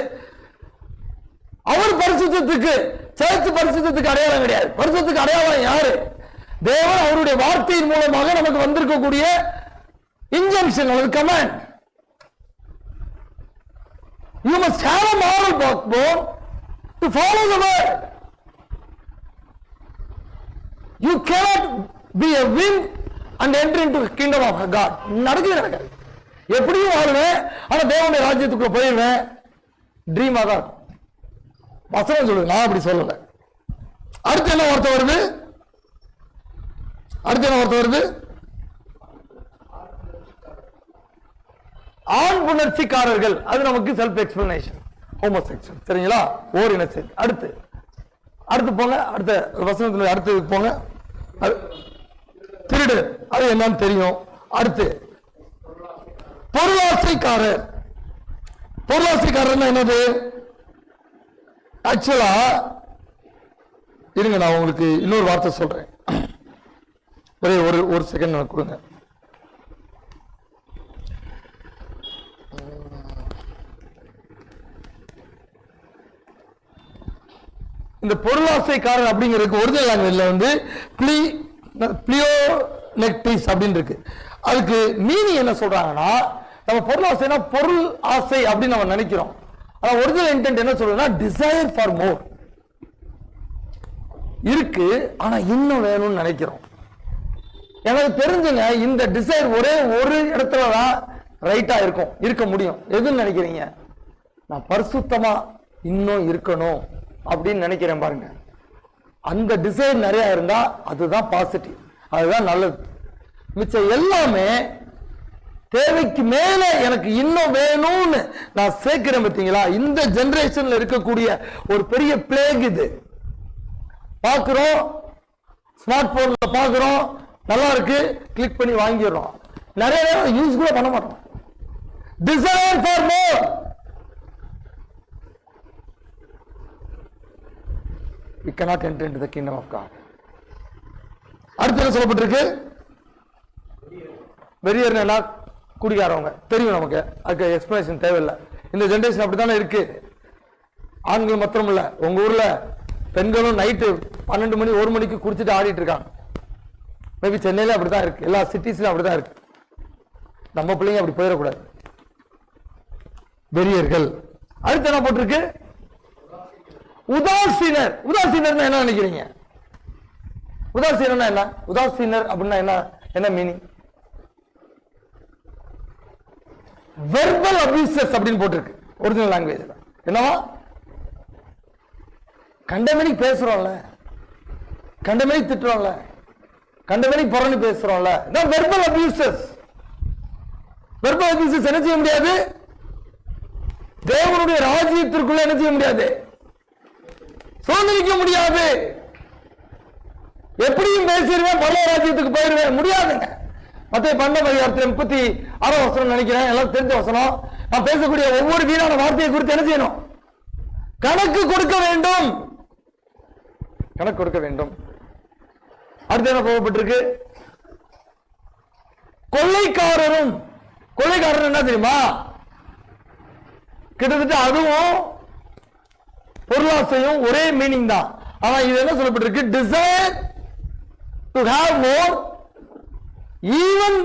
அவர் பரிசுத்தத்துக்கு, சர்ச் பரிசுத்தத்துக்கு அடையாளம் கிடையாது. பரிசுத்தத்துக்கு அடையாளம் யாரு? தேவன் அவருடைய வார்த்தையின் மூலமாக நமக்கு வந்திருக்கக்கூடிய இன்ஜெக்ஷன், ஒரு command. You must have a moral backbone to follow the word. You cannot be a wind and enter into the kingdom of God. நடக்காது. எப்படியும் வாழ்வேன், ஆனா தேவனுடைய ராஜ்யத்துக்குள்ள போயிடுவேன். ட்ரீமா தான் வசனம் சொல்லுங்க, நான் அப்படி சொல்லல. அடுத்து என்ன வார்த்தை வருது? ஆண் புணர்ச்சிக்காரர்கள், அது நமக்கு செல்ஃப் எக்ஸ்பிளனேஷன், ஹோமோசெக்சுவல், சரிங்களா? ஓர் இனச்சேர். அடுத்து போங்க, அடுத்த வசனத்துல அடுத்து போங்க. திருடு, அது என்னன்னு தெரியும். அடுத்து பொருளாசைக்காரர். பொருளாசைக்காரர் என்னது? ஆக்சுவலா இருங்க, நான் உங்களுக்கு இன்னொரு வார்த்தை சொல்றேன். ஒரே ஒரு செகண்ட் எனக்கு கொடுங்க. இந்த பொருளாசைக்காரன் அப்படிங்கிறதுக்கு ஒரிஜினல் லாங்குவேஜ்ல வந்து பிளியோனெக்டிஸ் அப்படின்னு இருக்கு. அதுக்கு மீனிங் என்ன சொல்றாங்கன்னா, நம்ம பொருளாசைனா பொருள் ஆசை அப்படின்னு நம்ம நினைக்கிறோம். ஆனா ஒரிஜினல் இன்டென்ட் என்ன சொல்றதுன்னா டிசைர் ஃபார் மோர் இருக்கு, ஆனா இன்னும் வேணும்னு நினைக்கிறோம். எனக்கு தெரிஞ்சுங்க, இந்த டிசைர் ஒரே ஒரு இடத்துல தான் ரைட்டா இருக்க முடியும். எதுன்னு நினைக்கிறீங்க? நான் பரிசுத்தமா இன்னும் இருக்கணும் அப்படின்னு நினைக்கிறேன் பாருங்க. அந்த டிசைர் நிறைய இருந்தா அதுதான் பாசிட்டிவ், அதுதான் நல்லது. மிச்சம் எல்லாமே தேவைக்கு மேல எனக்கு இன்னும் வேணும்னு நான் சேர்க்கிறேன். பார்த்தீங்களா, இந்த ஜெனரேஷன்ல இருக்கக்கூடிய ஒரு பெரிய பிளேக் இது. பார்க்கிறோம், ஸ்மார்ட் போன்ல பார்க்கிறோம், நல்லா இருக்கு, கிளிக் பண்ணி வாங்கிடுறோம். நிறைய நேரம் யூஸ் கூட பண்ண மாட்டோம். Desire for more. We cannot enter into the kingdom of God. அடுத்து என்ன சொல்லப்பட்டிருக்கு? வெறியர்னா குடிக்காரவங்க தெரியும் நமக்கு, அதுக்கு எக்ஸ்பிளனேஷன் தேவையில்லை. இந்த ஜெனரேஷன் அப்படித்தானே இருக்கு. ஆண்கள் மாத்திரம் இல்ல, உங்க ஊர்ல பெண்களும் நைட்டு 12 மணி 1 மணிக்கு குடிச்சிட்டு ஆடிட்டு இருக்காங்க. மேபி சென்னையில அப்படிதான் இருக்கு, எல்லா சிட்டிஸ்லயும் அப்படிதான் இருக்கு. நம்ம பிள்ளைங்க அப்படி போயிடக்கூடாது. வெறியர்கள். அடுத்து என்ன போட்டிருக்கு? உதாசீனர். உதாசீனர் என்ன நினைக்கிறீங்க? உதாசீனர் என்ன? உதாசீனர் அப்படின்னா என்ன மீனிங்? வெர்பல் அபியூசஸ் அப்படின்னு போட்டிருக்கு ஒரிஜினல் லாங்குவேஜ்ல. என்னவா? கண்டமேனி பேசுறோம்ல, கண்டமேனி திட்டுறோம்ல, கண்டமேனி புறணி பேசுறோம்ல, வெர்பல் அபியூசஸ். வெர்பல் அபியூசஸ் என்ன செய்ய முடியாது? தேவனுடைய ராஜ்யத்திற்குள்ள என்ன செய்ய முடியாது? சுதந்திரிக்க முடியாது. எப்படியும் பேசிடுவேன், பரலோக ராஜ்யத்துக்கு போயிடுவேன், முடியாதுங்க. மத்திய 12:36 வசனம் நினைக்கிறேன், எல்லாம் தெரிஞ்ச வசனம். நான் பேசக்கூடிய ஒவ்வொரு வீணான வார்த்தையை குறித்து என்ன செய்யணும்? கணக்கு கொடுக்க வேண்டும். கணக்கு கொடுக்க வேண்டும். அடுத்து என்ன போகப்பட்டிருக்கு? கொள்ளைக்காரரும். கொள்ளைக்காரன் என்ன தெரியுமா? கிட்டத்தட்ட அதுவும் பொருளாசையும் ஒரே மீனிங் தான். ஆனா இது என்ன சொல்லப்பட்டிருக்கு? Desire to have more even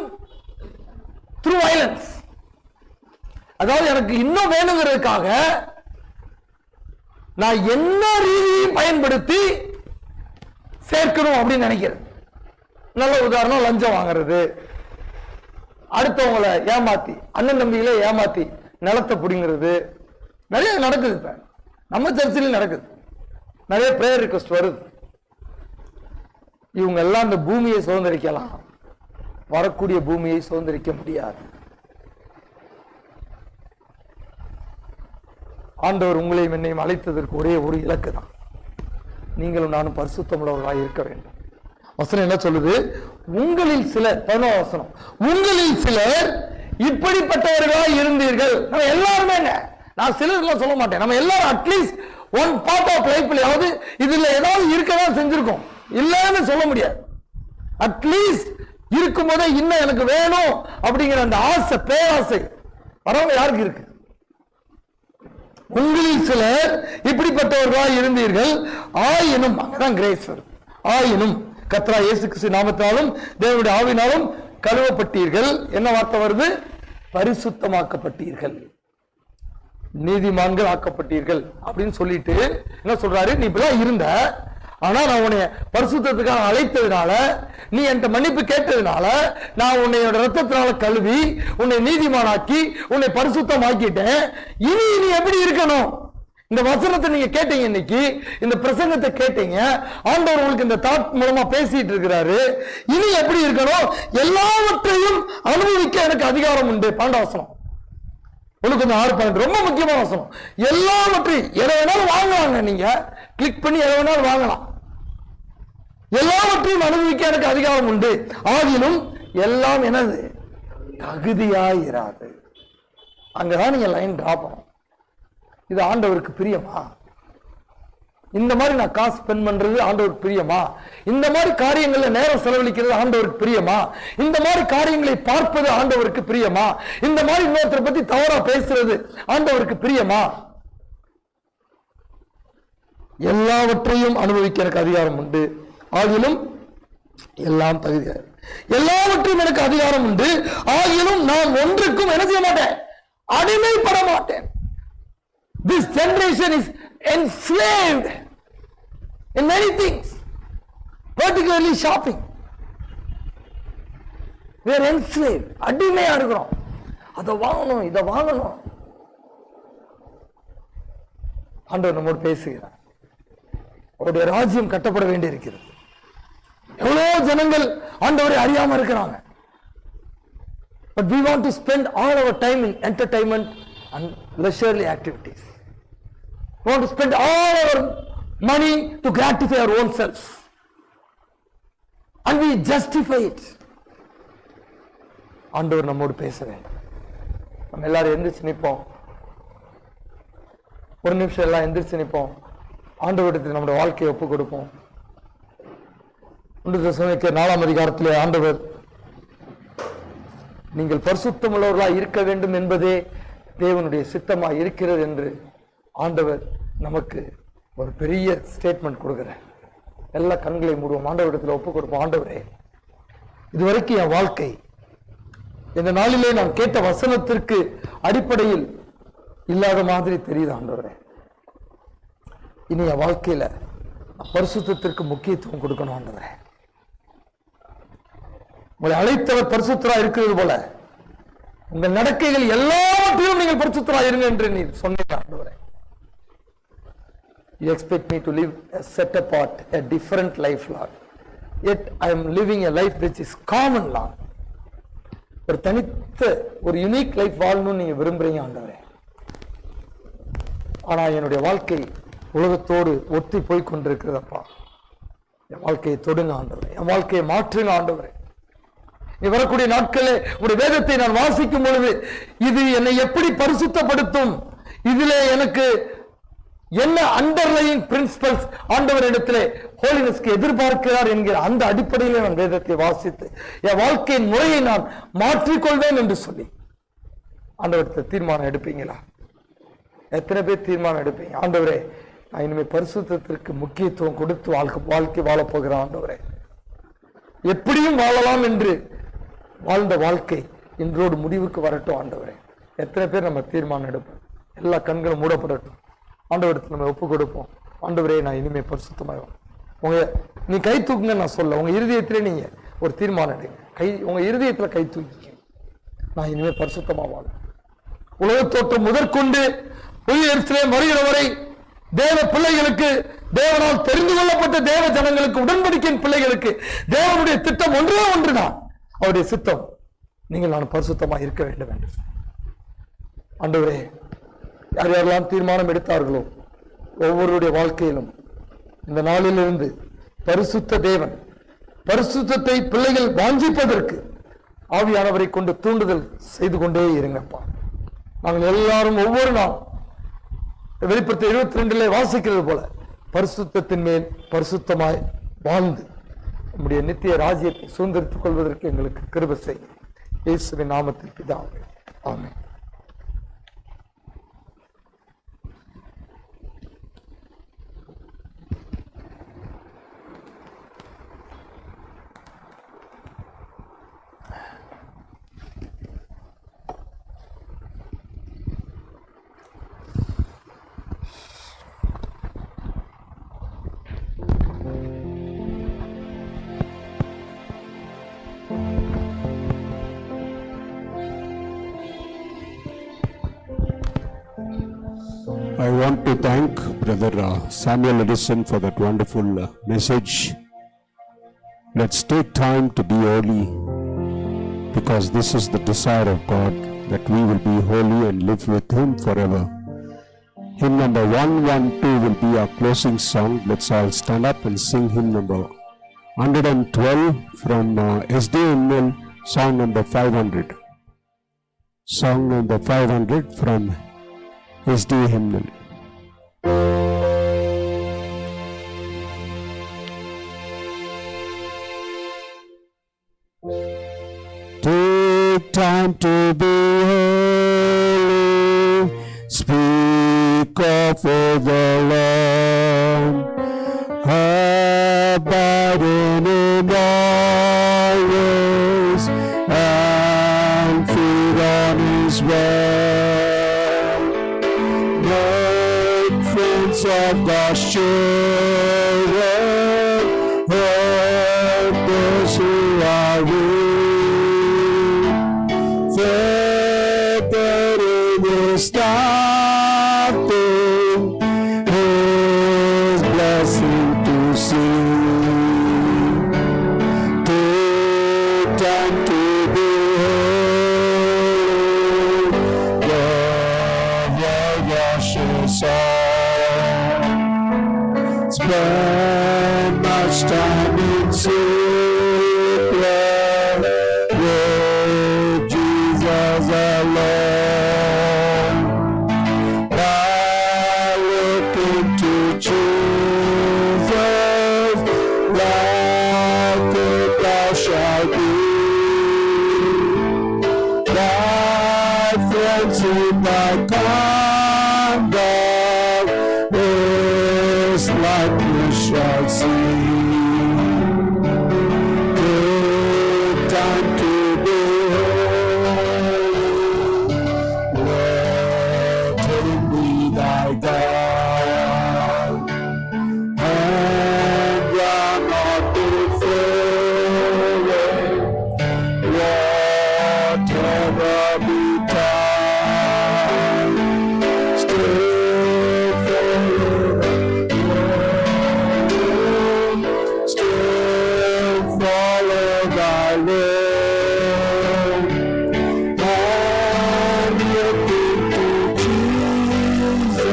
through violence. அதாவது எனக்கு இன்னும் வேணுங்கிறதுக்காக நான் என்ன ரீதியும் பயன்படுத்தி சேர்க்கணும் அப்படின்னு நினைக்கிறேன். நல்ல உதாரணம், லஞ்சம் வாங்குறது, அடுத்தவங்களை ஏமாத்தி, அண்ணன் தம்பிகளை ஏமாத்தி நிலத்தை பிடிங்கிறது நிறைய நடக்குது. இப்ப நம்ம சர்ச்சிலும் நடக்குது. நிறைய பிரேயர் ரிக்வெஸ்ட் வருது. இவங்க எல்லாம் அந்த பூமியை சுதந்திரிக்கலாம், வரக்கூடிய பூமியை சுதந்திரிக்க முடியாது. ஆண்டவர் உங்களையும் என்னையும் அழைத்ததற்கு ஒரே ஒரு இலக்கு தான், நீங்களும் நானும் பரிசுத்தமுள்ளவர்களாக இருக்க வேண்டும். வசனம் என்ன சொல்லுது? உங்களில் சிலர், 11 வசனம், உங்களில் சிலர் இப்படிப்பட்டவர்களாக இருந்தீர்கள். நம்ம எல்லாருமே, நான் சிலர்லாம் சொல்ல மாட்டேன், நம்ம எல்லாரும் அட்லீஸ்ட் ஒன் பார்ட் ஆஃப் லைஃப்லயாவது இதுல ஏதாவது இருக்கதான் செஞ்சிருக்கோம், இல்லன்னு சொல்ல முடியாது. அட்லீஸ்ட் இருக்கும் போதே இன்னும் எனக்கு வேணும் அப்படிங்கிற அந்த ஆசை, பேராசை வரவங்க யாருக்கு இருக்கு? உங்களில் சிலர் இப்படிப்பட்டவர்களாக இருந்தீர்கள், ஆயினும், அங்கதான் கிரேஸ் வருது, ஆயினும் கர்த்தராகிய இயேசு கிறிஸ்து நாமத்தினாலும் தேவனுடைய ஆவியினாலும் கழுவப்பட்டீர்கள். என்ன வார்த்தை வருது? பரிசுத்தமாக்கப்பட்டீர்கள், நீதிமான்கள் ஆக்கப்பட்டீர்கள் அப்படின்னு சொல்லிட்டு என்ன சொல்றாரு? நீ இப்பதான் இருந்த, ஆனா நான் உன்னை பரிசுத்தத்துக்காக அழைத்ததுனால, நீ என்கிட்ட மன்னிப்பு கேட்டதுனால, நான் உன்னையோட ரத்தத்தினால கழுவி உன்னை நீதிமானாக்கி உன்னை பரிசுத்தமாக்கிட்டேன். இனி நீ எப்படி இருக்கணும்? இந்த வசனத்தை நீங்க கேட்டீங்க, இன்னைக்கு இந்த பிரசங்கத்தை கேட்டீங்க, ஆண்டவர் உங்களுக்கு இந்த தாட் மூலமா பேசிட்டு இருக்கிறாரு. இனி எப்படி இருக்கணும்? எல்லாவற்றையும் அனுபவிக்க எனக்கு அதிகாரம் உண்டு. 12 வசனம், உங்களுக்கு கொஞ்சம் 6 ரொம்ப முக்கியமான வசனம். எல்லாவற்றையும் எதை வேணாலும் வாங்கலாங்க, நீங்க கிளிக் பண்ணி எதை வேணாலும் வாங்கலாம். எல்லாவற்றையும் அனுபவிக்க எனக்கு அதிகாரம் உண்டு, ஆகிலும் எல்லாம் எனது தகுதியாயிராது. அங்கதான் நீங்க லைன் டிரா பண்ணணும். இது ஆண்டவருக்கு பிரியமா? இந்த மாதிரி நான் காசு ஸ்பெண்ட் பண்றது ஆண்டவருக்கு பிரியமா? இந்த மாதிரி காரியங்கள்ல நேரம் செலவழிக்கிறது ஆண்டவருக்கு பிரியமா? இந்த மாதிரி காரியங்களை பார்ப்பது ஆண்டவருக்கு பிரியமா? இந்த மாதிரி இன்னொருத்தரை பத்தி தவறா பேசுறது ஆண்டவருக்கு பிரியமா? எல்லாவற்றையும் அனுபவிக்க எனக்கு அதிகாரம் உண்டு, ஆகிலும் எல்லாம் தகுதி. எல்லாவற்றையும் எனக்கு அதிகாரம் உண்டு, ஆகிலும் நான் ஒன்றுக்கும் என்ன செய்ய மாட்டேன், அடிமைப்பட மாட்டேன். This generation is enslaved in many things, particularly shopping. We are enslaved. அடிமையா இருக்கிறோம். அதை வாங்கணும், இதை வாங்கணும். ஆண்டவர் நம்மோடு பேசுகிறார். அவருடைய ராஜ்யம் கட்டப்பட வேண்டி இருக்கிறது. எவ்வளவு ஜனங்கள் ஆண்டவரை அறியாம இருக்கிறாங்க. But we want to spend all our time in entertainment and leisurely activities. We want to spend all our money to gratify our own selves, and we justify it. ஆண்டவர் நம்மோடு பேச வேண்டும். நம்ம எல்லாரும் எந்திரிச்சு நிற்போம். ஒரு நிமிஷம் எல்லாம் எந்திரிச்சு நிற்போம். ஆண்டவரிடத்தில் நம்முடைய வாழ்க்கையை ஒப்பு கொடுப்போம். 1 தெசலோனிக்கேயர் 4ஆம் அதிகாரத்திலே ஆண்டவர் நீங்கள் பரிசுத்தமுள்ளவர்களாய் இருக்க வேண்டும் என்பதே தேவனுடைய சித்தமாய் இருக்கிறது என்று ஆண்டவர் நமக்கு ஒரு பெரிய ஸ்டேட்மெண்ட் கொடுக்கிறார். எல்லா கண்களை மூடுவோம், ஆண்டவரிடத்தில் ஒப்பு கொடுப்போம். ஆண்டவரே, இதுவரைக்கும் என் வாழ்க்கை இந்த நாளிலே நான் கேட்ட வசனத்திற்கு அடிப்படையில் இல்லாத மாதிரி தெரியுது. ஆண்டவரே, இனி என் வாழ்க்கையில பரிசுத்தத்திற்கு முக்கியத்துவம் கொடுக்கணும். ஆண்டவரே, உங்களை அழைத்தவர் பரிசுத்தரா இருக்கிறது போல உங்கள் நடக்கைகள் எல்லாவற்றிலும் நீங்கள் பரிசுத்தரா இருங்க என்று நீ சொன்னீங்க. ஆண்டவரே, you expect me to live a set apart, a different life, Lord. Yet I am living a life which is common, Lord. ஒரு தனித்த ஒரு யூனிக் லைஃப் வாழணும்னு நீங்க விரும்புறீங்க ஆண்டவரே. ஆனா என்னுடைய வாழ்க்கை உலகத்தோடு ஒத்தி போய் கொண்டிருக்கிறதப்பா. என் வாழ்க்கையை தொடுங்க ஆண்டவரே, என் வாழ்க்கையை மாற்றுங்க ஆண்டவரே. நீ வரக்கூடிய நாட்களில் உடைய வேதத்தை நான் வாசிக்கும் பொழுது இது என்னை எப்படி பரிசுத்தப்படுத்தும், இதுல எனக்கு என்ன அண்டர்லைங் பிரின்சிபல்ஸ் ஆண்டவர் இடத்திலே ஹோலினஸ்க்கு எதிர்பார்க்கிறார் என்கிற அந்த அடிப்படையிலே நான் வேதத்தை வாசித்து என் வாழ்க்கையின் முறையை நான் மாற்றிக்கொள்வேன் என்று சொல்லி ஆண்டவரத்தை தீர்மானம் எடுப்பீங்களா? எத்தனை பேர் தீர்மானம் எடுப்பீங்க? ஆண்டவரே, நான் இனிமேல் பரிசுத்தத்திற்கு முக்கியத்துவம் கொடுத்து வாழ்க்கை வாழப் போகிறேன். ஆண்டவரே, எப்படியும் வாழலாம் என்று வாழ்ந்த வாழ்க்கை இன்றோடு முடிவுக்கு வரட்டும். ஆண்டவரே, எத்தனை பேர் நம்ம தீர்மானம் எடுப்போம்? எல்லா கண்களும் மூடப்படட்டும். ஆண்டவரத்தை நம்ம ஒப்பு கொடுப்போம். ஆண்டவரே, நான் இனிமே பரிசுத்தமாகும். நீ கை தூக்குங்க நான் சொல்ல, உங்க இருதயத்திலே நீங்க ஒரு தீர்மானம் எடுங்க. உங்க இருதயத்துல கை தூக்கி, நான் இனிமே பரிசுத்தமா வாழ. உலக தோற்றம் முதற்கொண்டு புதிய எருசலேம் வருகிற வரை தேவ பிள்ளைகளுக்கு, தேவனால் தெரிந்து கொள்ளப்பட்ட தேவ ஜனங்களுக்கு, உடன்படிக்கையின் பிள்ளைகளுக்கு தேவனுடைய திட்டம் ஒன்றே ஒன்றுதான். அவருடைய சித்தம் நீங்கள் நான் பரிசுத்தமாக இருக்க வேண்டும் என்று. ஆண்டவரே, யார் யாரெல்லாம் தீர்மானம் எடுத்தார்களோ ஒவ்வொருடைய வாழ்க்கையிலும் இந்த நாளிலிருந்து பரிசுத்த தேவன், பரிசுத்தத்தை பிள்ளைகள் வாஞ்சிப்பதற்கு ஆவியானவரை கொண்டு தூண்டுதல் செய்து கொண்டே இருங்கப்பா. நாங்கள் எல்லாரும் ஒவ்வொரு நாள் வெளிப்படுத்த 22 வாசிக்கிறது போல பரிசுத்தத்தின் மேல் பரிசுத்தமாய் வாழ்ந்து நம்முடைய நித்திய ராஜ்யத்தை சுதந்திரித்துக் கொள்வதற்கு எங்களுக்கு கிருபை செய்யும். இயேசுவின் நாமத்தில் பிதாவே, ஆமென். I want to thank Brother Samuel Edison for that wonderful message. Let's take time to be holy, because this is the desire of God, that we will be holy and live with Him forever. Hymn number 112 will be our closing song. Let's all stand up and sing hymn number 112 from SD Hymnal, song number 500. Song number 500 from SD Hymnal. for the Lord, abiding in always, and feed on His word. Make friends of God's children, help those who are weak. Fettering is nothing, His blessing to see. Take time to behold, love washes all. Spend much time in secret with Jesus alone. Now look into Jesus, like it thou shalt be. Thy friends in thy conduct is like you shall see. Take time to behold, let Him be thy God, and run not before Him, whatever betide. Still follow thy Lord, and look into Jesus,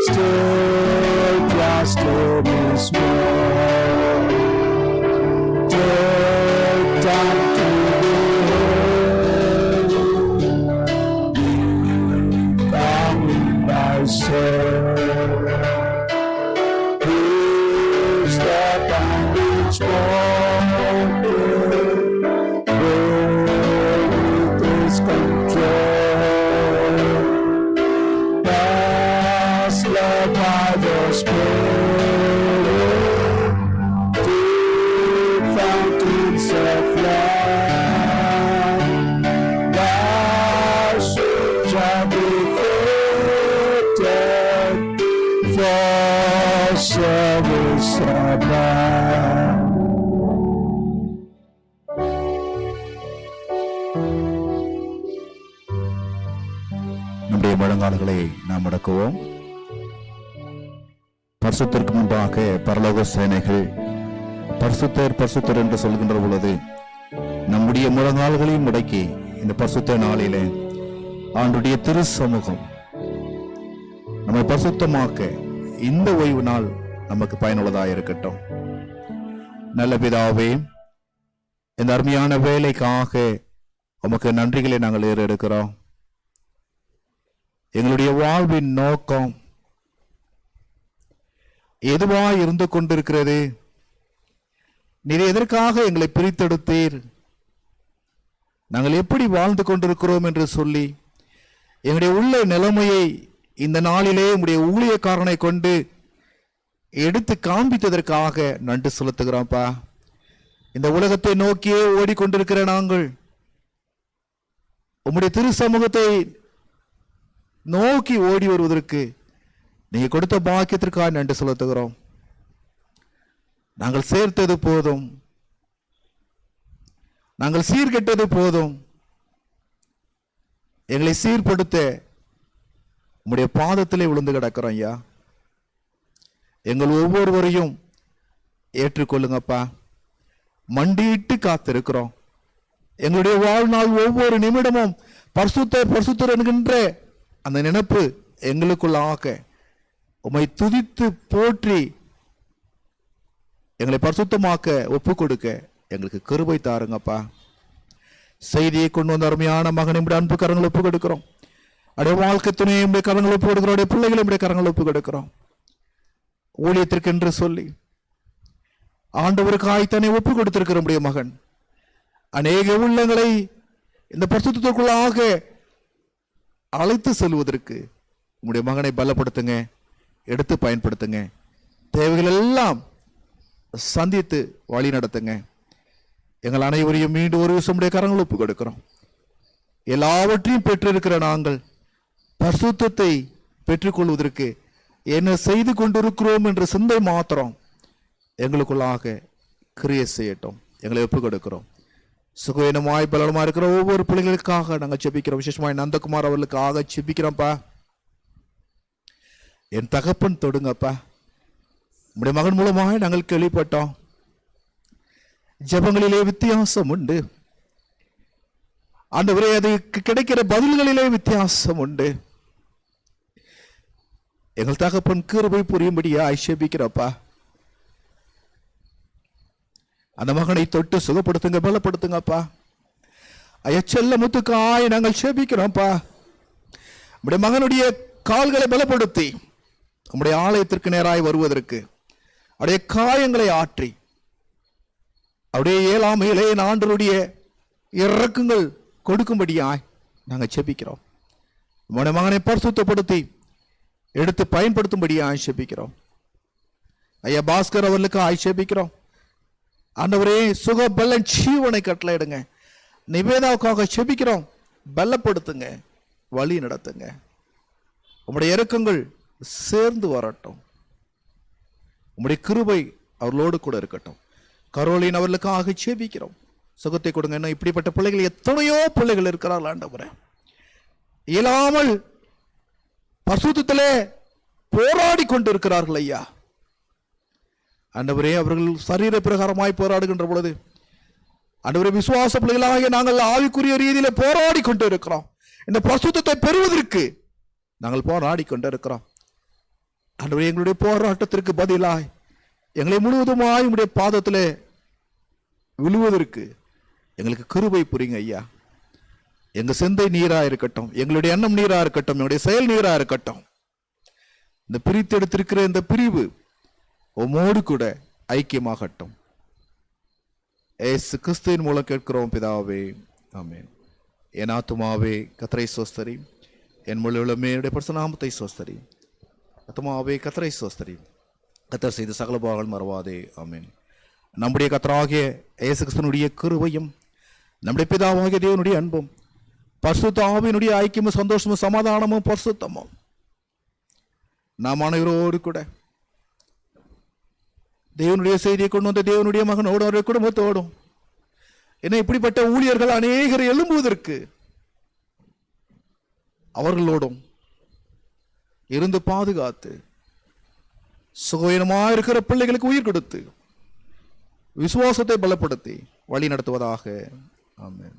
still trust in His word. Take time to behold, thou in thy soul. Who's that bandage broken, with His control? Thus led by the Spirit, deep fountains of life, thou shalt be fitted for service above. நம்முடைய முழங்கால்களை நாம் முடக்குவோம். பரிசுத்தருக்கு முன்பாக பரலோக சேனைகள் பரிசுத்தர் பரிசுத்தர் என்று சொல்கின்ற பொழுது நம்முடைய முழங்கால்களையும் முடக்கி இந்த பரிசுத்த நாளிலே ஆண்டுடைய திரு சமூகம் நம்மை பரிசுத்தமாக்க இந்த ஓய்வு நாள் நமக்கு பயனுள்ளதாக இருக்கட்டும். நல்ல பிதாவே, இந்த அருமையான வேலைக்காக உமக்கு நன்றிகளை நாங்கள் ஏறெடுக்கிறோம். எங்களுடைய வாழ்வின் நோக்கம் எதுவா இருந்து கொண்டிருக்கிறது? நீர் எதற்காக எங்களை பிரித்தெடுத்தீர்? நாங்கள் எப்படி வாழ்ந்து கொண்டிருக்கிறோம் என்று சொல்லி எங்களுடைய உள்ள நிலைமையை இந்த நாளிலே உங்களுடைய ஊழியக்காரனை கொண்டு எடுத்து காண்பித்ததற்காக நன்றி செலுத்துகிறோம்ப்பா. இந்த உலகத்தை நோக்கியே ஓடிக்கொண்டிருக்கிற நாங்கள் உம்முடைய திரு சமூகத்தை நோக்கி ஓடி வருவதற்கு நீங்க கொடுத்த பாக்கியத்திற்காக நன்றி செலுத்துகிறோம். நாங்கள் சேர்த்தது போதும், நாங்கள் சீர்கெட்டது போதும். எங்களை சீர்படுத்த உம்முடைய பாதத்திலே விழுந்து கிடக்கிறோம் ஐயா. எங்கள் ஒவ்வொருவரையும் ஏற்றுக்கொள்ளுங்கப்பா. மண்டியிட்டு காத்திருக்கிறோம். எங்களுடைய வாழ்நாள் ஒவ்வொரு நிமிடமும் பரிசுத்தர் பரிசுத்தர் என்கின்ற அந்த நினைப்பு எங்களுக்குள்ளாக உம்மை துதித்து போற்றி எங்களை பரிசுத்தமாக்க ஒப்பு கொடுக்க எங்களுக்கு கிருபை தாருங்கப்பா. செய்தியை கொண்டு வந்த அருமையான மகனை அன்பு கரங்களை ஒப்பு கொடுக்கிறோம். அடைய வாழ்க்கை துணையை கரங்களை ஒப்பு கொடுக்கிறோம். அடைய பிள்ளைகளை கரங்களை ஒப்பு கொடுக்கிறோம். ஊழியத்திற்கு என்று சொல்லி ஆண்டவருக்கு தன்னை ஒப்பு கொடுத்திருக்கிற நம்முடைய மகன் அநேக உள்ளங்களை இந்த பரிசுத்தத்திற்குள்ளாக அழைத்து செல்வதற்கு உங்களுடைய மகனை பலப்படுத்துங்க, எடுத்து பயன்படுத்துங்க. தேவைகள் எல்லாம் சந்தித்து வழி நடத்துங்க. எங்கள் அனைவரையும் மீண்டும் ஒரு விஷயமுடைய கரங்கள் ஒப்பு கொடுக்கிறோம். எல்லாவற்றையும் பெற்றிருக்கிற நாங்கள் பரிசுத்தத்தை பெற்றுக்கொள்வதற்கு என்ன செய்து கொண்டிருக்கிறோம் என்ற சிந்தை மாத்திரம் எங்களுக்குள்ளாக கிரியை செய்யட்டும். எங்களை ஒப்பு கொடுக்கிறோம். சுகவீனமாய் பலனமா இருக்கிற ஒவ்வொரு பிள்ளைகளுக்காக நாங்கள் செபிக்கிறோம். விசேஷமாய் நந்தகுமார் அவர்களுக்காக செபிக்கிறோம்ப்பா. என் தகப்பன் தொடுங்கப்பா. உடைய மகன் மூலமாக நாங்கள் கேள்விப்பட்டோம், ஜெபங்களிலே வித்தியாசம் உண்டு ஆண்டவரே, அதுக்கு கிடைக்கிற பதில்களிலே வித்தியாசம் உண்டு. எங்கள் தகப்பன் கிருபை புரியும்படியா ஆட்சேபிக்கிறப்பா. அந்த மகனை தொட்டு சுகப்படுத்துங்க, பலப்படுத்துங்கப்பா. செல்ல முத்துக்காய் நாங்கள் சேபிக்கிறோம்ப்பா. நம்முடைய மகனுடைய கால்களை பலப்படுத்தி நம்முடைய ஆலயத்திற்கு நேராய் வருவதற்கு அவருடைய காயங்களை ஆற்றி அவருடைய இயலாமையிலே ஆண்டவருடைய இறக்கங்கள் கொடுக்கும்படியாய் நாங்கள் செபிக்கிறோம். நம்முடைய மகனை பரிசுத்தப்படுத்தி எடுத்து பயன்படுத்தும்படியாய் செபிக்கிறோம். ஐயா பாஸ்கர் அவர்களுக்கு ஆட்சேபிக்கிறோம். ஆண்டவரே சுக பலன் ஜீவனை கட்டளையிடுங்க. நிவேதாவுக்காக செபிக்கிறோம், பலப்படுத்துங்க, வழி நடத்துங்க. உம்முடைய இறக்கங்கள் சேர்ந்து வரட்டும். உம்முடைய கிருபை அவர்களோடு கூட இருக்கட்டும். கரோலின் அவர்களுக்காக செபிக்கிறோம், சுகத்தை கொடுங்க. என்ன இப்படிப்பட்ட பிள்ளைகள் எத்தனையோ பிள்ளைகள் இருக்கிறார்கள் ஆண்டவரே, இயலாமல் பரிசுத்தத்திலே போராடி கொண்டிருக்கிறார்கள் ஐயா. ஆண்டவரே அவர்கள் சரீர பிரகாரமாய் போராடுகின்ற பொழுது ஆண்டவரே விசுவாச பிள்ளைகளாகிய நாங்கள் ஆவிக்குரிய ரீதியில போராடி கொண்டு இருக்கிறோம். இந்த பரிசுத்தத்தை பெறுவதற்கு நாங்கள் போராடி கொண்டு இருக்கிறோம். ஆண்டவரே எங்களுடைய போராட்டத்திற்கு பதிலாய் எங்களை முழுவதுமாய் உடைய பாதத்திலே விழுவதற்கு எங்களுக்கு கிருபை புரியுங்க ஐயா. எங்க சிந்தை நீரா இருக்கட்டும், எங்களுடைய எண்ணம் நீரா இருக்கட்டும், எங்களுடைய செயல் நீரா இருக்கட்டும். இந்த பிரித்தெடுத்திருக்கிற இந்த பிரிவு உம்மோடு கூட ஐக்கியமாகட்டும். ஏசு கிறிஸ்துவின் மூலம் கேட்கிறோம் பிதாவே, ஆமென். என் ஆத்துமாவே கர்த்தரை ஸ்தோத்திரி, என் முழு உள்ளமே பரிசுத்த நாமத்தை ஸ்தோத்திரி. ஆத்துமாவே கர்த்தரை ஸ்தோத்திரி, கர்த்தர் செய்த சகல பாவங்கள் மறவாதே, ஆமென். நம்முடைய கர்த்தராகிய இயேசு கிறிஸ்துவினுடைய கிருபையும் நம்முடைய பிதாவாகிய தேவனுடைய அன்பும் பரிசுத்த ஆவியினுடைய ஐக்கியமும் சந்தோஷமும் சமாதானமும் பரிசுத்தமும் நாம் அனைவரோடு கூட தேவனுடைய செய்தியை கொண்டு வந்த தேவனுடைய மகனோடு அவருடைய குடும்பத்தோடும் என்ன இப்படிப்பட்ட ஊழியர்கள் அநேகர் எழும்புவதற்கு அவர்களோடும் இருந்து பாதுகாத்து சுகவீனமாக இருக்கிற பிள்ளைகளுக்கு உயிர் கொடுத்து விசுவாசத்தை பலப்படுத்தி வழி நடத்துவதாக, ஆமென்.